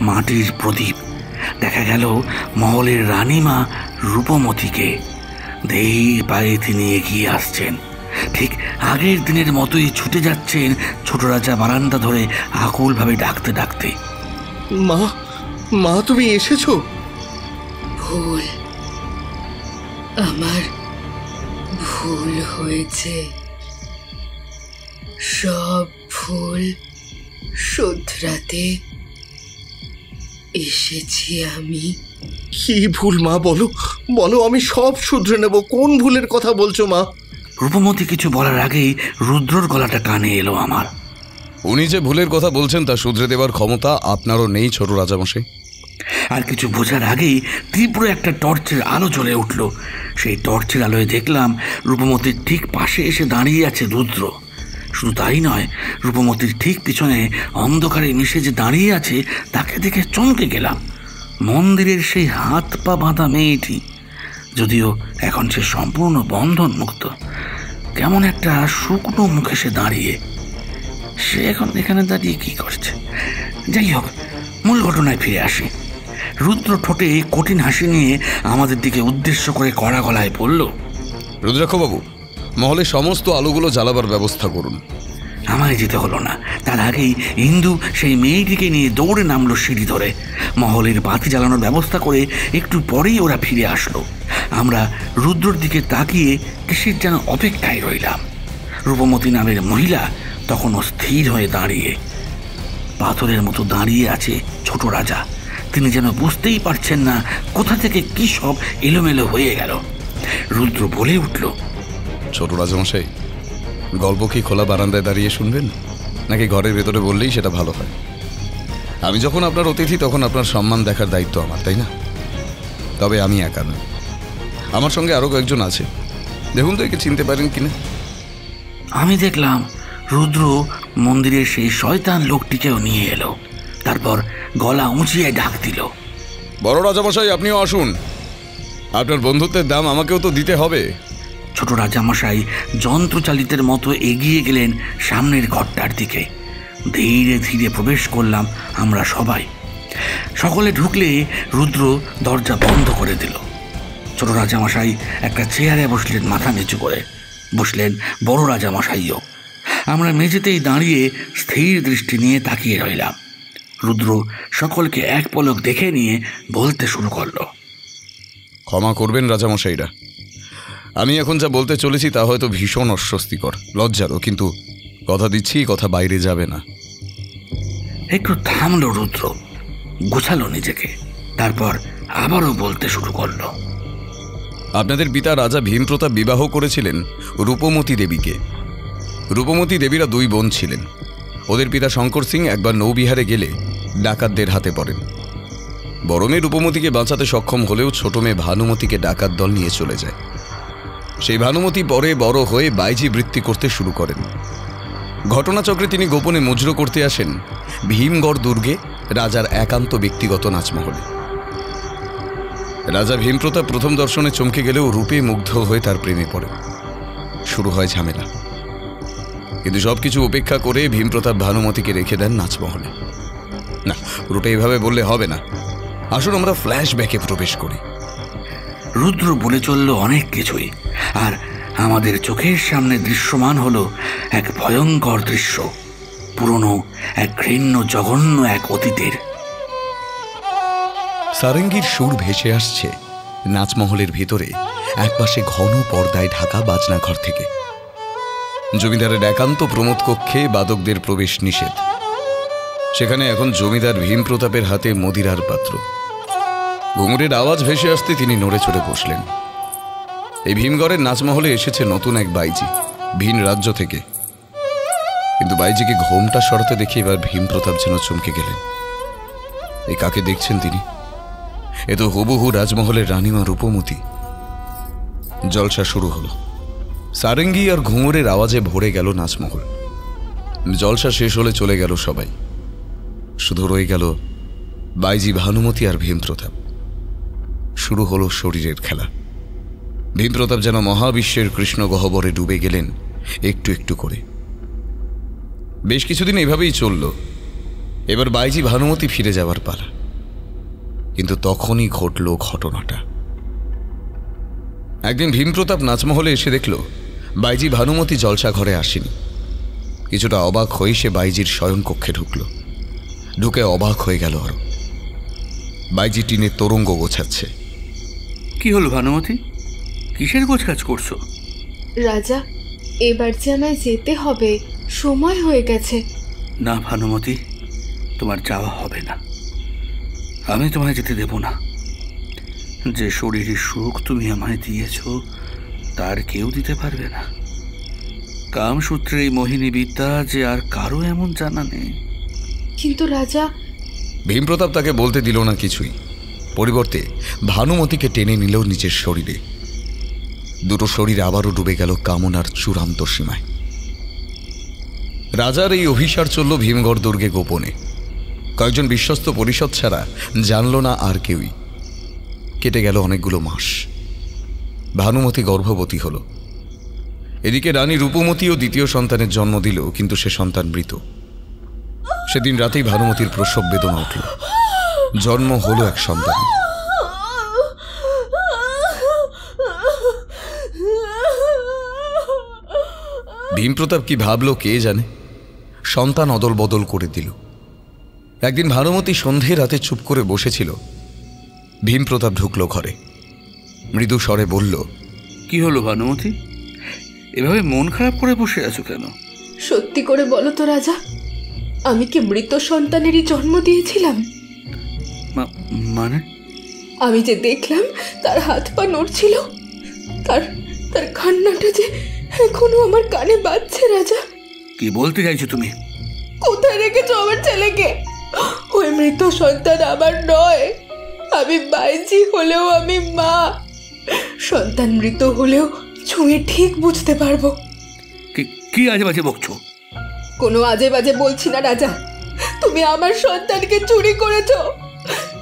মাটির প্রদীপ। দেখা গেল মহলের রানীমা রূপমতীকে। ধীর পায়ে তিনি এগিয়ে আসছেন, ঠিক আগের দিনের মতোই ছুটে যাচ্ছেন ছোট রাজা বারান্দা ধরে আকুলভাবে ডাকতে ডাকতে। মা, মা তুমি এসেছো? ভুল, আমার ভুল হয়েছে। সব ভুল শোধরাতে এসেছি আমি। কি ভুল মা? বলো বলো, আমি সব শুধরে নেব। কোন ভুলের কথা বলছো মা? রূপমতী কিছু বলার আগেই রুদ্রর গলাটা কানে এলো আমার। উনি যে ভুলের কথা বলছেন তা শুধরে দেবার ক্ষমতা আপনারও নেই ছোট রাজামশাই। আর কিছু বোঝার আগেই তীব্র একটা টর্চের আলো জ্বলে উঠল। সেই টর্চের আলোয় দেখলাম রূপমতীর ঠিক পাশে এসে দাঁড়িয়ে আছে রুদ্র। শুধু তাই নয়, রূপমতীর ঠিক পিছনে অন্ধকারে মিশে যে দাঁড়িয়ে আছে তাকে দেখে চমকে গেলাম। মন্দিরের সেই হাত পা বাঁধা মেয়েটি, যদিও এখন সে সম্পূর্ণ বন্ধন মুক্ত। কেমন একটা শুকনো মুখে সে দাঁড়িয়ে। সে এখন এখানে দাঁড়িয়ে কি করছে? যাই হোক, মূল ঘটনায় ফিরে আসি। রুদ্র ঠোঁটে কঠিন হাসি নিয়ে আমাদের দিকে উদ্দেশ্য করে কড়া গলায় বলল, রুদ্রাক্ষবাবু, মহলে সমস্ত আলোগুলো জ্বালাবার ব্যবস্থা করুন। আমায় যেতে হলো না। তার আগেই ইন্দু সেই মেয়েটিকে নিয়ে দৌড়ে নামলো সিঁড়ি ধরে। মহলের বাতি জ্বালানোর ব্যবস্থা করে একটু পরেই ওরা ফিরে আসলো। আমরা রুদ্রর দিকে তাকিয়ে কিসের যেন অপেক্ষায় রইলাম। রূপমতী নামের মহিলা তখনও স্থির হয়ে দাঁড়িয়ে, পাথরের মতো দাঁড়িয়ে আছে ছোট রাজা। তিনি যেন বুঝতেই পারছেন না কোথা থেকে কি সব এলোমেলো হয়ে গেল। রুদ্র বলে উঠল, ছোট রাজামশাই, গল্প কি খোলা বারান্দায় দাঁড়িয়ে শুনবেন, নাকি ঘরের ভেতরে বললেই সেটা ভালো হয়? আমি যখন আপনার অতিথি তখন আপনার সম্মান দেখার দায়িত্ব আমার, তাই না? তবে আমি একা নই, আমার সঙ্গে আরও কয়েকজন আছে। দেখুন তো একে চিনতে পারেন কিনা। আমি দেখলাম রুদ্র মন্দিরের সেই শয়তান লোকটিকেও নিয়ে এলো। তারপর গলা উঁচিয়ে ডাক দিল, বড় রাজামশাই, আপনিও আসুন। আপনার বন্ধুত্বের দাম আমাকেও তো দিতে হবে। ছোট রাজামশাই যন্ত্রচালিতের মতো এগিয়ে গেলেন সামনের ঘরটার দিকে। ধীরে ধীরে প্রবেশ করলাম আমরা সবাই। সকলে ঢুকলে রুদ্র দরজা বন্ধ করে দিল। ছোট রাজামশাই একটা চেয়ারে বসলেন, মাথা নিচু করে বসলেন বড় রাজামশাইও। আমরা মেঝেতেই দাঁড়িয়ে স্থির দৃষ্টি নিয়ে তাকিয়ে রইলাম। রুদ্র সকলকে এক পলক দেখে নিয়ে বলতে শুরু করলো, ক্ষমা করবেন রাজামশাইরা, আমি এখন যা বলতে চলেছি তা হয়তো ভীষণ অস্বস্তিকর, লজ্জারও, কিন্তু কথা দিচ্ছি কথা বাইরে যাবে না। একটু থামলো রুদ্র, গোছালো নিজেকে, তারপর আবারও বলতে শুরু করলো। আপনাদের পিতা রাজা ভীমপ্রতাপ বিবাহ করেছিলেন রূপমতী দেবীকে। রূপমতী দেবীরা 2 বোন ছিলেন। ওদের পিতা শঙ্কর সিং একবার নৌবিহারে গেলে ডাকাতদের হাতে পড়েন। বড় মেয়ে রূপমতীকে বাঁচাতে সক্ষম হলেও ছোট মেয়ে ভানুমতীকে ডাকাত দল নিয়ে চলে যায়। সেই ভানুমতী পরে বড় হয়ে বাইজি বৃত্তি করতে শুরু করেন। ঘটনাচক্রে তিনি গোপনে মুজরো করতে আসেন ভীমগড় দুর্গে রাজার একান্ত ব্যক্তিগত নাচমহলে। রাজা ভীমপ্রতাপ প্রথম দর্শনে চমকে গেলেও রূপে মুগ্ধ হয়ে তার প্রেমে পড়ে। শুরু হয় ঝামেলা, কিন্তু সবকিছু উপেক্ষা করে ভীমপ্রতাপ ভানুমতীকে রেখে দেন নাচমহলে। না, রূপে এভাবে বললে হবে না, আসুন আমরা ফ্ল্যাশব্যাকে প্রবেশ করি। রুদ্র বলে চলল অনেক কিছুই, আর আমাদের চোখের সামনে দৃশ্যমান হলো এক ভয়ঙ্কর দৃশ্য, পুরনো এক ঘৃণ্য জঘন্য এক অতীতের। সারেঙ্গির সুর ভেসে আসছে নাচমহলের ভিতরে একপাশে ঘন পর্দায় ঢাকা বাজনাঘর থেকে। জমিদারের একান্ত প্রমোদ কক্ষে বাদকদের প্রবেশ নিষেধ। সেখানে এখন জমিদার ভীমপ্রতাপের হাতে মদিরার পাত্র। ঘুঙুরের আওয়াজ ভেসে আসতে তিনি নড়ে চড়ে বসলেন। এই ভীমগড়ের নাচমহলে এসেছে নতুন এক বাইজি, ভিন রাজ্য থেকে। কিন্তু বাইজিকে ঘোমটা সরাতে দেখে এবার ভীমপ্রতাপ যেন চমকে গেলেন। এই কাকে দেখছেন তিনি? এ তো হুবহু রাজমহলের রানীমা রূপমতী। জলসা শুরু হলো। সারেঙ্গি আর ঘুঙুরের আওয়াজে ভরে গেল নাচমহল। জলসা শেষ হলে চলে গেল সবাই, শুধু রয়ে গেল বাইজি ভানুমতী আর ভীমপ্রতাপ। শুরু হলো শরীরের খেলা। ভীমপ্রতাপ যেন মহাবিশ্বের কৃষ্ণ গহ্বরে ডুবে গেলেন একটু একটু করে। বেশ কিছুদিন এভাবেই চলল। এবার বাইজি ভানুমতী ফিরে যাওয়ার পালা। কিন্তু তখনই ঘটল ঘটনাটা। একদিন ভীমপ্রতাপ নাচমহলে এসে দেখল বাইজি ভানুমতী জলসা ঘরে আসেনি। কিছুটা অবাক হয়ে সে বাইজির শয়নকক্ষে ঢুকল। ঢুকে অবাক হয়ে গেল আরো। বাইজি টিনের তোরঙ্গ গোছাচ্ছে। কি হলো ভানুমতী, কিসের গোছকাজ করছো? রাজা, এবার যে আমায় যেতে হবে, সময় হয়ে গেছে। না ভানুমতী, তোমার যাওয়া হবে না। আমি তোমায় যেতে দেব না। যে শরীরের সুখ তুমি আমায় দিয়েছ তার কেউ দিতে পারবে না। কামসূত্রের এই মোহিনী বিদ্যা যে আর কারো এমন জানা নেই। কিন্তু রাজা। ভীমপ্রতাপ তাকে বলতে দিল না কিছুই। পরিবর্তে ভানুমতীকে টেনে নিল নিজের শরীরে। দুটো শরীর আবারও ডুবে গেল কামনার চূড়ান্ত সীমায়। রাজার এই অভিসার চলল ভীমগড় দুর্গে গোপনে। কয়েকজন বিশ্বস্ত পরিষদ ছাড়া জানল না আর কেউই। কেটে গেল অনেকগুলো মাস। ভানুমতী গর্ভবতী হল। এদিকে রানী রূপমতীও দ্বিতীয় সন্তানের জন্ম দিল, কিন্তু সে সন্তান মৃত। সেদিন রাতেই ভানুমতীর প্রসব বেদনা উঠল। জন্ম হলো এক সন্তান। ভীমপ্রতাপ কি ভাবলো কে জানে, সন্তান অদল বদল করে দিল। একদিন ভানুমতী সন্ধে রাতে চুপ করে বসেছিল। ভীমপ্রতাপ ঢুকলো ঘরে, মৃদু স্বরে বলল, কি হলো ভানুমতী, এভাবে মন খারাপ করে বসে আছো কেন? সত্যি করে বলো তো রাজা, আমি কি মৃত সন্তানেরই জন্ম দিয়েছিলাম? মানে? আমি যে দেখলাম তার হাত পা নড়ছিল, তার তার কান্নাটা যে এখনো আমার কানে বাজছে। রাজা, কি বলতে চাইছো তুমি? কোথায় রেখেছো আমার ছেলেকে? ওই মৃত সন্তান আমার নয়। আমি বাইজি হলেও আমি মা। সন্তান মৃত হলেও ছুঁয়ে ঠিক বুঝতে পারবো। কি আজে বাজে বকছো? কোনো আজে বাজে বলছি না রাজা। তুমি আমার সন্তানকে চুরি করেছো।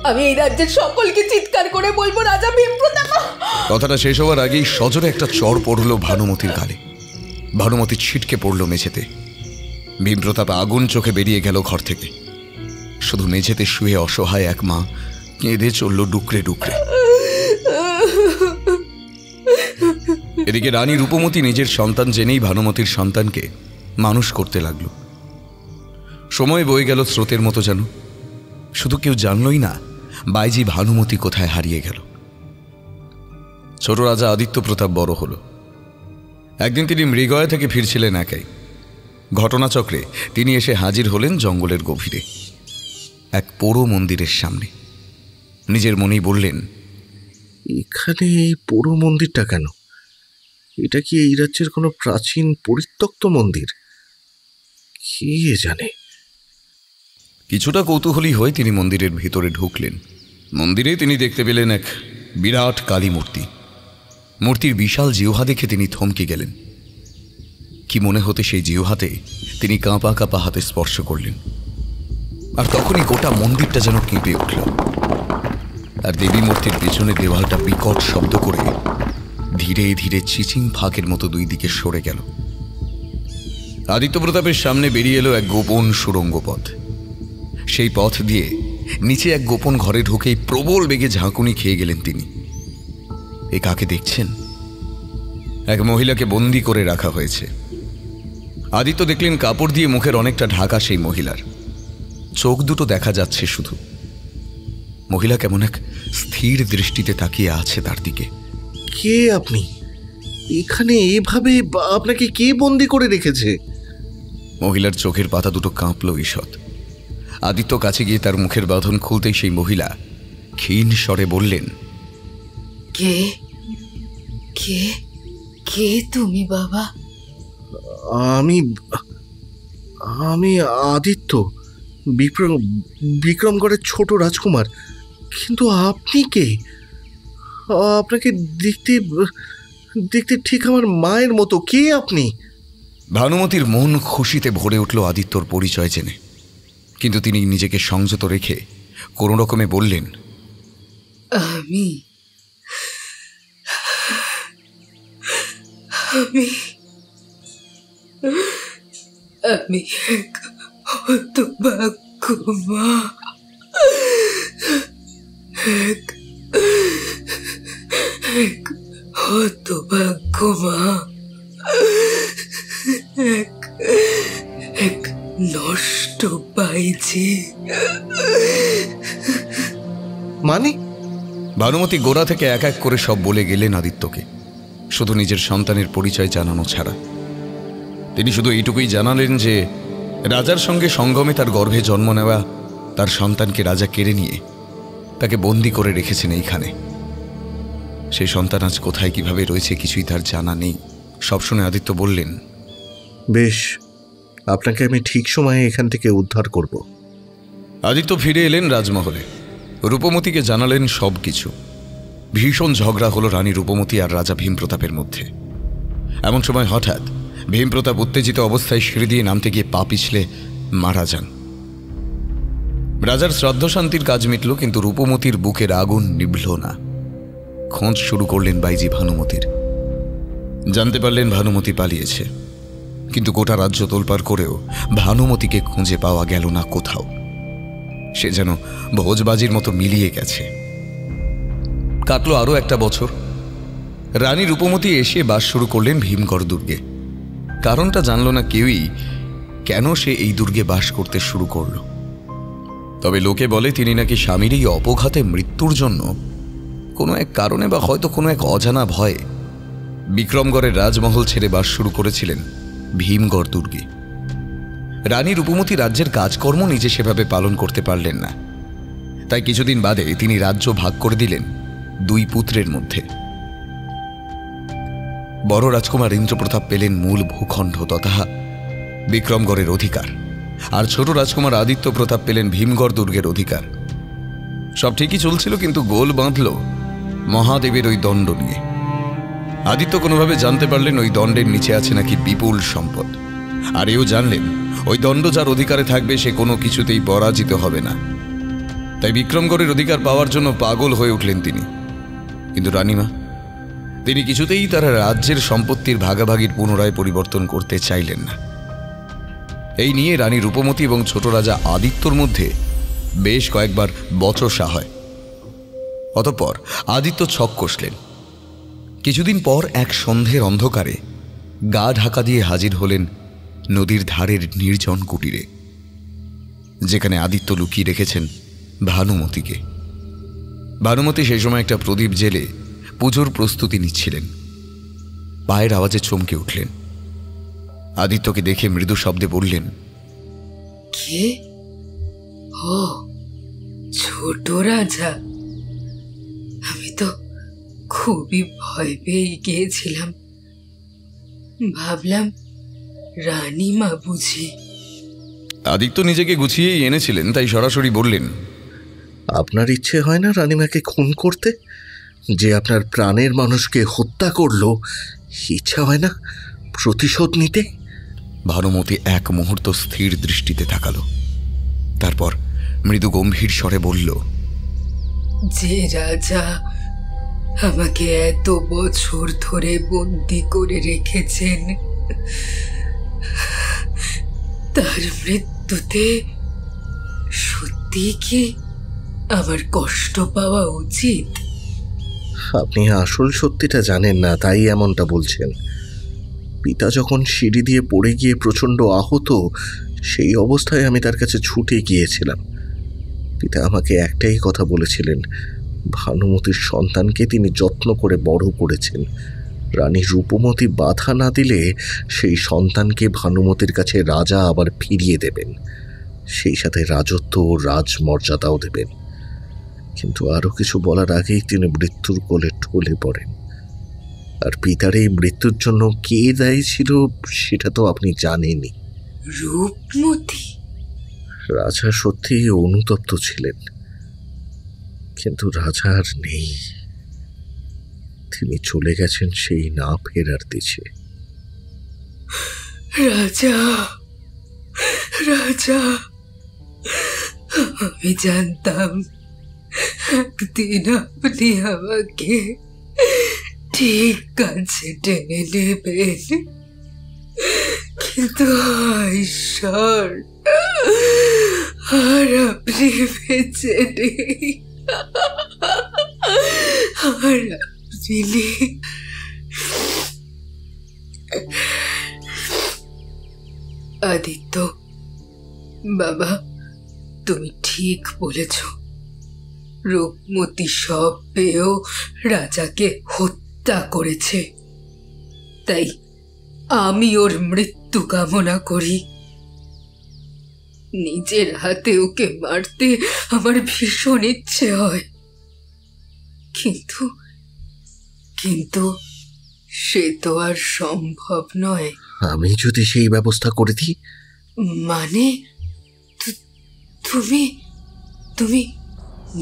আমি এই রাজ্যের সকলকে চিৎকার করে বলবো, রাজা ভীমপ্রতাপ। কথাটা শেষ হওয়ার আগেই সজোরে একটা চড় পড়ল ভানুমতীর গালে। ভানুমতী ছিটকে পড়ল মেঝেতে। ভীমপ্রতাপ আগুন চোখে বেরিয়ে গেল ঘর থেকে। শুধু মেঝেতে শুয়ে অসহায় এক মা কেঁদে চলল ডুকরে ডুকরে। এদিকে রানী রূপমতী নিজের সন্তান জেনেই ভানুমতীর সন্তানকে মানুষ করতে লাগল। সময় বয়ে গেল স্রোতের মতো যেন। শুধু কেউ জানলই না বাইজি ভানুমতী কোথায় হারিয়ে গেল। ছোট রাজা আদিত্য প্রতাপ বড় হলো। একদিন তিনি মৃগয়া থেকে ফিরছিলেন একাই। ঘটনাচক্রে তিনি এসে হাজির হলেন জঙ্গলের গভীরে, এক পোড়ো মন্দিরের সামনে। নিজের মনেই বললেন, এখানে এই পোড়ো মন্দিরটা কেন? এটা কি এই রাজ্যের কোনো প্রাচীন পরিত্যক্ত মন্দির? কে জানে। কিছুটা কৌতূহলী হয়ে তিনি মন্দিরের ভিতরে ঢুকলেন। মন্দিরে তিনি দেখতে পেলেন এক বিরাট কালী মূর্তি। মূর্তির বিশাল জিহ্বা দেখে তিনি থমকে গেলেন। কি মনে হতে সেই জিহ্বাতে তিনি কাঁপা কাঁপা হাতে স্পর্শ করলেন, আর তখনই গোটা মন্দিরটা যেন কেঁপে উঠল। আর দেবী মূর্তির পেছনে দেওয়ালটা বিকট শব্দ করে ধীরে ধীরে চিচিং ফাঁকের মতো দুই দিকে সরে গেল। আদিত্য প্রতাপের সামনে বেরিয়ে এলো এক গোপন সুড়ঙ্গ পথ। সেই পথ দিয়ে নিচে এক গোপন ঘরে ঢুকেই প্রবল বেগে ঝাঁকুনি খেয়ে গেলেন তিনি। এ কাকে দেখছেন? এক মহিলাকে বন্দি করে রাখা হয়েছে। আদিত্য দেখলেন কাপড় দিয়ে মুখের অনেকটা ঢাকা সেই মহিলার। চোখ দুটো দেখা যাচ্ছে শুধু। মহিলা কেমন এক স্থির দৃষ্টিতে তাকিয়ে আছে তার দিকে। কে আপনি? এখানে এভাবে আপনাকে কে বন্দি করে রেখেছে? মহিলার চোখের পাতা দুটো কাঁপল ঈষৎ। আদিত্য কাছে গিয়ে তার মুখের বাঁধন খুলতেই সেই মহিলা ক্ষীণ স্বরে বললেন, কে কে কে তুমি বাবা? আমি আমি আদিত্য, বিক্রমগড়ের ছোট রাজকুমার। কিন্তু আপনি কে? আপনাকে দেখতে দেখতে ঠিক আমার মায়ের মতো। কে আপনি? ভানুমতির মন খুশিতে ভরে উঠল আদিত্যর পরিচয় জেনে, কিন্তু তিনি নিজেকে সংযত রেখে কোনো রকমে বললেন, আমি আমি আমি এক হতভাগ্য মা, এক হতভাগ্য মা, এক নষ্ট বাইজি। মানে? ভানুমতি গোড়া থেকে এক এক করে সব বলে গেলেন আদিত্যকে, শুধু নিজের সন্তানের পরিচয় জানানো ছাড়া। তিনি শুধু এইটুকুই জানালেন যে রাজার সঙ্গে সঙ্গমে তার গর্ভে জন্ম নেওয়া তার সন্তানকে রাজা কেড়ে নিয়ে তাকে বন্দি করে রেখেছেন এইখানে। সেই সন্তান আজ কোথায় কিভাবে রয়েছে কিছুই তার জানা নেই। সব শুনে আদিত্য বললেন, বেশ, আপনাকে আমি ঠিক সময়ে এখান থেকে উদ্ধার করব। আদিত্য ফিরে এলেন রাজমহলে। রূপমতিকে জানালেন সব কিছু। ভীষণ ঝগড়া হলো রানী রূপমতি আর রাজা ভীমপ্রতাপের মধ্যে। এমন সময় হঠাৎ ভীমপ্রতাপ উত্তেজিত অবস্থায় সিঁড়ি দিয়ে নামতে গিয়ে পা পিছলে মারা যান। রাজার শ্রাদ্ধ শান্তির কাজ মিটল, কিন্তু রূপমতির বুকের আগুন নিভল না। খোঁজ শুরু করলেন বাইজি ভানুমতির। জানতে পারলেন ভানুমতি পালিয়েছে, কিন্তু গোটা রাজ্য তোলপাড় করেও ভানুমতিকে খুঁজে পাওয়া গেল না কোথাও। সে যেন ভোজবাজির মতো মিলিয়ে গেছে। কাটল আরও একটা বছর। রানী রূপমতি এসে বাস শুরু করলেন ভীমগড় দুর্গে। কারণটা জানল না কেউই, কেন সে এই দুর্গে বাস করতে শুরু করল। তবে লোকে বলে তিনি নাকি স্বামীর এই অপঘাতে মৃত্যুর জন্য কোনো এক কারণে বা হয়তো কোনো এক অজানা ভয়ে বিক্রমগড়ের রাজমহল ছেড়ে বাস শুরু করেছিলেন ভীমগড় দুর্গে। রানী রূপমতি রাজ্যের কাজকর্ম নিজে সেভাবে পালন করতে পারলেন না, তাই কিছুদিন বাদে তিনি রাজ্য ভাগ করে দিলেন দুই পুত্রের মধ্যে। বড় রাজকুমার ইন্দ্রপ্রতাপ পেলেন মূল ভূখণ্ড তথা বিক্রমগড়ের অধিকার, আর ছোট রাজকুমার আদিত্য প্রতাপ পেলেন ভীমগড় দুর্গের অধিকার। সব ঠিকই চলছিল, কিন্তু গোল বাঁধল মহাদেবের ওই দণ্ড নিয়ে। আদিত্য কোনোভাবে জানতে পারলেন ওই দণ্ডের নিচে আছে নাকি বিপুল সম্পদ, আর এও জানলেন ওই দণ্ড যার অধিকারে থাকবে সে কোনো কিছুতেই পরাজিত হবে না। তাই বিক্রমগড়ের অধিকার পাওয়ার জন্য পাগল হয়ে উঠলেন তিনি। কিন্তু রানীমা, তিনি কিছুতেই তার রাজ্যের সম্পত্তির ভাগাভাগির পুনরায় পরিবর্তন করতে চাইলেন না। এই নিয়ে রানী রূপমতি এবং ছোট রাজা আদিত্যর মধ্যে বেশ কয়েকবার বচসা হয়। অতঃপর আদিত্য ছক কষলেন। কিছুদিন পর এক সন্ধ্যের অন্ধকারে গা ঢাকা দিয়ে হাজির হলেন নদীর ধারের নির্জন কুটিরে, যেখানে আদিত্য লুকিয়ে রেখেছেন ভানুমতিকে। ভানুমতি সেই সময় একটা প্রদীপ জেলে পুজোর প্রস্তুতি নিচ্ছিলেন। পায়ের আওয়াজে চমকে উঠলেন। আদিত্যকে দেখে মৃদু শব্দে বললেন, কে? ও ছোট রাজা, আমি তো খুবই ভয় পেয়ে গিয়েছিলাম, ভাবলাম রানীমা বুঝি। আদিত্য নিজেকে গুছিয়েই এনেছিলেন, তাই সরাসরি বললেন, আপনার ইচ্ছে হয় না রানীমাকে খুন করতে? যে আপনার প্রাণের মানুষকে হত্যা করলো, ইচ্ছা হয় না প্রতিশোধ নিতে? ভানুমতি এক মুহূর্ত স্থির দৃষ্টিতে তাকালো, তারপর মৃদু গম্ভীর স্বরে বলল, যে রাজা আমাকে এত বছর ধরে বন্দি করে রেখেছেন, তার মৃত্যুতে সত্যি কি আমার কষ্ট পাওয়া উচিত? আপনি আসল সত্যিটা জানেন না, তাই এমনটা বলছেন। পিতা যখন সিঁড়ি দিয়ে পড়ে গিয়ে প্রচণ্ড আহত, সেই অবস্থায় আমি তার কাছে ছুটে গিয়েছিলাম। পিতা আমাকে একটাই কথা বলেছিলেন, ভানুমতির সন্তানকে তিনি যত্ন করে বড় করেছেন। রানী রূপমতি বাধা না দিলে সেই সন্তানকে ভানুমতির কাছে রাজা আবার ফিরিয়ে দেবেন, সেই সাথে রাজত্ব ও রাজমর্যাদাও দেবেন। কিন্তু আরও কিছু বলার আগেই তিনি মৃত্যুর কোলে ঢলে পড়েন। আর পিতার এই মৃত্যুর জন্য কে দায়ী ছিল সেটা তো আপনি জানেনই। রূপমতি? রাজা সত্যি অনুতপ্ত ছিলেন, কিন্তু রাজা আর নেই। তিনি চলে গেছেন সেই না ফেরার দেশে। রাজা, রাজা, আমি জানতাম একদিন আপনি আমাকে ঠিক কাছে টেনে নেবেন, কিন্তু ঈশ্বর, আর আপনি বেঁচে নেই। আর আপনি আদিত্য, বাবা, তুমি ঠিক বলেছ। রূপমতি সব পেয়েও রাজাকে হত্যা করেছে, তাই আমি ওর মৃত্যু কামনা করি। নিজের হাতে ওকে মারতে আমার ভীষণ ইচ্ছে হয়, কিন্তু কিন্তু সে তো আর সম্ভব নয়। আমি যদি সেই ব্যবস্থা করে দিই? মানে তুমি তুমি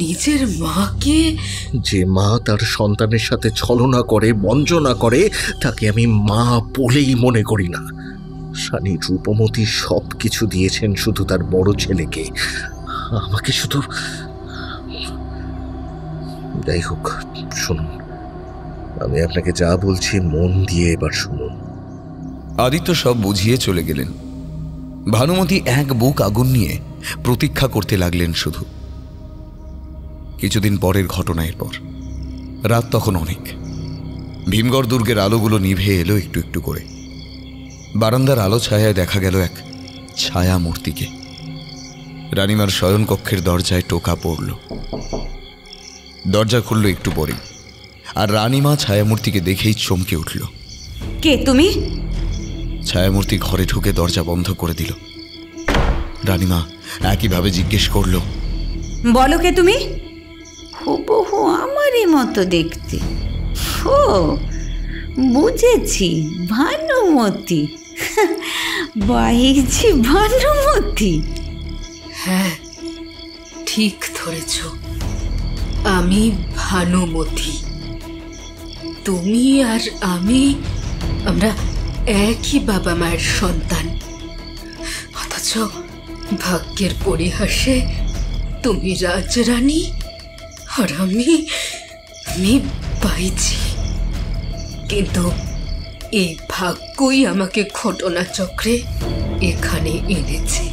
নিজের মাকে? যে মা তার সন্তানের সাথে ছলনা করে, বঞ্চনা করে, তাকে আমি মা বলেই মনে করি না। রানী রূপমতি সব কিছু দিয়েছেন শুধু তার বড় ছেলেকে, আমাকে শুধু। যাই হোক, শুনুন, আমি আপনাকে যা বলছি মন দিয়ে এবার শুনুন। আদিত্য সব বুঝিয়ে চলে গেলেন। ভানুমতি এক বুক আগুন নিয়ে প্রতীক্ষা করতে লাগলেন শুধু। কিছুদিন পরের ঘটনা। এরপর রাত তখন অনেক। ভীমগড় দুর্গের আলোগুলো নিভে এলো একটু একটু করে। বারান্দার আলো ছায়ায় দেখা গেল এক ছায়া মূর্তিকে। রানীমার শয়নকক্ষের দরজায় টোকা পড়ল। দরজা খুলল একটু পরেই, আর রানীমা ছায়ামূর্তিকে দেখেই চমকে উঠল। কে তুমি? ছায়ামূর্তি ঘরে ঢুকে দরজা বন্ধ করে দিল। রানীমা একইভাবে জিজ্ঞেস করল, বলো কে তুমি? হুবহু আমারই মতো দেখতে। ও বুঝেছি, ভানুমতি। বাইজি ভানুমতি। হ্যাঁ, ঠিক ধরেছ, আমি ভানুমতি। তুমি আর আমি, আমরা একই বাবা মায়ের সন্তান। অথচ ভাগ্যের পরিহাসে তুমি রাজরানী আর আমি বাইজি। কিন্তু এই ভাগ্যই আমাকে ঘটনাচক্রে এখানে এনেছে।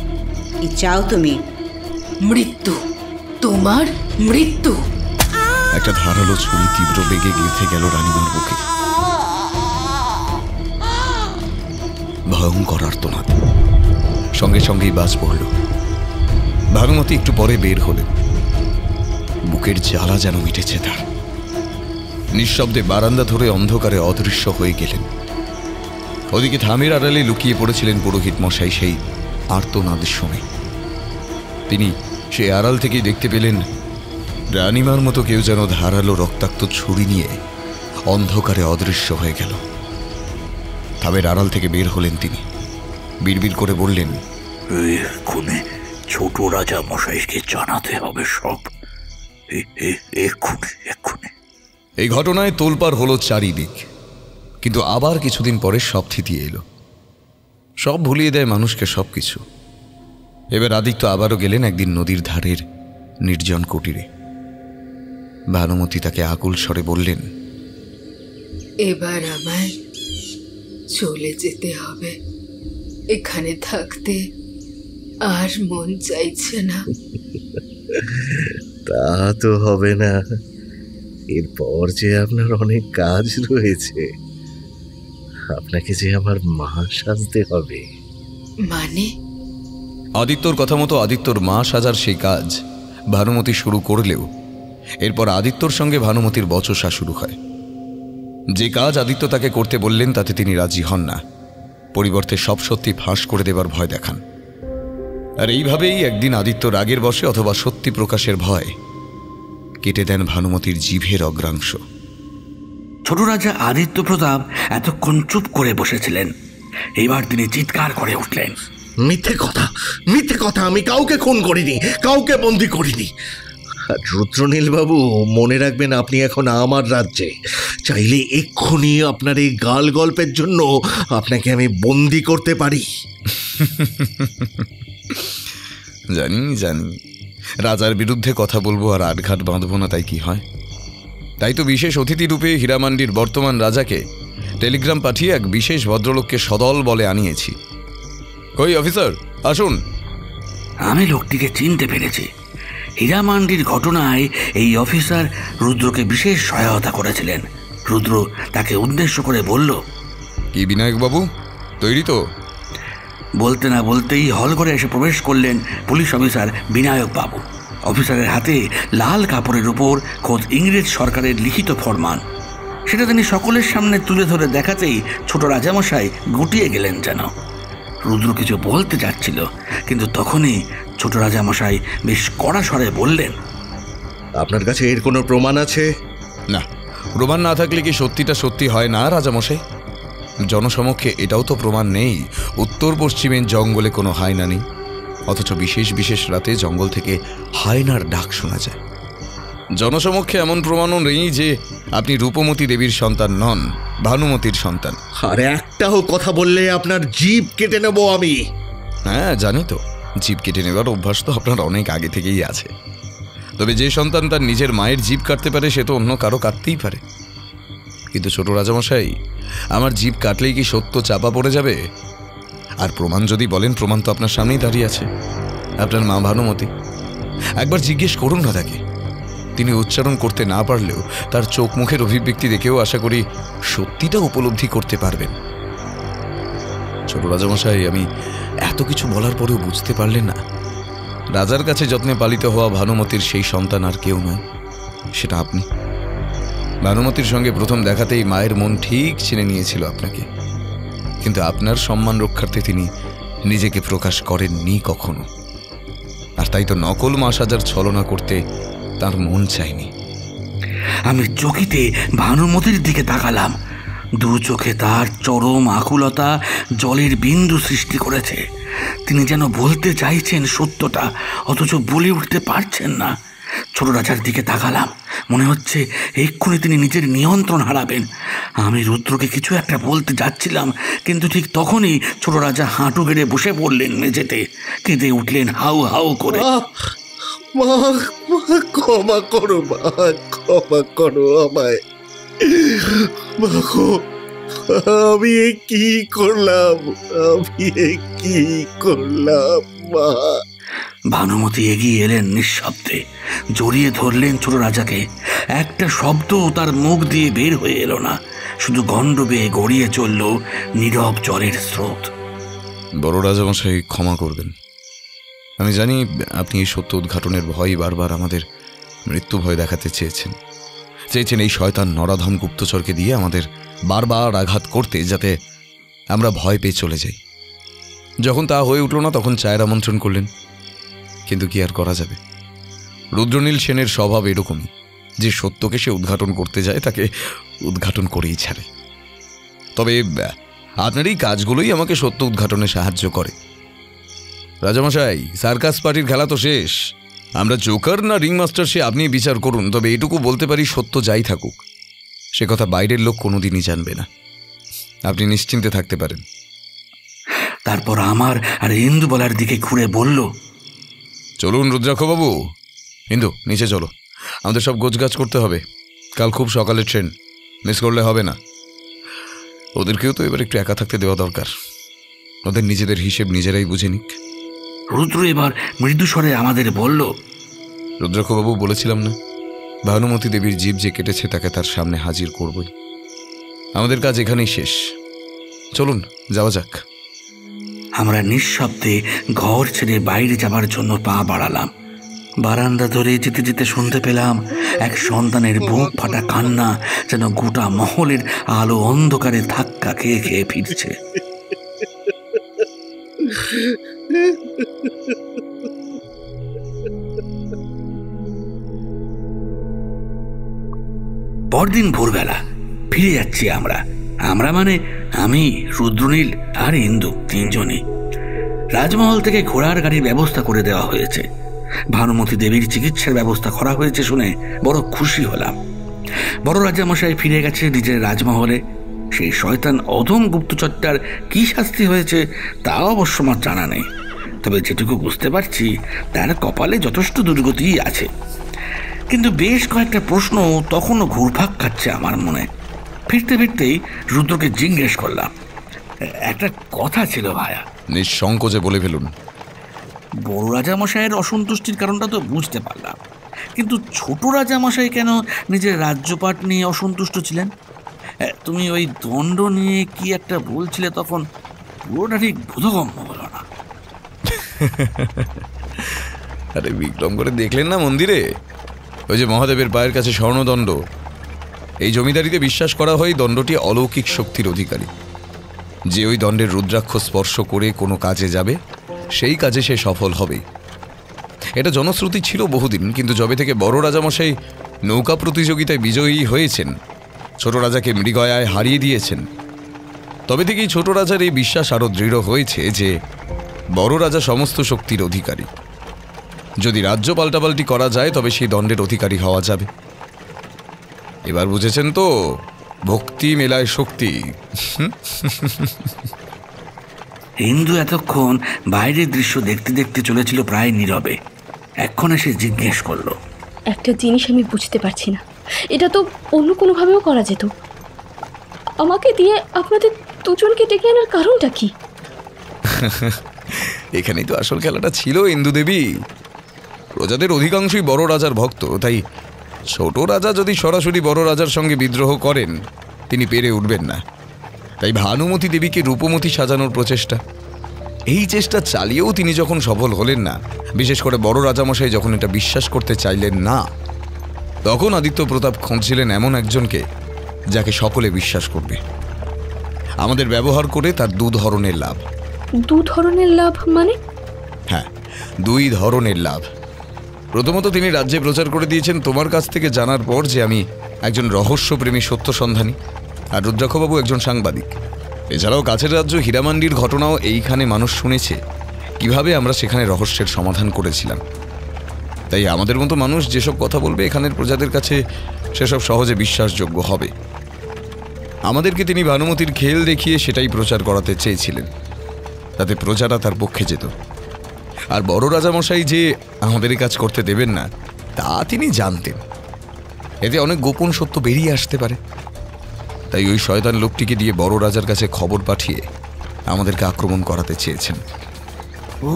কি চাও তুমি? মৃত্যু, তোমার মৃত্যু। একটা ধারালো ছুরি তীব্র বেগে গেঁথে গেল রানীমার বুকে। ভয়ঙ্কর আর্তনাদ, সঙ্গে সঙ্গেই বাজ পড়ল। ভানুমতি একটু পরে বের হলেন। বুকের জ্বালা যেন মিটেছে তার। নিঃশব্দে বারান্দা ধরে অন্ধকারে অদৃশ্য হয়ে গেলেন। ওদিকে থামের আড়ালে লুকিয়ে পড়েছিলেন পুরোহিত মশাই সেই আর্তনাদের সময়। তিনি সেই আড়াল থেকেই দেখতে পেলেন রানিমার মতো কেউ যেন ধারালো রক্তাক্ত ছুরি নিয়ে অন্ধকারে অদৃশ্য হয়ে গেল। থামের আড়াল থেকে বের হলেন তিনি, বিড়বিড় করে বললেন, এক্ষুনি ছোট রাজা মশাইকে জানাতে হবে সব, এক্ষুনি এক্ষুনি। এই ঘটনায় তোলপাড় হলো চারিদিক, কিন্তু আবার কিছুদিন পরে সব থিতিয়ে এলো। সব ভুলিয়ে দেয় মানুষকে সব কিছু। এবার আদিত্য আবারও গেলেন একদিন নদীর ধারের নির্জন কুটিরে। ভানুমতি তাকে আকুল স্বরে বললেন, এবার আমায় চলে যেতে হবে, এখানে থাকতে আর মন চাইছে না। তা তো হবে না, এরপর যে আপনার অনেক কাজ রয়েছে। আপনাকে যে আমার মা সাজতে হবে। মানে? আদিত্যর কথা মতো আদিত্যর মা সাজার সেই কাজ ভানুমতি শুরু করলেও এরপর আদিত্যর সঙ্গে ভানুমতির বচসা শুরু হয়। যে কাজ আদিত্য তাকে করতে বললেন তাতে তিনি রাজি হন না, পরিবর্তে সব সত্যি ফাঁস করে দেবার ভয় দেখান। আর এইভাবেই একদিন আদিত্য রাগের বশে অথবা সত্যি প্রকাশের ভয় কেটে দেন ভানুমতির জিভের অগ্রাংশ। ছোট রাজা আদিত্য প্রতাপ এতক্ষণ চুপ করে বসেছিলেন। এবার তিনি চিৎকার করে উঠলেন, মিথ্যে কথা, মিথ্যে কথা! আমি কাউকে খুন করিনি, কাউকে বন্দি করিনি। রুদ্রনীল বাবু, মনে রাখবেন আপনি এখন আমার রাজ্যে। চাইলে এক্ষুনি আপনার এই গাল গল্পের জন্য আপনাকে আমি বন্দি করতে পারি। জানি জানি, রাজার বিরুদ্ধে কথা বলবো আর আটঘাট বাঁধবো না, তাই কি হয়? তাই তো বিশেষ অতিথি রূপে হীরামান্ডির বর্তমান রাজাকে টেলিগ্রাম পাঠিয়ে এক বিশেষ ভদ্রলোককে সদল বলে আনিয়েছি। কই অফিসার, আসুন। আমি লোকটিকে চিনতে পেরেছি। হীরামান্ডির ঘটনায় এই অফিসার রুদ্রকে বিশেষ সহায়তা করেছিলেন। রুদ্র তাকে উদ্দেশ্য করে বলল, কি বিনায়ক বাবু, তৈরি তো? বলতে না বলতেই হল ঘরে এসে প্রবেশ করলেন পুলিশ অফিসার বিনায়ক বাবু। অফিসারের হাতে লাল কাপড়ের উপর খোদ ইংরেজ সরকারের লিখিত ফরমান। সেটা তিনি সকলের সামনে তুলে ধরে দেখাতেই ছোট রাজামশাই গুটিয়ে গেলেন যেন। রুদ্র কিছু বলতে যাচ্ছিল, কিন্তু তখনই ছোট রাজামশাই বেশ কড়া স্বরে বললেন, আপনার কাছে এর কোনো প্রমাণ আছে? না, প্রমাণ না থাকলে কি সত্যিটা সত্যি হয় না রাজামশাই? জনসমক্ষে এটাও তো প্রমাণ নেই উত্তর পশ্চিমের জঙ্গলে কোনো হায়না নেই, অথচ বিশেষ বিশেষ রাতে জঙ্গল থেকে হায়নার ডাক শোনা যায়। জনসমক্ষে এমন প্রমাণও নেই যে আপনি রূপমতী দেবীর সন্তান নন, ভানুমতির সন্তান। আর একটাও কথা বললে আপনার জিভ কেটে নেব আমি। হ্যাঁ জানি তো, জিভ কেটে নেবার অভ্যাস তো আপনার অনেক আগে থেকেই আছে। তবে যে সন্তান তার নিজের মায়ের জিভ কাটতে পারে সে তো অন্য কারো কাটতেই পারে। কিন্তু ছোট রাজামশাই, আমার জিভ কাটলেই কি সত্য চাপা পড়ে যাবে? আর প্রমাণ যদি বলেন, প্রমাণ তো আপনার সামনেই দাঁড়িয়ে আছে, আপনার মা ভানুমতি। একবার জিজ্ঞেস করুন না তাকে। তিনি উচ্চারণ করতে না পারলেও তার চোখ মুখের অভিব্যক্তি দেখেও আশা করি সত্যিটা উপলব্ধি করতে পারবেন। ছোট রাজামশাই, আমি এত কিছু বলার পরেও বুঝতে পারলেন না? রাজার কাছে যত্নে পালিত হওয়া ভানুমতির সেই সন্তান আর কেউ নয়, সেটা আপনি। ভানুমতির সঙ্গে প্রথম দেখাতেই মায়ের মন ঠিক চিনে নিয়েছিল আপনাকে, কিন্তু আপনার সম্মান রক্ষার্থে তিনি নিজেকে প্রকাশ করেননি কখনো। আর তাই তো নকল মা সাজার ছলনা করতে তার মন চায়নি। আমি চকিতে ভানুমতির দিকে তাকালাম। দু চোখে তার চরম আকুলতা জলের বিন্দু সৃষ্টি করেছে। তিনি যেন বলতে চাইছেন সত্যটা, অথচ বলে উঠতে পারছেন না। ছোট রাজার দিকে তাকালাম, মনে হচ্ছে এক্ষুনি তিনি নিজের নিয়ন্ত্রণ হারাবেন। আমি রুদ্রকে কিছু একটা বলতে যাচ্ছিলাম, কিন্তু ঠিক তখনই ছোট রাজা হাঁটু গেড়ে বসে পড়লেন মেঝেতে, কেঁদে উঠলেন হাউ হাউ করে। মা, ক্ষমা করো মা, ক্ষমা করো আমায়। আমি কি করলাম, আমি কি করলাম মা? ভানুমতি এগিয়ে এলেন নিঃশব্দে, জড়িয়ে ধরলেন ছোট রাজাকে। একটা শব্দ তার মুখ দিয়ে বের হয়ে এলো না, শুধু গণ্ড বেয়ে গড়িয়ে চলল নীরব জলের স্রোত। বড় রাজামশাই, ক্ষমা করবেন। আমি জানি আপনি এই সত্য উদ্ঘাটনের ভয় বারবার আমাদের মৃত্যু ভয় দেখাতে চেয়েছেন এই শয়তান নরাধম গুপ্তচরকে দিয়ে আমাদের বারবার আঘাত করতে, যাতে আমরা ভয় পেয়ে চলে যাই। যখন তা হয়ে উঠল না তখন চায়ের আমন্ত্রণ করলেন, কিন্তু কি আর করা যাবে? রুদ্রনীল সেনের স্বভাব এরকমই, যে সত্যকে সে উদ্ঘাটন করতে যায় তাকে উদ্ঘাটন করেই ছাড়ে। তবে আপনার এই কাজগুলোই আমাকে সত্য উদ্ঘাটনে সাহায্য করে। রাজামশাই, সার্কাস পার্টির খেলা তো শেষ, আমরা জোকার না রিংমাস্টার সে আপনি বিচার করুন। তবে এটুকু বলতে পারি, সত্য যাই থাকুক সে কথা বাইরের লোক কোনোদিনই জানবে না, আপনি নিশ্চিন্তে থাকতে পারেন। তারপর আমার আর ইন্দুবালার দিকে ঘুরে বলল, চলুন রুদ্রাক্ষবাবু, ইন্দু নিচে চলো, আমাদের সব গোছগাছ করতে হবে। কাল খুব সকালে ট্রেন, মিস করলে হবে না। ওদেরকেও তো এবার একটু একা থাকতে দেওয়া দরকার, ওদের নিজেদের হিসেব নিজেরাই বুঝে নিক। রুদ্র এবার মৃদুস্বরে আমাদের বলল, রুদ্রাক্ষবাবু, বলেছিলাম না ভানুমতী দেবীর জীব যে কেটেছে তাকে তার সামনে হাজির করবই। আমাদের কাজ এখানেই শেষ, চলুন যাওয়া যাক। আমরা নিঃশব্দে ঘর ছেড়ে বাইরে যাবার জন্য পা বাড়ালাম। বারান্দা ধরে যেতে যেতে শুনতে পেলাম এক সন্তানের বুক ফাটা কান্না, যেন গোটা মহলের আলো অন্ধকারে ধাক্কা খেয়ে খেয়ে ফিরছে। পরদিন ভোরবেলা ফিরে যাচ্ছি আমরা মানে আমি, রুদ্রনীল আর ইন্দু, তিনজনই। রাজমহল থেকে ঘোড়ার গাড়ির ব্যবস্থা করে দেওয়া হয়েছে। ভানুমতী দেবীর চিকিৎসার ব্যবস্থা করা হয়েছে শুনে বড় খুশি হলাম। বড় রাজামশাই ফিরে গেছে নিজের রাজমহলে। সেই শয়তান অধম গুপ্তচরটার কি শাস্তি হয়েছে তা অবশ্য আমার জানা নেই, তবে যেটুকু বুঝতে পারছি তার কপালে যথেষ্ট দুর্গতিই আছে। কিন্তু বেশ কয়েকটা প্রশ্ন তখনও ঘুরপাক খাচ্ছে আমার মনে। ফিরতে ফিরতেই রুদ্রকে জিজ্ঞেস করলাম, একটা কথা ছিল ভায়া। নিঃসংকোচে বলে ফেলুন। বড় রাজামশাইয়ের অসন্তুষ্টির কারণটা তো বুঝতে পারলাম, কিন্তু ছোট রাজামশাই কেন নিজের রাজ্যপাট নিয়ে অসন্তুষ্ট ছিলেন? তুমি ওই দণ্ড নিয়ে কি একটা বলছিলে তখন, পুরোটা ঠিক বোধগম্য হলো না। আরে বিক্রম করে দেখলেন না মন্দিরে ওই যে মহাদেবের পায়ের কাছে স্বর্ণদণ্ড? এই জমিদারিতে বিশ্বাস করা হয় দণ্ডটি অলৌকিক শক্তির অধিকারী। যে ওই দণ্ডের রুদ্রাক্ষ স্পর্শ করে কোনো কাজে যাবে সেই কাজে সে সফল হবে। এটা জনশ্রুতি ছিল বহুদিন, কিন্তু যবে থেকে বড় রাজামশাই নৌকা প্রতিযোগিতায় বিজয়ী হয়েছেন, ছোট রাজাকে মৃগয়ায় হারিয়ে দিয়েছেন, তবে থেকেই ছোট রাজার এই বিশ্বাস আরও দৃঢ় হয়েছে যে বড় রাজা সমস্ত শক্তির অধিকারী। যদি রাজ্য পাল্টাপাল্টি করা যায় তবে সেই দণ্ডের অধিকারী হওয়া যাবে। এবার বুঝেছেন তো, ভক্তি মেলায় শক্তি। হিন্দু এতক্ষণ বাইরের দৃশ্য দেখতে দেখতে চলেছিল প্রায় নীরবে। এখন এসে জিজ্ঞেস করলো, একটা জিনিস আমি বুঝতে পারছি না, এটা তো অন্য কোনোভাবেও করা যেত। আমাকে দিয়ে আপনাদের দুজনকে ডেকে আনার কারণটা কি? এখানেই তো আসল খেলাটা ছিল ইন্দু দেবী। প্রজাদের অধিকাংশই বড় রাজার ভক্ত, তাই ছোট রাজা যদি সরাসরি বড় রাজার সঙ্গে বিদ্রোহ করেন তিনি পেরে উঠবেন না। তাই ভানুমতী দেবীকে রূপমতী সাজানোর প্রচেষ্টা, এই চেষ্টা চালিয়েও তিনি যখন সফল হলেন না, বিশেষ করে বড় রাজামশাই যখন এটা বিশ্বাস করতে চাইলেন না, তখন আদিত্য প্রতাপ খুঁজছিলেন এমন একজনকে যাকে সকলে বিশ্বাস করবে। আমাদের ব্যবহার করে তার দু ধরনের লাভ। দু ধরনের লাভ মানে? হ্যাঁ, দুই ধরনের লাভ। প্রথমত তিনি রাজ্যে প্রচার করে দিয়েছেন তোমার কাছ থেকে জানার পর যে আমি একজন রহস্যপ্রেমী সত্য সন্ধানী, আর রুদ্রাক্ষবাবু একজন সাংবাদিক। এছাড়াও কাছের রাজ্য হীরামান্ডির ঘটনাও এইখানে মানুষ শুনেছে, কিভাবে আমরা সেখানে রহস্যের সমাধান করেছিলাম। তাই আমাদের মতো মানুষ যেসব কথা বলবে এখানের প্রজাদের কাছে সেসব সহজে বিশ্বাসযোগ্য হবে। আমাদেরকে তিনি ভানুমতির খেল দেখিয়ে সেটাই প্রচার করাতে চেয়েছিলেন, তাতে প্রজারা তার পক্ষে যেত। আর বড় রাজামশাই যে আমাদের এই কাজ করতে দেবেন না তা তিনি জানতেন। এতে অনেক গোপন সত্য বেরিয়ে আসতে পারে। তাই ওই শয়তান লোকটিকে দিয়ে বড় রাজার কাছে খবর পাঠিয়ে আমাদেরকে আক্রমণ করাতে চেয়েছেন। ও,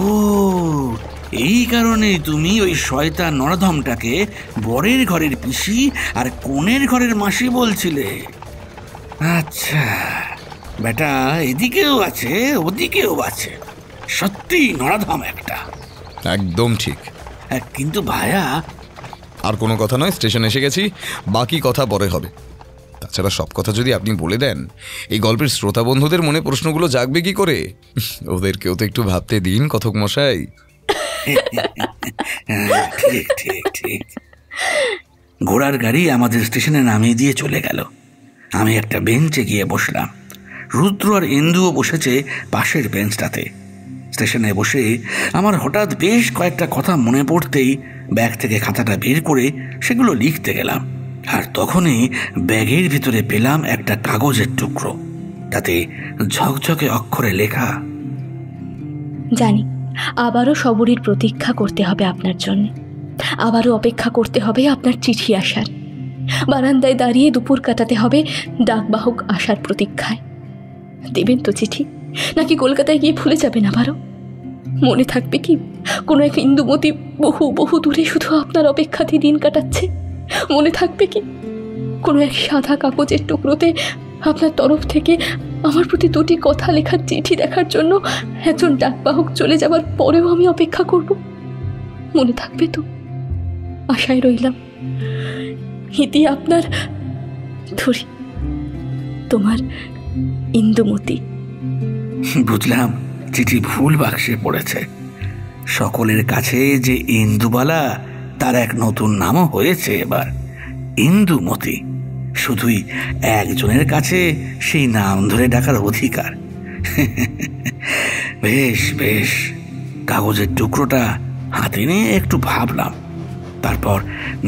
এই কারণে তুমি ওই শয়তান নরধমটাকে বরের ঘরের পিসি আর কোণের ঘরের মাসি বলছিলে। আচ্ছা, বেটা এদিকেও আছে ওদিকেও আছে, সত্যি নরধম একটা। একদম ঠিক। কিন্তু ভায়া, আর কোনো কথা নয়, স্টেশন এসে গেছি, বাকি কথা পরে হবে। তাছাড়া সব কথা যদি আপনি বলে দেন, এই গল্পের শ্রোতা বন্ধুদের মনে প্রশ্নগুলো জাগবে কি করে? ওদেরকেও তো একটু ভাবতে দিন কথক মশাই। ঠিক ঠিক ঠিক। ঘোড়ার গাড়ি আমাদের স্টেশনে নামিয়ে দিয়ে চলে গেল। আমি একটা বেঞ্চে গিয়ে বসলাম। রুদ্র আর ইন্দুও বসেছে পাশের বেঞ্চটাতে। স্টেশনে বসে আমার হঠাৎ বেশ কয়েকটা কথা মনে পড়তেই ব্যাগ থেকে খাতাটা বের করে সেগুলো লিখতে গেলাম। আর তখনই ব্যাগের ভিতরে পেলাম একটা কাগজের টুকরো, তাতে ঝকঝকে অক্ষরে লেখা, জানি আবারও সবরীর প্রতীক্ষা করতে হবে আপনার জন্য, আবারও অপেক্ষা করতে হবে আপনার চিঠি আসার, বারান্দায় দাঁড়িয়ে দুপুর কাটাতে হবে ডাকবাহক আসার প্রতীক্ষায়। দেবেন তো চিঠি, নাকি কলকাতায় গিয়ে ভুলে যাবেন আবারও? মনে থাকবে কি কোনো এক ইন্দুমতি বহু বহু দূরে শুধু আপনার অপেক্ষাতেই দিন কাটাচ্ছে? মনে থাকবে কি কোনো এক সাদা কাগজের টুকরোতে আপনার তরফ থেকে আমার প্রতি দুটি কথা লেখার চিঠি দেখার জন্য একজন ডাকবাহক চলে যাবার পরেও আমি অপেক্ষা করব? মনে থাকবে তো? আশায় রইলাম। ইতি আপনার ধরি, তোমার ইন্দুমতি। বুঝলাম চিঠি ভুল বাক্সে পড়েছে। সকলের কাছে যে ইন্দুবালা, তার এক নতুন নামও হয়েছে এবার, ইন্দুমতি। শুধুই একজনের কাছে সেই নাম ধরে ডাকার অধিকার। বেশ বেশ। কাগজের টুকরোটা হাতে নিয়ে একটু ভাবলাম, তারপর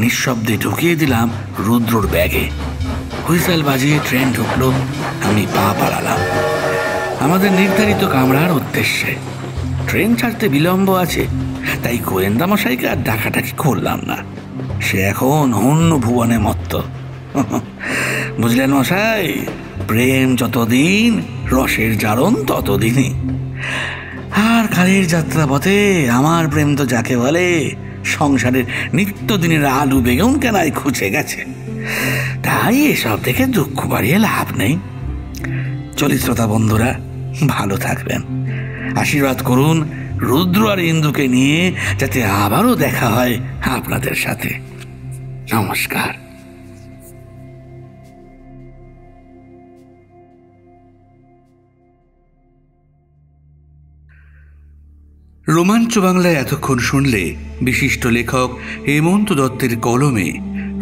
নিঃশব্দে ঢুকিয়ে দিলাম রুদ্রর ব্যাগে। হুইসেল বাজিয়ে ট্রেন ঢুকলো। আমি পা বাড়ালাম আমাদের নির্ধারিত কামরার উদ্দেশ্যে। ট্রেন ছাড়তে বিলম্ব আছে, তাই গোয়েন্দা মশাইকে আর ডাকাডাকি করলাম না। সে এখন অন্য ভুবনে মত্ত। বুঝলেন মশাই, প্রেম যতদিন, রসের জারণ ততদিনই। আর কালের যাত্রাপথে আমার প্রেম তো যাকে বলে সংসারের নিত্যদিনের আলু বেগুন কেনায় খুঁজে গেছে। তাই এসব দেখে দুঃখ বাড়িয়ে লাভ নেই। চলি শ্রোতা বন্ধুরা, ভালো থাকবেন। আশীর্বাদ করুন রুদ্র আর ইন্দুকে নিয়ে যাতে আবারও দেখা হয় আপনাদের সাথে। নমস্কার। রোমাঞ্চ বাংলায় এতক্ষণ শুনলে বিশিষ্ট লেখক হেমন্ত দত্তের কলমে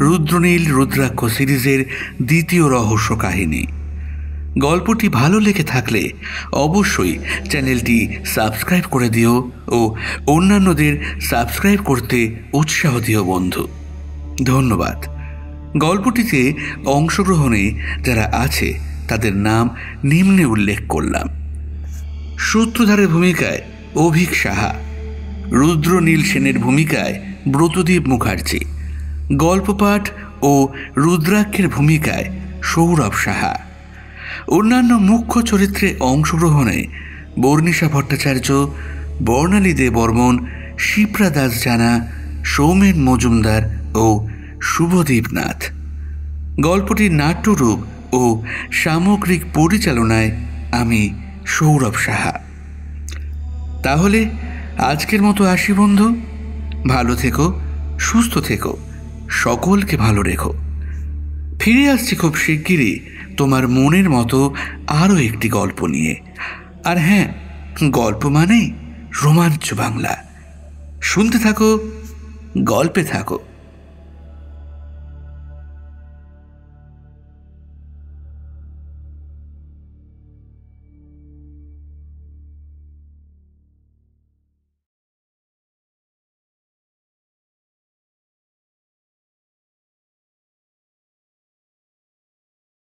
রুদ্রনীল রুদ্রাক্ষ সিরিজের দ্বিতীয় রহস্য কাহিনী। গল্পটি ভালো লেগে থাকলে অবশ্যই চ্যানেলটি সাবস্ক্রাইব করে দিও ও অন্যান্যদের সাবস্ক্রাইব করতে উৎসাহ দিও বন্ধু। ধন্যবাদ। গল্পটিতে অংশগ্রহণে যারা আছে তাদের নাম নিম্নে উল্লেখ করলাম। সূত্রধারের ভূমিকায় অভিক সাহা, রুদ্রনীল সেনের ভূমিকায় ব্রতদীপ মুখার্জি, গল্পপাঠ ও রুদ্রাক্ষের ভূমিকায় সৌরভ সাহা। অন্যান্য মুখ্য চরিত্রে অংশগ্রহণে বর্ণিশা ভট্টাচার্য, বর্ণালী দে বর্মন, শিপ্রা দাস জানা, সৌমেন মজুমদার ও শুভদীপ নাথ। গল্পটির নাট্যরূপ ও সামগ্রিক পরিচালনায় আমি সৌরভ সাহা। তাহলে আজকের মতো আসি বন্ধু। ভালো থেকো, সুস্থ থেকো, সকলকে ভালো রেখো। ফিরে আসছি খুব শিগগিরই তোমার মনের মতো আরও একটি গল্প নিয়ে। আর হ্যাঁ, গল্প মানে রোমাঞ্চ বাংলা। শুনতে থাকো, গল্পে থাকো।